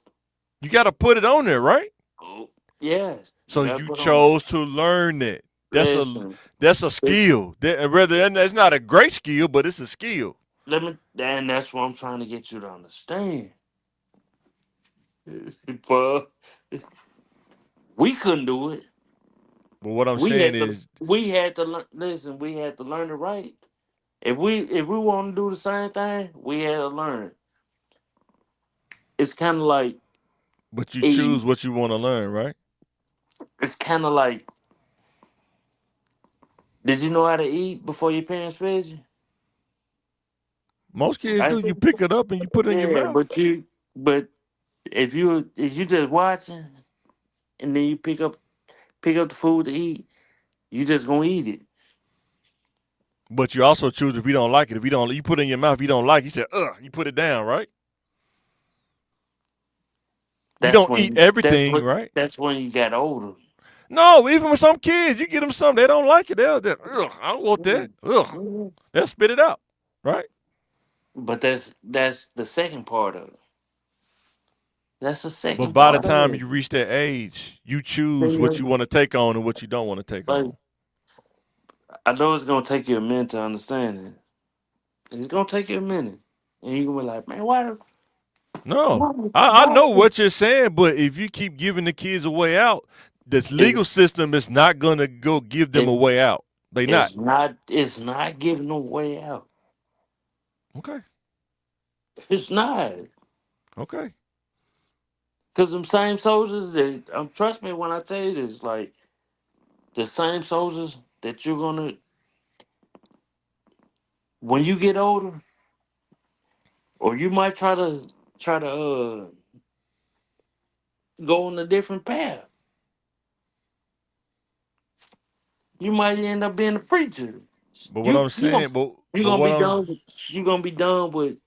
You got to put it on there, right? Oh, yes. You So gotta you put on. chose to learn that. Listen. That's a It, skill. Rather, it's not a great skill, but it's a skill. let me. And that's what I'm trying to get you to understand. But we couldn't do it. But what I'm saying is, We had to learn. Listen, we had to learn it right. If we want to do the same thing, we had to learn. It's kind of like but you a. choose what you want to learn, right? It's kind of like. Did you know how to eat before your parents fed you? Most kids Right? do. You pick it up and you put it in your Yeah, mouth. but if you just watching and then you pick up the food to eat, you just gonna eat it. But you also choose if you don't like it. If you don't, you put it in your mouth. If you don't like it, you say, ugh, you put it down, right? You That's don't eat when everything, right? that's when you got older. No, even with some kids, you get them something, they don't like it. They'll ugh, I don't want that. Mhm. Ugh. Mhm. They'll spit it out, right? But that's the second part of it. That's the But second by the part of time it. you reach that age, you choose what you Then, want to take on and what you don't want to take like, on. I know it's gonna take you a minute to understand it. It's gonna take you a minute, and you're gonna be like, man, No, why, I why? know what you're saying, but if you keep giving the kids a way out, this legal It's system is not gonna go give them it, a way out. They not. it's not giving no way out. Okay. It's not. Okay. Cause them same soldiers that trust me when I tell you this, like the same soldiers that you're gonna when you get older, or you might try to go on a different path. You might end up being a preacher. But what You I'm you gonna saying, but you but gonna what be I'm done. You gonna be done with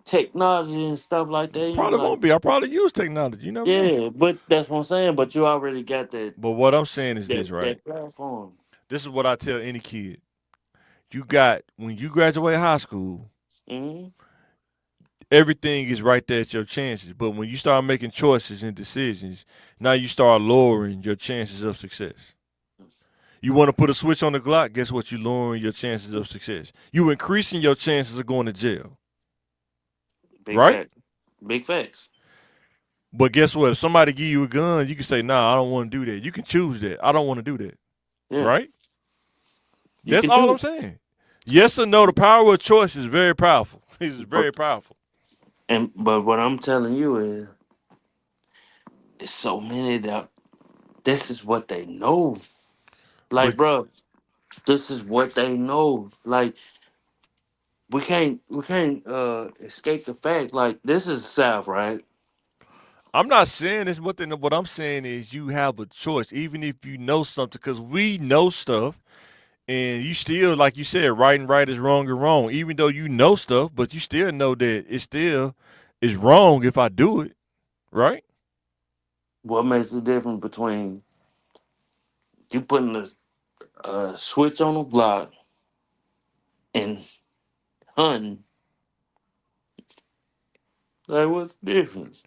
technology and stuff like that. You be probably like, won't be. I probably use technology. You never know. yeah, but that's what I'm saying. But you already got that But what I'm saying is this, that right? that platform. This is what I tell any kid. You got when you graduate high school, Hmm. everything is right there at your chances. But when you start making choices and decisions, now you start lowering your chances of success. You want to put a switch on the Glock, guess what? You lowering your chances of success. You increasing your chances of going to jail, Big right? facts. Big facts. But guess what? If somebody give you a gun, you can say, "Nah, I don't want to do that." You can choose that. I don't want to do that, Yeah, right? you That's can all choose. I'm saying. Yes or no, the power of choice is very powerful. It's But very powerful. what I'm telling you is, it's so many that this is what they know. But Like, bro, this is what they know. Like, we can't escape the fact. Like, this is the South, right? I'm not saying this. What I'm saying is you have a choice, even if you know something, because we know stuff, and you still, like you said, right and right is wrong and wrong. Even though you know stuff, but you still know that it still is wrong if I do it, right? What makes the difference between you putting a switch on the block and hunting? Like, what's the difference?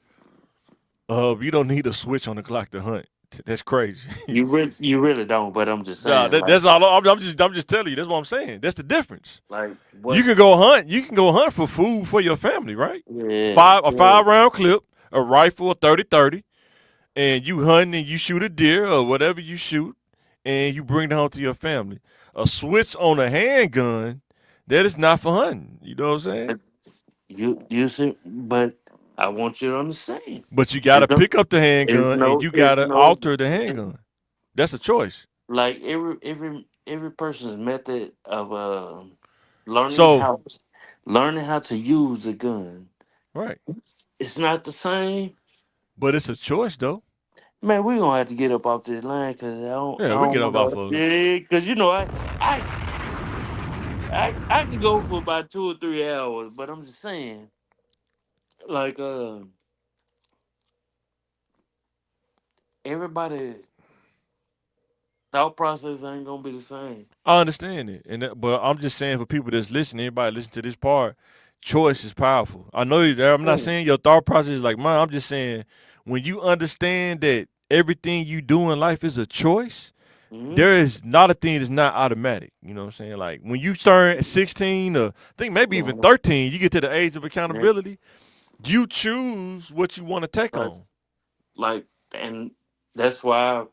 You don't need a switch on the clock to hunt. That's crazy. You really don't. But I'm just Nah, saying, that's all. I'm just telling you. That's what I'm saying. That's the difference. like You what's can go hunt. You can go hunt for food for your family, right? yeah, A yeah. 5 round clip, a rifle, a 30-30, and you hunt and you shoot a deer or whatever you shoot, and you bring it home to your family. A switch on a handgun, that is not for hunting. You know what I'm saying? You see, but I want you to understand. But you got to It's no, pick up the it's handgun and no, you got it's to no. alter the It's handgun. That's a choice. like every person's method of learning So, how learning how to use a gun. right. It's not the same. But it's a choice, though. Man, we gonna have to get up off this line because I Yeah, we don't get up want off to. of it. Yeah, because I can go for about 2 or 3 hours, but I'm just saying, like everybody thought process ain't gonna be the same. I understand it, but I'm just saying for people that's listening, anybody listen to this part, choice is powerful. I know I'm not Yeah. saying your thought process is like mine. I'm just saying when you understand that everything you do in life is a choice, Hmm. there is not a thing that's not automatic. You know what I'm saying? Like when you turn at 16 or I think maybe even Yeah. 13, you get to the age of Yeah. accountability. You choose what you want to take Like, on. like, and that's why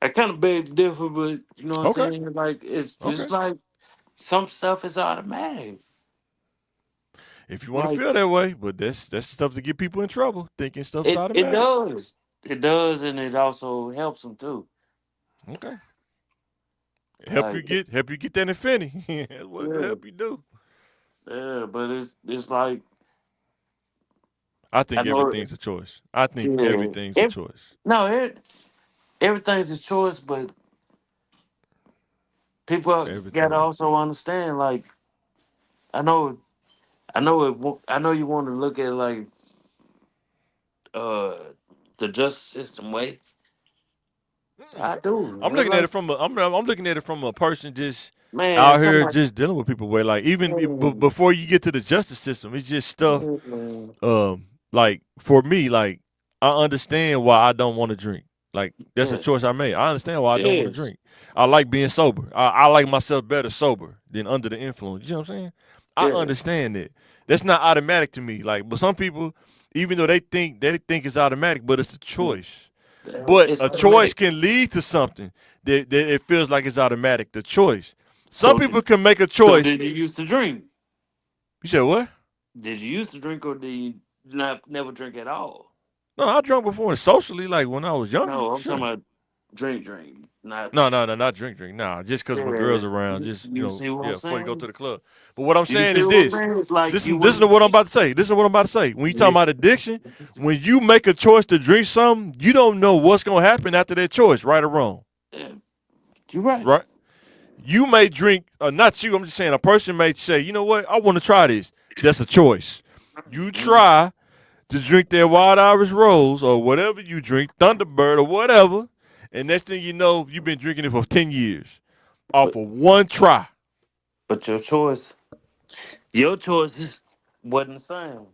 I kind of beg to differ, but you know what I'm Okay, saying? Like, it's okay. like some stuff is automatic. If you want to Like feel that way, but that's stuff to get people in trouble, thinking stuff's it automatic. does, it does, and it also helps them too. Okay. Like, Help you get that infinity. That's what it yeah, help you do. yeah, but it's like I I think know, everything's a choice. I think yeah, everything's a choice. no, everything's a choice, but people every gotta time. also understand. Like, I know, I know you want to look at like uh the justice system way. I do. I'm It's looking at like, it from I'm looking at it from a person just man, out here somebody. just dealing with people way. Like even Man, before you get to the justice system, it's just stuff. man. Like for me, like I understand why I don't want to drink. Like that's a Yes, choice I made. I understand why I don't want to yes, drink. I like being sober. I like myself better sober than under the influence. You know what I'm saying? I yes. understand that. That's not automatic to me. Like, but some people, even though they think it's automatic, but it's a choice. But It's a choice automatic. can lead to something that it feels like it's automatic. The choice. Some So, people can make a so choice. did you used to drink? You said what? Did you used to drink, or did you not never drink at all? No, I drunk before socially, like when I was younger. No, I'm talking Sure. about drink, not. No, not drink. Nah, just because my Yeah, girls around, just you see what I'm yeah, before you go saying? to the club. But what I'm You saying see is what I'm this. saying? It's like you Listen to wouldn't. what I'm about to say. Listen to what I'm about to say. When you talking about addiction, when you make a choice to drink something, you don't know what's gonna happen after that choice, right or wrong. Yeah, you're right. Right? You may drink, not you. I'm just saying a person may say, you know what, I want to try this. That's a choice. You Mhm. try to drink that Wild Irish Rose or whatever you drink, Thunderbird or whatever, and next thing you know, you've been drinking it for 10 years off But of one try. but your choices wasn't the same.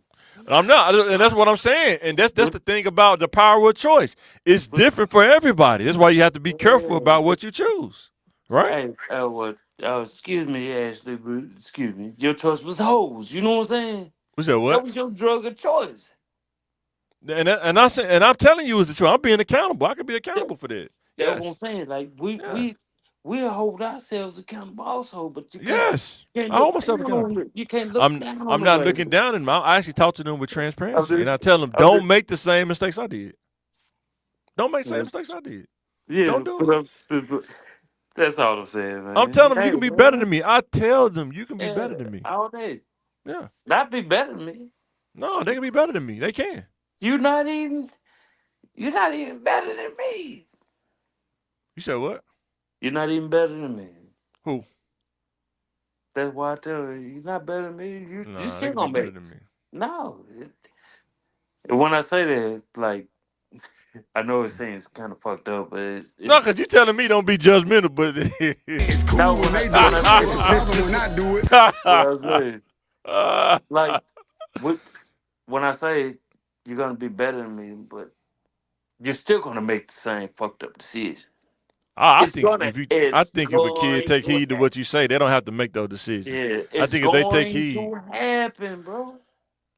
And I'm not, and that's what I'm saying. And that's But, the thing about the power of choice. It's but different for everybody. That's why you have to be careful yeah, about what you choose. Right? hey, what? Excuse me, Ashley, but excuse me. Your choice was hoes. You know what I'm saying? We said That what? was your drug of choice. And I'm telling you it's the truth. I'm being accountable. I can be That, accountable for that. that's what I'm Yes. saying. Like Yeah. we hold ourselves accountable also, but Yes. you can't I hold look myself down on accountable. it. You can't look I'm down on I'm the not way. looking down in them. I actually talk to them with I'm transparency. And just, I tell them, I'm don't just, make the same mistakes I did. Don't make the same yes. mistakes I did. Yeah, Don't do but it. that's all I'm saying, I'm man. telling them you Hey, can be better man. than me. I tell them you can be Yeah, better than me. all day. Yeah. Not be better than me. No, they can be better than me. They can. You not even you're not even better than me. You said what? You're not even better than me. Who? That's why I tell you, you're not better than me. You Nah, they still can be gonna better make. than me. No. When I say that, like, I know it seems kind of fucked up, but No, because you telling me don't be judgmental, but It's no. cool when they do When I it. say It's a problem when I do it. what I say, like, what when I say you're gonna be better than me, but you're still gonna make the same fucked up decision. I It's think gonna. if you, I It's think if a kid going take to heed to happen. what you say, they don't have to make those decisions. Yeah, I it's think if they take going heed, to happen, bro.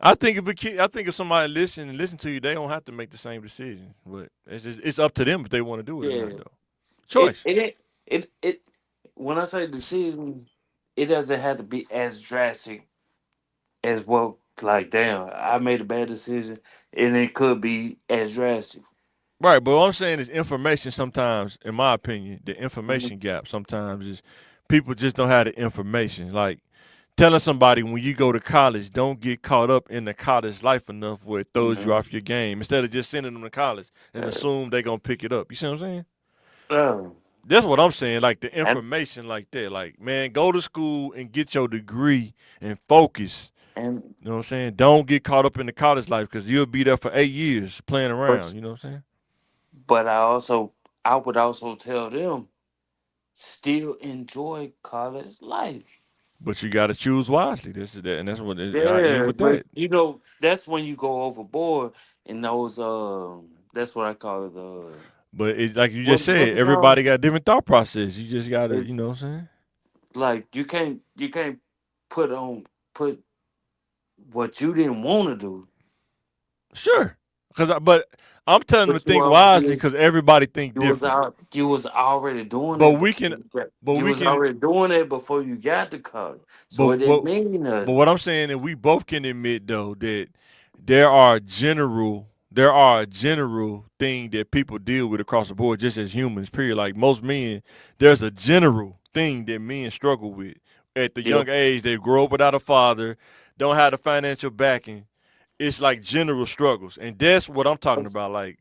I think if somebody listen to you, they don't have to make the same decision. But it's up to them if they want to do it or Yeah. not, though. It Choice. it ain't- it when I say decision, it doesn't have to be as drastic as well. Like, damn, I made a bad decision, and it could be as drastic. Right, but what I'm saying is information sometimes, in my opinion, the Mhm. information gap sometimes is people just don't have the information. Like telling somebody when you go to college, don't get caught up in the college life enough where it throws you Mhm. off your game instead of just sending them to college and Uh, assume they're gonna pick it up. You see what I'm saying? oh, That's what I'm saying. Like the and information like that. Like, man, go to school and get your degree and focus. and You know what I'm saying? Don't get caught up in the college life because you'll be there for 8 years playing around. but You know what I'm saying? but I would also tell them still enjoy college life. But you got to choose wisely. This is that, and that's what I end Yeah, with but that. that's when you go overboard in those that's what I call it But it's like you just what said, they call everybody got different thought process. You just got to, you it's know what I'm saying? like you can't put on put what you didn't want to do, Sure. But I'm telling them to but you think are wisely because everybody think you was different. out you was already doing But it we before can, you got, but you we was can, already doing it before you got to college, but so it didn't but mean but nothing. what I'm saying is we both can admit though that there are general thing that people deal with across the board just as humans. Period. Like most men, there's a general thing that men struggle with at the Yeah, young age. They grow up without a father, don't have the financial backing. It's like general struggles, and that's what I'm talking about. Like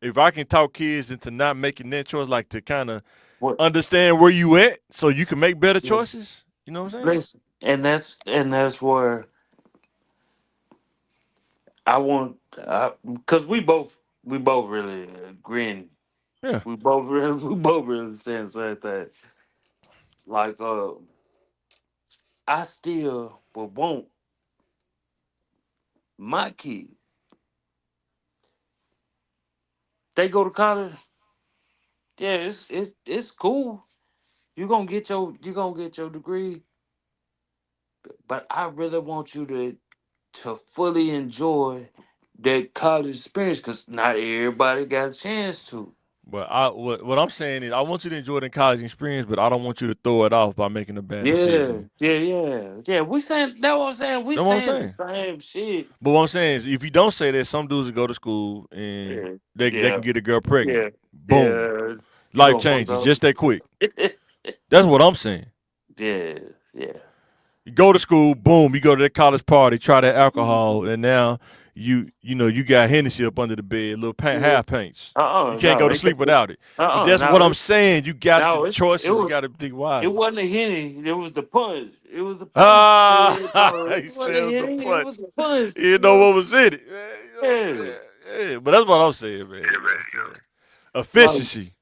if I can talk kids into not making that choice, like to kind of what understand where you at so you can make better choices. You know what I'm saying? listen, and that's where I want, because we both really agreeing. Yeah. We both really saying the same thing. Like, I still would want my kids. They go to college. Yeah, it's cool. You gonna get your degree, but I really want you to fully enjoy that college experience because not everybody got a chance to. But what I'm saying is I want you to enjoy the college experience, but I don't want you to throw it off by making a bad Yeah, decision. yeah, yeah, yeah. We saying that what I'm saying. We That's what I'm saying the saying. same shit. But what I'm saying is if you don't say that, some dudes will go to school and Yeah, they yeah, can get a girl pregnant. yeah, Boom. yeah. You Life gonna fuck changes up? just that quick. That's what I'm saying. Yeah, yeah. You go to school, boom, you go to that college party, try that alcohol, and now you got Hennessy up under the bed, little Yeah. half pints. You can't No, go to sleep without it. But that's what no, I'm saying. You got the it choices. You was. got to think It wisely. wasn't a henny. It was the punch. It was the punch. Ah, It he wasn't a said the henny. It punch. was the punch. You You know know? what was in it, man. You know what I'm Yeah. saying? Yeah, but that's what I'm saying, man. You know what I'm saying? Like, Efficiency.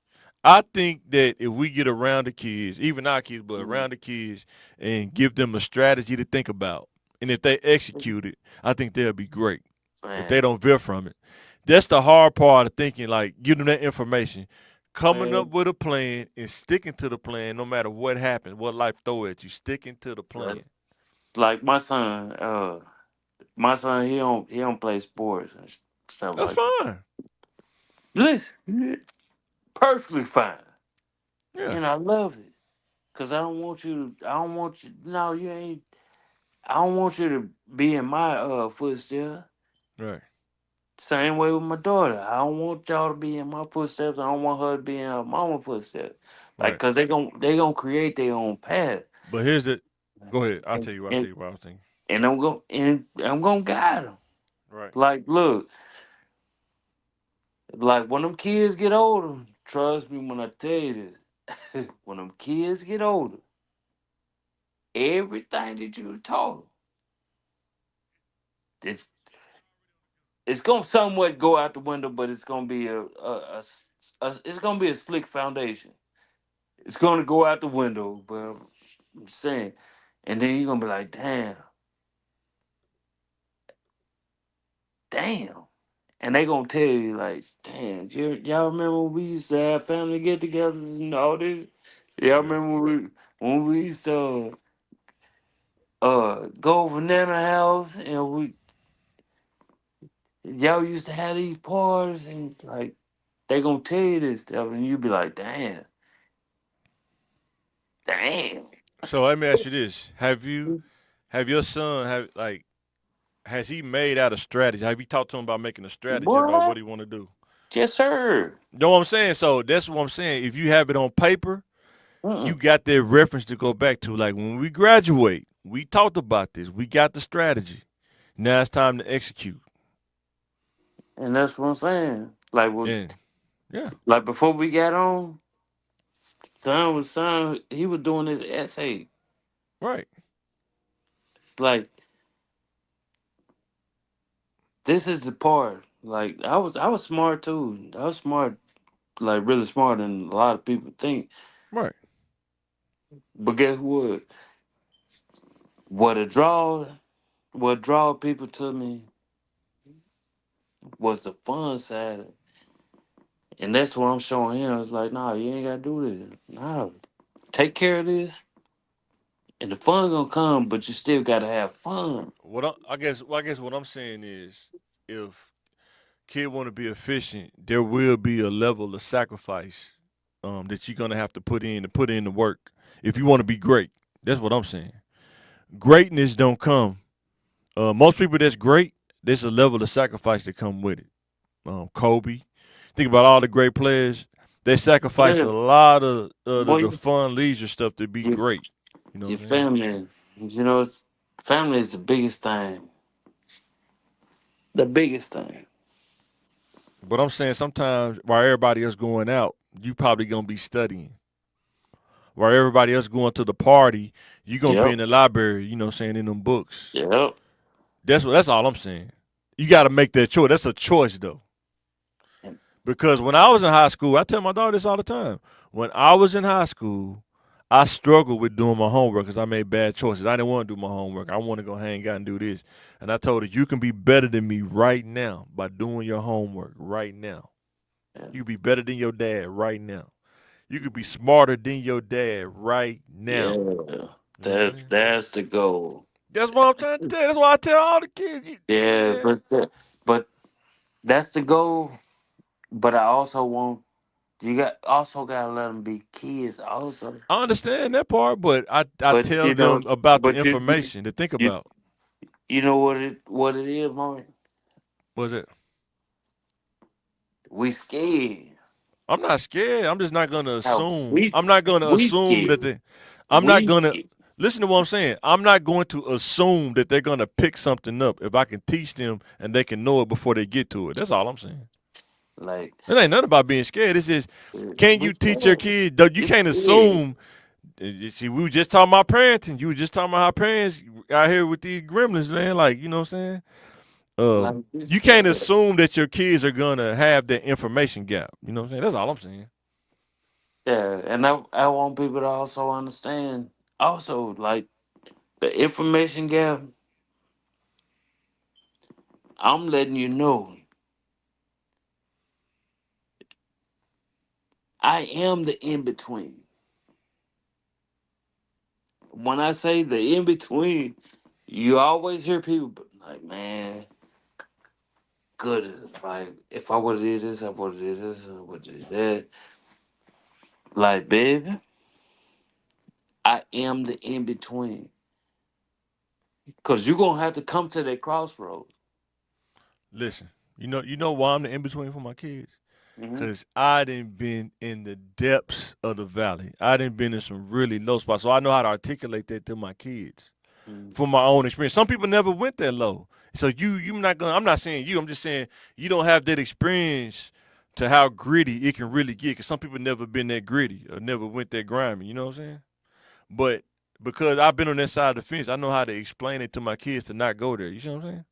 I think that if we get around the kids, even our kids, but around the kids, and give them a strategy to think about, and if they execute it, I think they'll be great. If they man, don't veer from it, that's the hard part of thinking. Like, give them that information, coming up man. with a plan and sticking to the plan, no matter what happens, what life throw at you, sticking to the uh, plan. like my son, he don't play sports and stuff That's like that. fine. Listen, perfectly fine. Yeah, And I love it. Cause I don't want you, no, you ain't, I don't want you to be in my footsteps. right, Same way with my daughter. I don't want y'all to be in my footsteps. I don't want her to be in her mama footsteps. Like, right. cause they gonna create their own path. But here's the. Go ahead. I'll And tell you. I'll tell and, you what I was thinking. and I'm gonna guide them. Right. Like, look, like when them kids get older, trust me when I tell you this. When them kids get older, everything that you taught them, it's it's gonna somewhat go out the window, but it's gonna be it's gonna be a slick foundation. It's gonna go out the window, but I'm saying, and then you're gonna be like, damn, and they gonna tell you like, damn, y'all remember when we used to have family get-togethers and all this? Y'all Yeah. remember when we used to go over Nana house and y'all used to have these parties and like they gonna tell you this stuff and you be like, damn, So let me ask you this: have your son has he made out a strategy? Have you talked to him about making a strategy about boy, what he want to do? yes sir. You know what I'm saying? So that's what I'm saying. If you have it on paper, you Mm-mm. got that reference to go back to. Like when we graduate, we talked about this. We got the strategy. Now it's time to execute. And that's what I'm saying. Like, And yeah, like before we got on, son, he was doing his essay. right, Like, this is the part. Like, I was smart too. I was smart, like really smart than a lot of people think. right. But guess what? What a draw, what draw people to me was the fun side. And that's what I'm showing him. It's like, nah, you ain't gotta do this. Nah, take care of this, and the fun gonna come. But you still gotta have fun. I guess what I'm saying is, if kid want to be efficient, there will be a level of sacrifice that you're gonna have to put in the work if you want to be great. That's what I'm saying. Greatness don't come. Most people that's great, there's a level of sacrifice that come with it. Kobe, think about all the great players. They sacrifice a Yeah, lot of boy, the fun leisure stuff to be your, great. You know your what I'm saying? family. Family is the biggest thing. The biggest thing. But I'm saying sometimes while everybody else going out, you probably gonna be studying. While everybody else going to the party, you gonna be Yep. in the library, you know what I'm saying, in them books. Yep. That's all I'm saying. You gotta make that choice. That's a choice though. And Because when I was in high school, I tell my daughter this all the time. When I was in high school, I struggled with doing my homework because I made bad choices. I didn't want to do my homework. I want to go hang out and do this. And I told her, you can be better than me right now by doing your homework right now. yeah. You can be better than your dad right now. You could be smarter than your dad right now. Yeah. You know what I'm saying? That's the goal. That's what I'm trying to tell you. That's why I tell all the kids. Yeah, Man, but that's the goal. But I also want you gotta let them be kids also. I understand that part, but I But tell them about the but information to think you about. you know what it is, Mark? Was it? We scared. I'm not scared. I'm just not gonna How assume. I'm not gonna we assume that scared. they. I'm not We gonna scared. listen to what I'm saying. I'm not going to assume that they're gonna pick something up if I can teach them and they can know it before they get to it. That's all I'm saying. Like It ain't nothing about being scared. It's just, can we you teach your scared. kids? Though you It's can't scared. assume. See, we were just talking about parenting. You were just talking about how parents out here with these gremlins, man. Like, you know what I'm saying? Like we You can't scared. assume that your kids are gonna have that information gap. You know what I'm saying? That's all I'm saying. Yeah, and I want people to also understand also like the information gap. I'm letting you know I am the in between. When I say the in between, you always hear people like, man, good. Like, if I would have did this, I would have did this, I would have did that. Like, baby, I am the in between. Because you're going to have to come to that crossroads. Listen, you know why I'm the in between for my kids? Hmm. Cause I didn't been in the depths of the valley. I didn't been in some really low spots, so I know how to articulate that to my kids Hmm. from my own experience. Some people never went that low, so you not gonna. I'm not saying you. I'm just saying you don't have that experience to how gritty it can really get. Cause some people never been that gritty or never went that grimy. You know what I'm saying? But because I've been on that side of the fence, I know how to explain it to my kids to not go there. You see what I'm saying?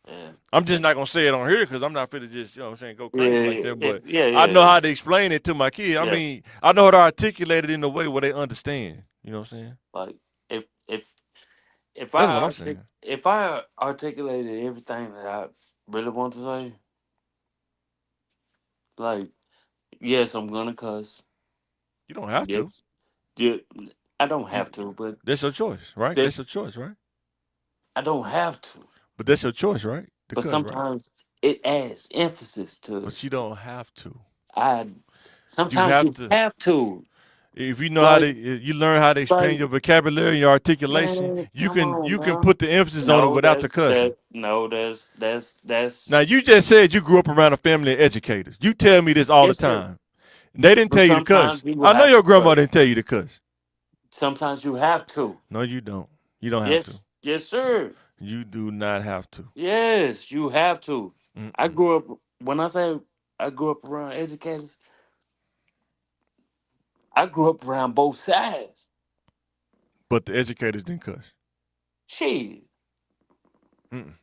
Yeah. I'm just not gonna say it on here because I'm not fit to just, you know what I'm saying, go Yeah, crazy like that. But yeah, I know yeah, how to explain it to my kids. I yeah. mean, I know how to articulate it in a way where they understand. You know what I'm saying? Like, if That's what I'm saying. if I articulated everything that I really want to say, like, yes, I'm gonna cuss. You don't have to. Yes, yeah, I don't You, have to, but that's your choice, right? That's there's your choice, right? I don't have to. But that's your choice, right? To But cuss, right? sometimes it adds emphasis to it. But you don't have to. I You sometimes have you to. have to. If you know how to, Like, if you learn how to like, expand your vocabulary and your articulation, man, you come can on you can now. put the emphasis on it No, without the cussing. that's Now you just said you grew up around a family of educators. You tell me this all the yes, sir. time. They didn't But tell you to sometimes cuss. you will I know have your to grandma cuss. didn't tell you to cuss. Sometimes you have to. No, you don't. You don't have to. Yes, yes, sir. You do not have to. Yes, you have to. I Mm-mm. grew up when I say I grew up around educators, I grew up around both sides. But the educators didn't cuss. Shit. Mm-mm.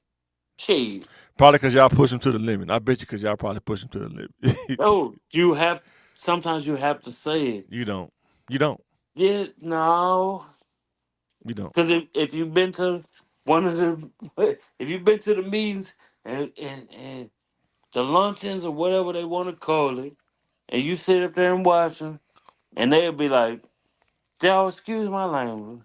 Shit. Probably because y'all push them to the limit. I bet you because y'all probably push them to the limit. No, you have sometimes you have to say it. You don't. You don't. Yeah, no. You don't. Because if you've been to one of the if you've been to the meetings and the luncheons or whatever they want to call it, and you sit up there and watch them, and they'll be like, y'all excuse my language.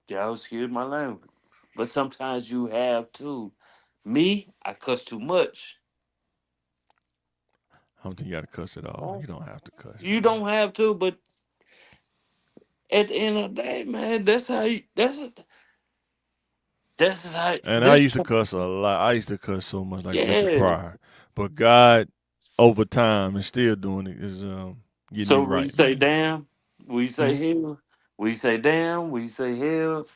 Y'all excuse my language. But sometimes you have to. Me, I cuss too much. I don't think you got to cuss at all. You don't have to cuss, You man. don't have to, but at the end of the day, man, that's how And I this used to cuss a lot. I used to cuss so much like Richard yeah. Pryor. But God, over time, and still doing it, is getting me So we right, say man. damn, we say Hmm? hell, we say damn, we say hell,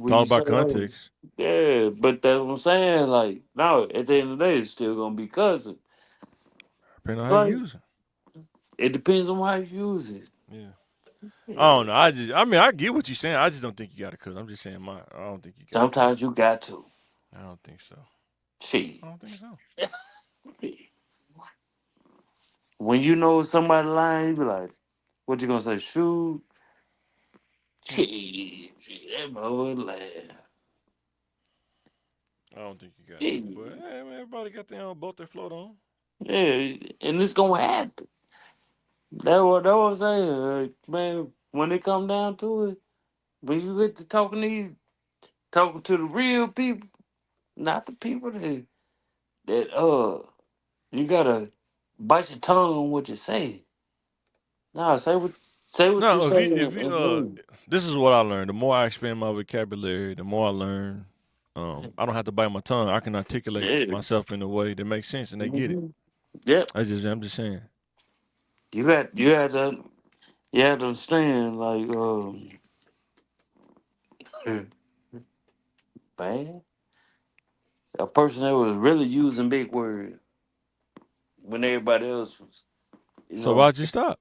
It's all we say about context. yeah, but that's what I'm saying. Like, no, at the end of the day, it's still gonna be cussing. Depending on how you Like, use it. It depends on how you use it. Yeah. I Yeah. don't know. I get what you're saying. I just don't think you got to cook. I'm just saying I don't think you got to cook. Sometimes you got to. I don't think so. Shit. I don't think so. When you know somebody lying, you be like, what you gonna say? Shoot. Hmm. Shit, that mother laugh. I don't think you got to. Shit. But hey, man, everybody got their own boat they float on. Yeah, and it's gonna happen. That what I'm saying. Like, man, when it come down to it, when you get to talking to the real people, not the people that you gotta bite your tongue on what you say. Nah, say what you No, say if you and move. this is what I learned. The more I expand my vocabulary, the more I learn. I don't have to bite my tongue. I can articulate Yeah. myself in a way that makes sense, and they get it. Mhm. Yep. I'm just saying. You had to understand like man, a person that was really using big words when everybody else was, you So know, why'd you stop?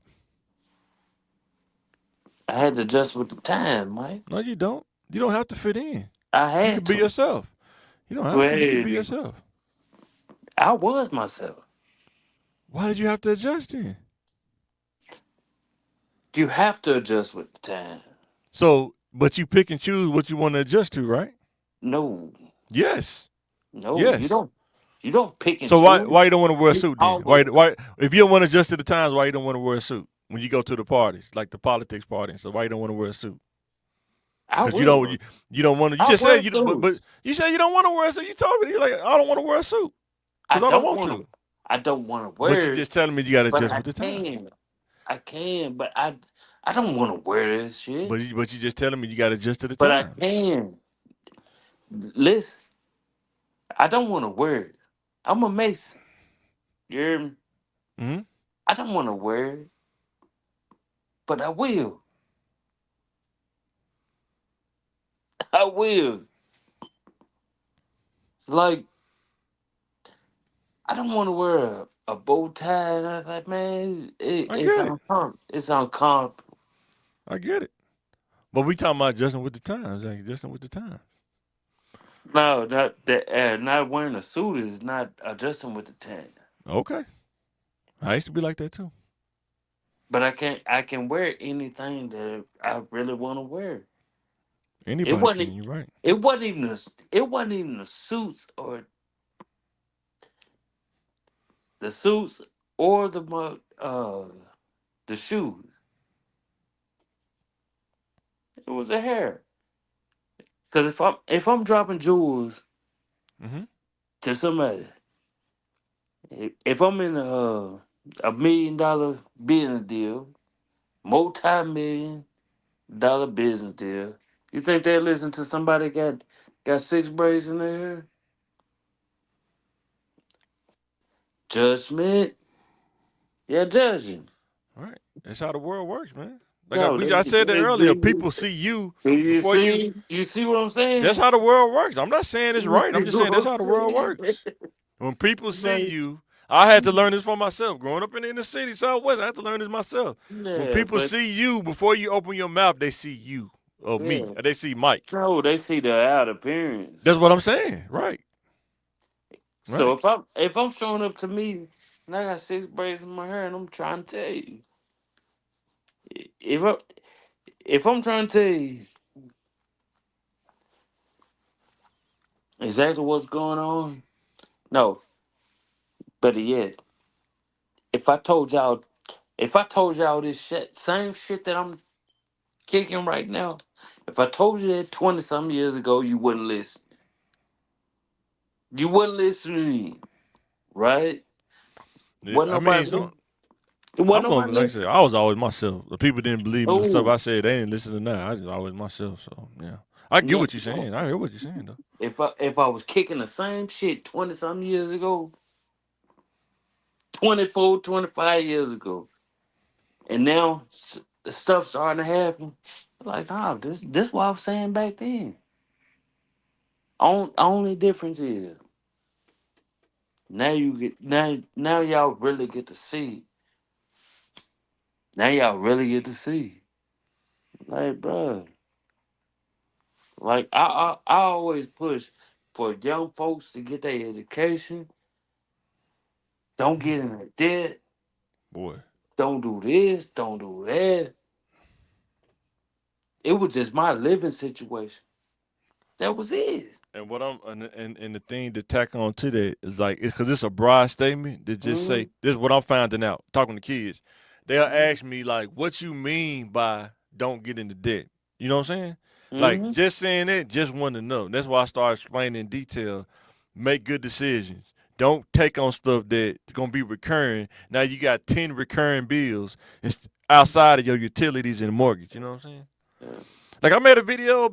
I had to adjust with the time, Mike. No, you don't. You don't have to fit in. I You had can be to. yourself. You don't have to. You can be Well, yourself. I was myself. Why did you have to adjust then? You have to adjust with the time. So, but you pick and choose what you want to adjust to, right? No, Yes. no, you Yes. don't. You don't pick and So why choose. why you don't want to wear a You suit then? always. Why if you don't want to adjust to the times, why you don't want to wear a suit when you go to the parties, like the politics party? So why you don't want to wear a suit? I Because will. you don't want to. You I just said wear you but suits. you said you don't want to wear a suit. You told me like I don't want to wear a suit I because I don't don't want want to. to. I don't want to But you wear it, just telling me you got to but adjust I with the time. can. I can, but I don't want to wear this shit. But you just telling me you got to adjust to the But I times. can. Listen, I don't want to wear it. I'm a Mason. You hear me? Hmm. I don't want to wear it, but I will. I will. Like, I don't want to wear a bow tie. And I was like, man, I get it. It's uncomfortable. I get it. But we talking about adjusting with the times, like adjusting with the time. No, not wearing a suit is not adjusting with the tan. Okay. I used to be like that too. But I can wear anything that I really want to wear. It Anybody wasn't can. You're right. it wasn't even the suits or the suits or the shoes. It was a hair. Cause if I'm dropping jewels Hmm. to somebody, if I'm in a $1 million business deal, multi-million-dollar business deal, you think they listen to somebody got six braids in their hair? Judgment, yeah, judging. All right. That's how the world works, man. Like No, I said that earlier, they, people see you do you before you. see what I'm That's saying? how the world works. I'm not saying it's You right. see I'm just saying what that's I'm how the world saying? works. When people see Like, you, I had to learn this for myself. Growing up in the inner city, Southwest, I had to learn this myself. When yeah, people but see you, before you open your mouth, they see you or me, yeah. or they see Mike. No, they see the out appearance. That's what I'm saying. Right. So Right. if I'm showing up to me and I got six braids in my hair and I'm trying to tell you, if I if I'm trying to tell you exactly what's going on, no, better yet, if I told y'all if I told y'all this shit, same shit that I'm kicking right now, if I told you that 20 some years ago, you wouldn't listen. You wouldn't listen to me, right? Yeah, Wasn't I mean, nobody wasn't I'm going to, nobody like I said, listening. I was always myself. The people didn't believe me. The stuff Oh, I said, they didn't listen to that. I was always myself. So, yeah. I get yeah. what you're saying. I hear what you're saying, though. If I was kicking the same shit 20 some years ago, 24, 25 years ago, and now the stuff starting to happen, like, nah, this what I was saying back then. Only difference is now y'all really get to see Now y'all really get to see. Like, bro, like I always push for young folks to get their education. Don't get in a debt. Boy. Don't do this. Don't do that. It was just my living situation. That was it. And what I'm and the thing to tack on to that is like because it's a broad statement to just Mm-hmm. say this is what I'm finding out talking to kids. They'll ask me like, "What you mean by don't get into debt?" You know what I'm saying? Like Mm-hmm. just saying it, just want to know. That's why I started explaining in detail. Make good decisions. Don't take on stuff that's gonna be recurring. Now you got 10 recurring bills outside of your utilities and mortgage. You know what I'm saying? Yeah. Like I made a video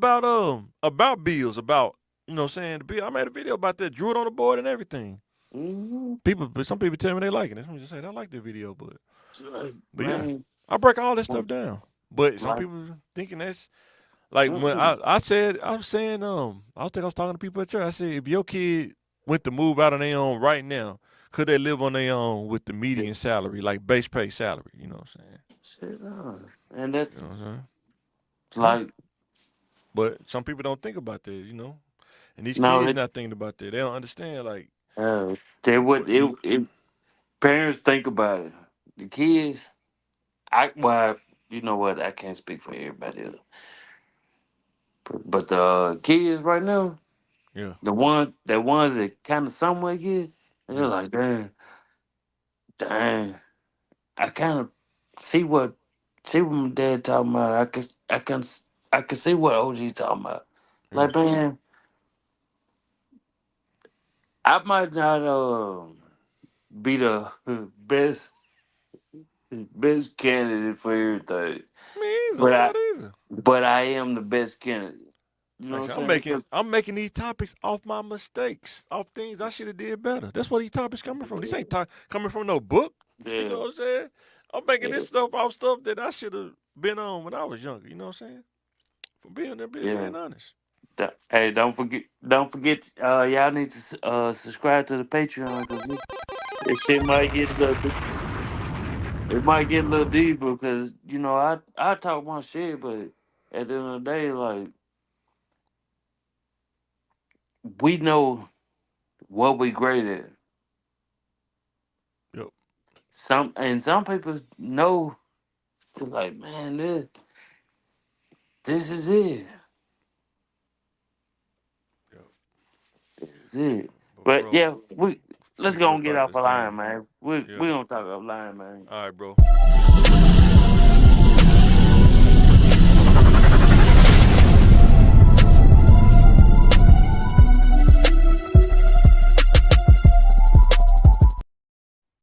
about bills, about you know what I'm saying, the bill. I made a video about that, drew it on the board and everything. Mm-hmm. Some people tell me they like it. Let me just say I like the video, Like, but yeah. man, I break all that stuff down. But some like, people thinking that's like when mm-mm. I was saying I was talking to people at church. I said if your kid went to move out on their own right now, could they live on their own with the median salary, like base pay salary? You know what I'm saying? Shit, and You that's know what I'm saying? Yeah. like But some people don't think about that, you know. And these no, kids not thinking about that. They don't understand. Like, they would what you? parents think about it. The kids, well, you know what? I can't speak for everybody else, but the kids right now, Yeah, the ones that kind of somewhat get, they're yeah, like, dang, I kind of see what my dad talking about. I can see what OG talking about. yeah. Like, man, I might not be the best candidate for everything, Me either. but I'm I not either. but I am the best candidate. You know Like I what said, I'm saying? 'Cause I'm making these topics off my mistakes, off things I should have did better. That's where these topics coming from. These ain't coming from no book. You know yeah, what I'm saying? I'm making yeah, this stuff off stuff that I should have been on when I was younger. You know what I'm saying? For yeah. being honest. Hey, don't forget. Y'all need to subscribe to the Patreon because this shit might get a little. It might get a little deeper because I talk my shit, but at the end of the day, like we know what we great at. Yep. Some people know, they're like, man, this is it. Yep. This is it. But But bro, yeah, we let's people go to and get think off this a line, thing. man. We Yeah. we gonna talk offline, man. All right, bro.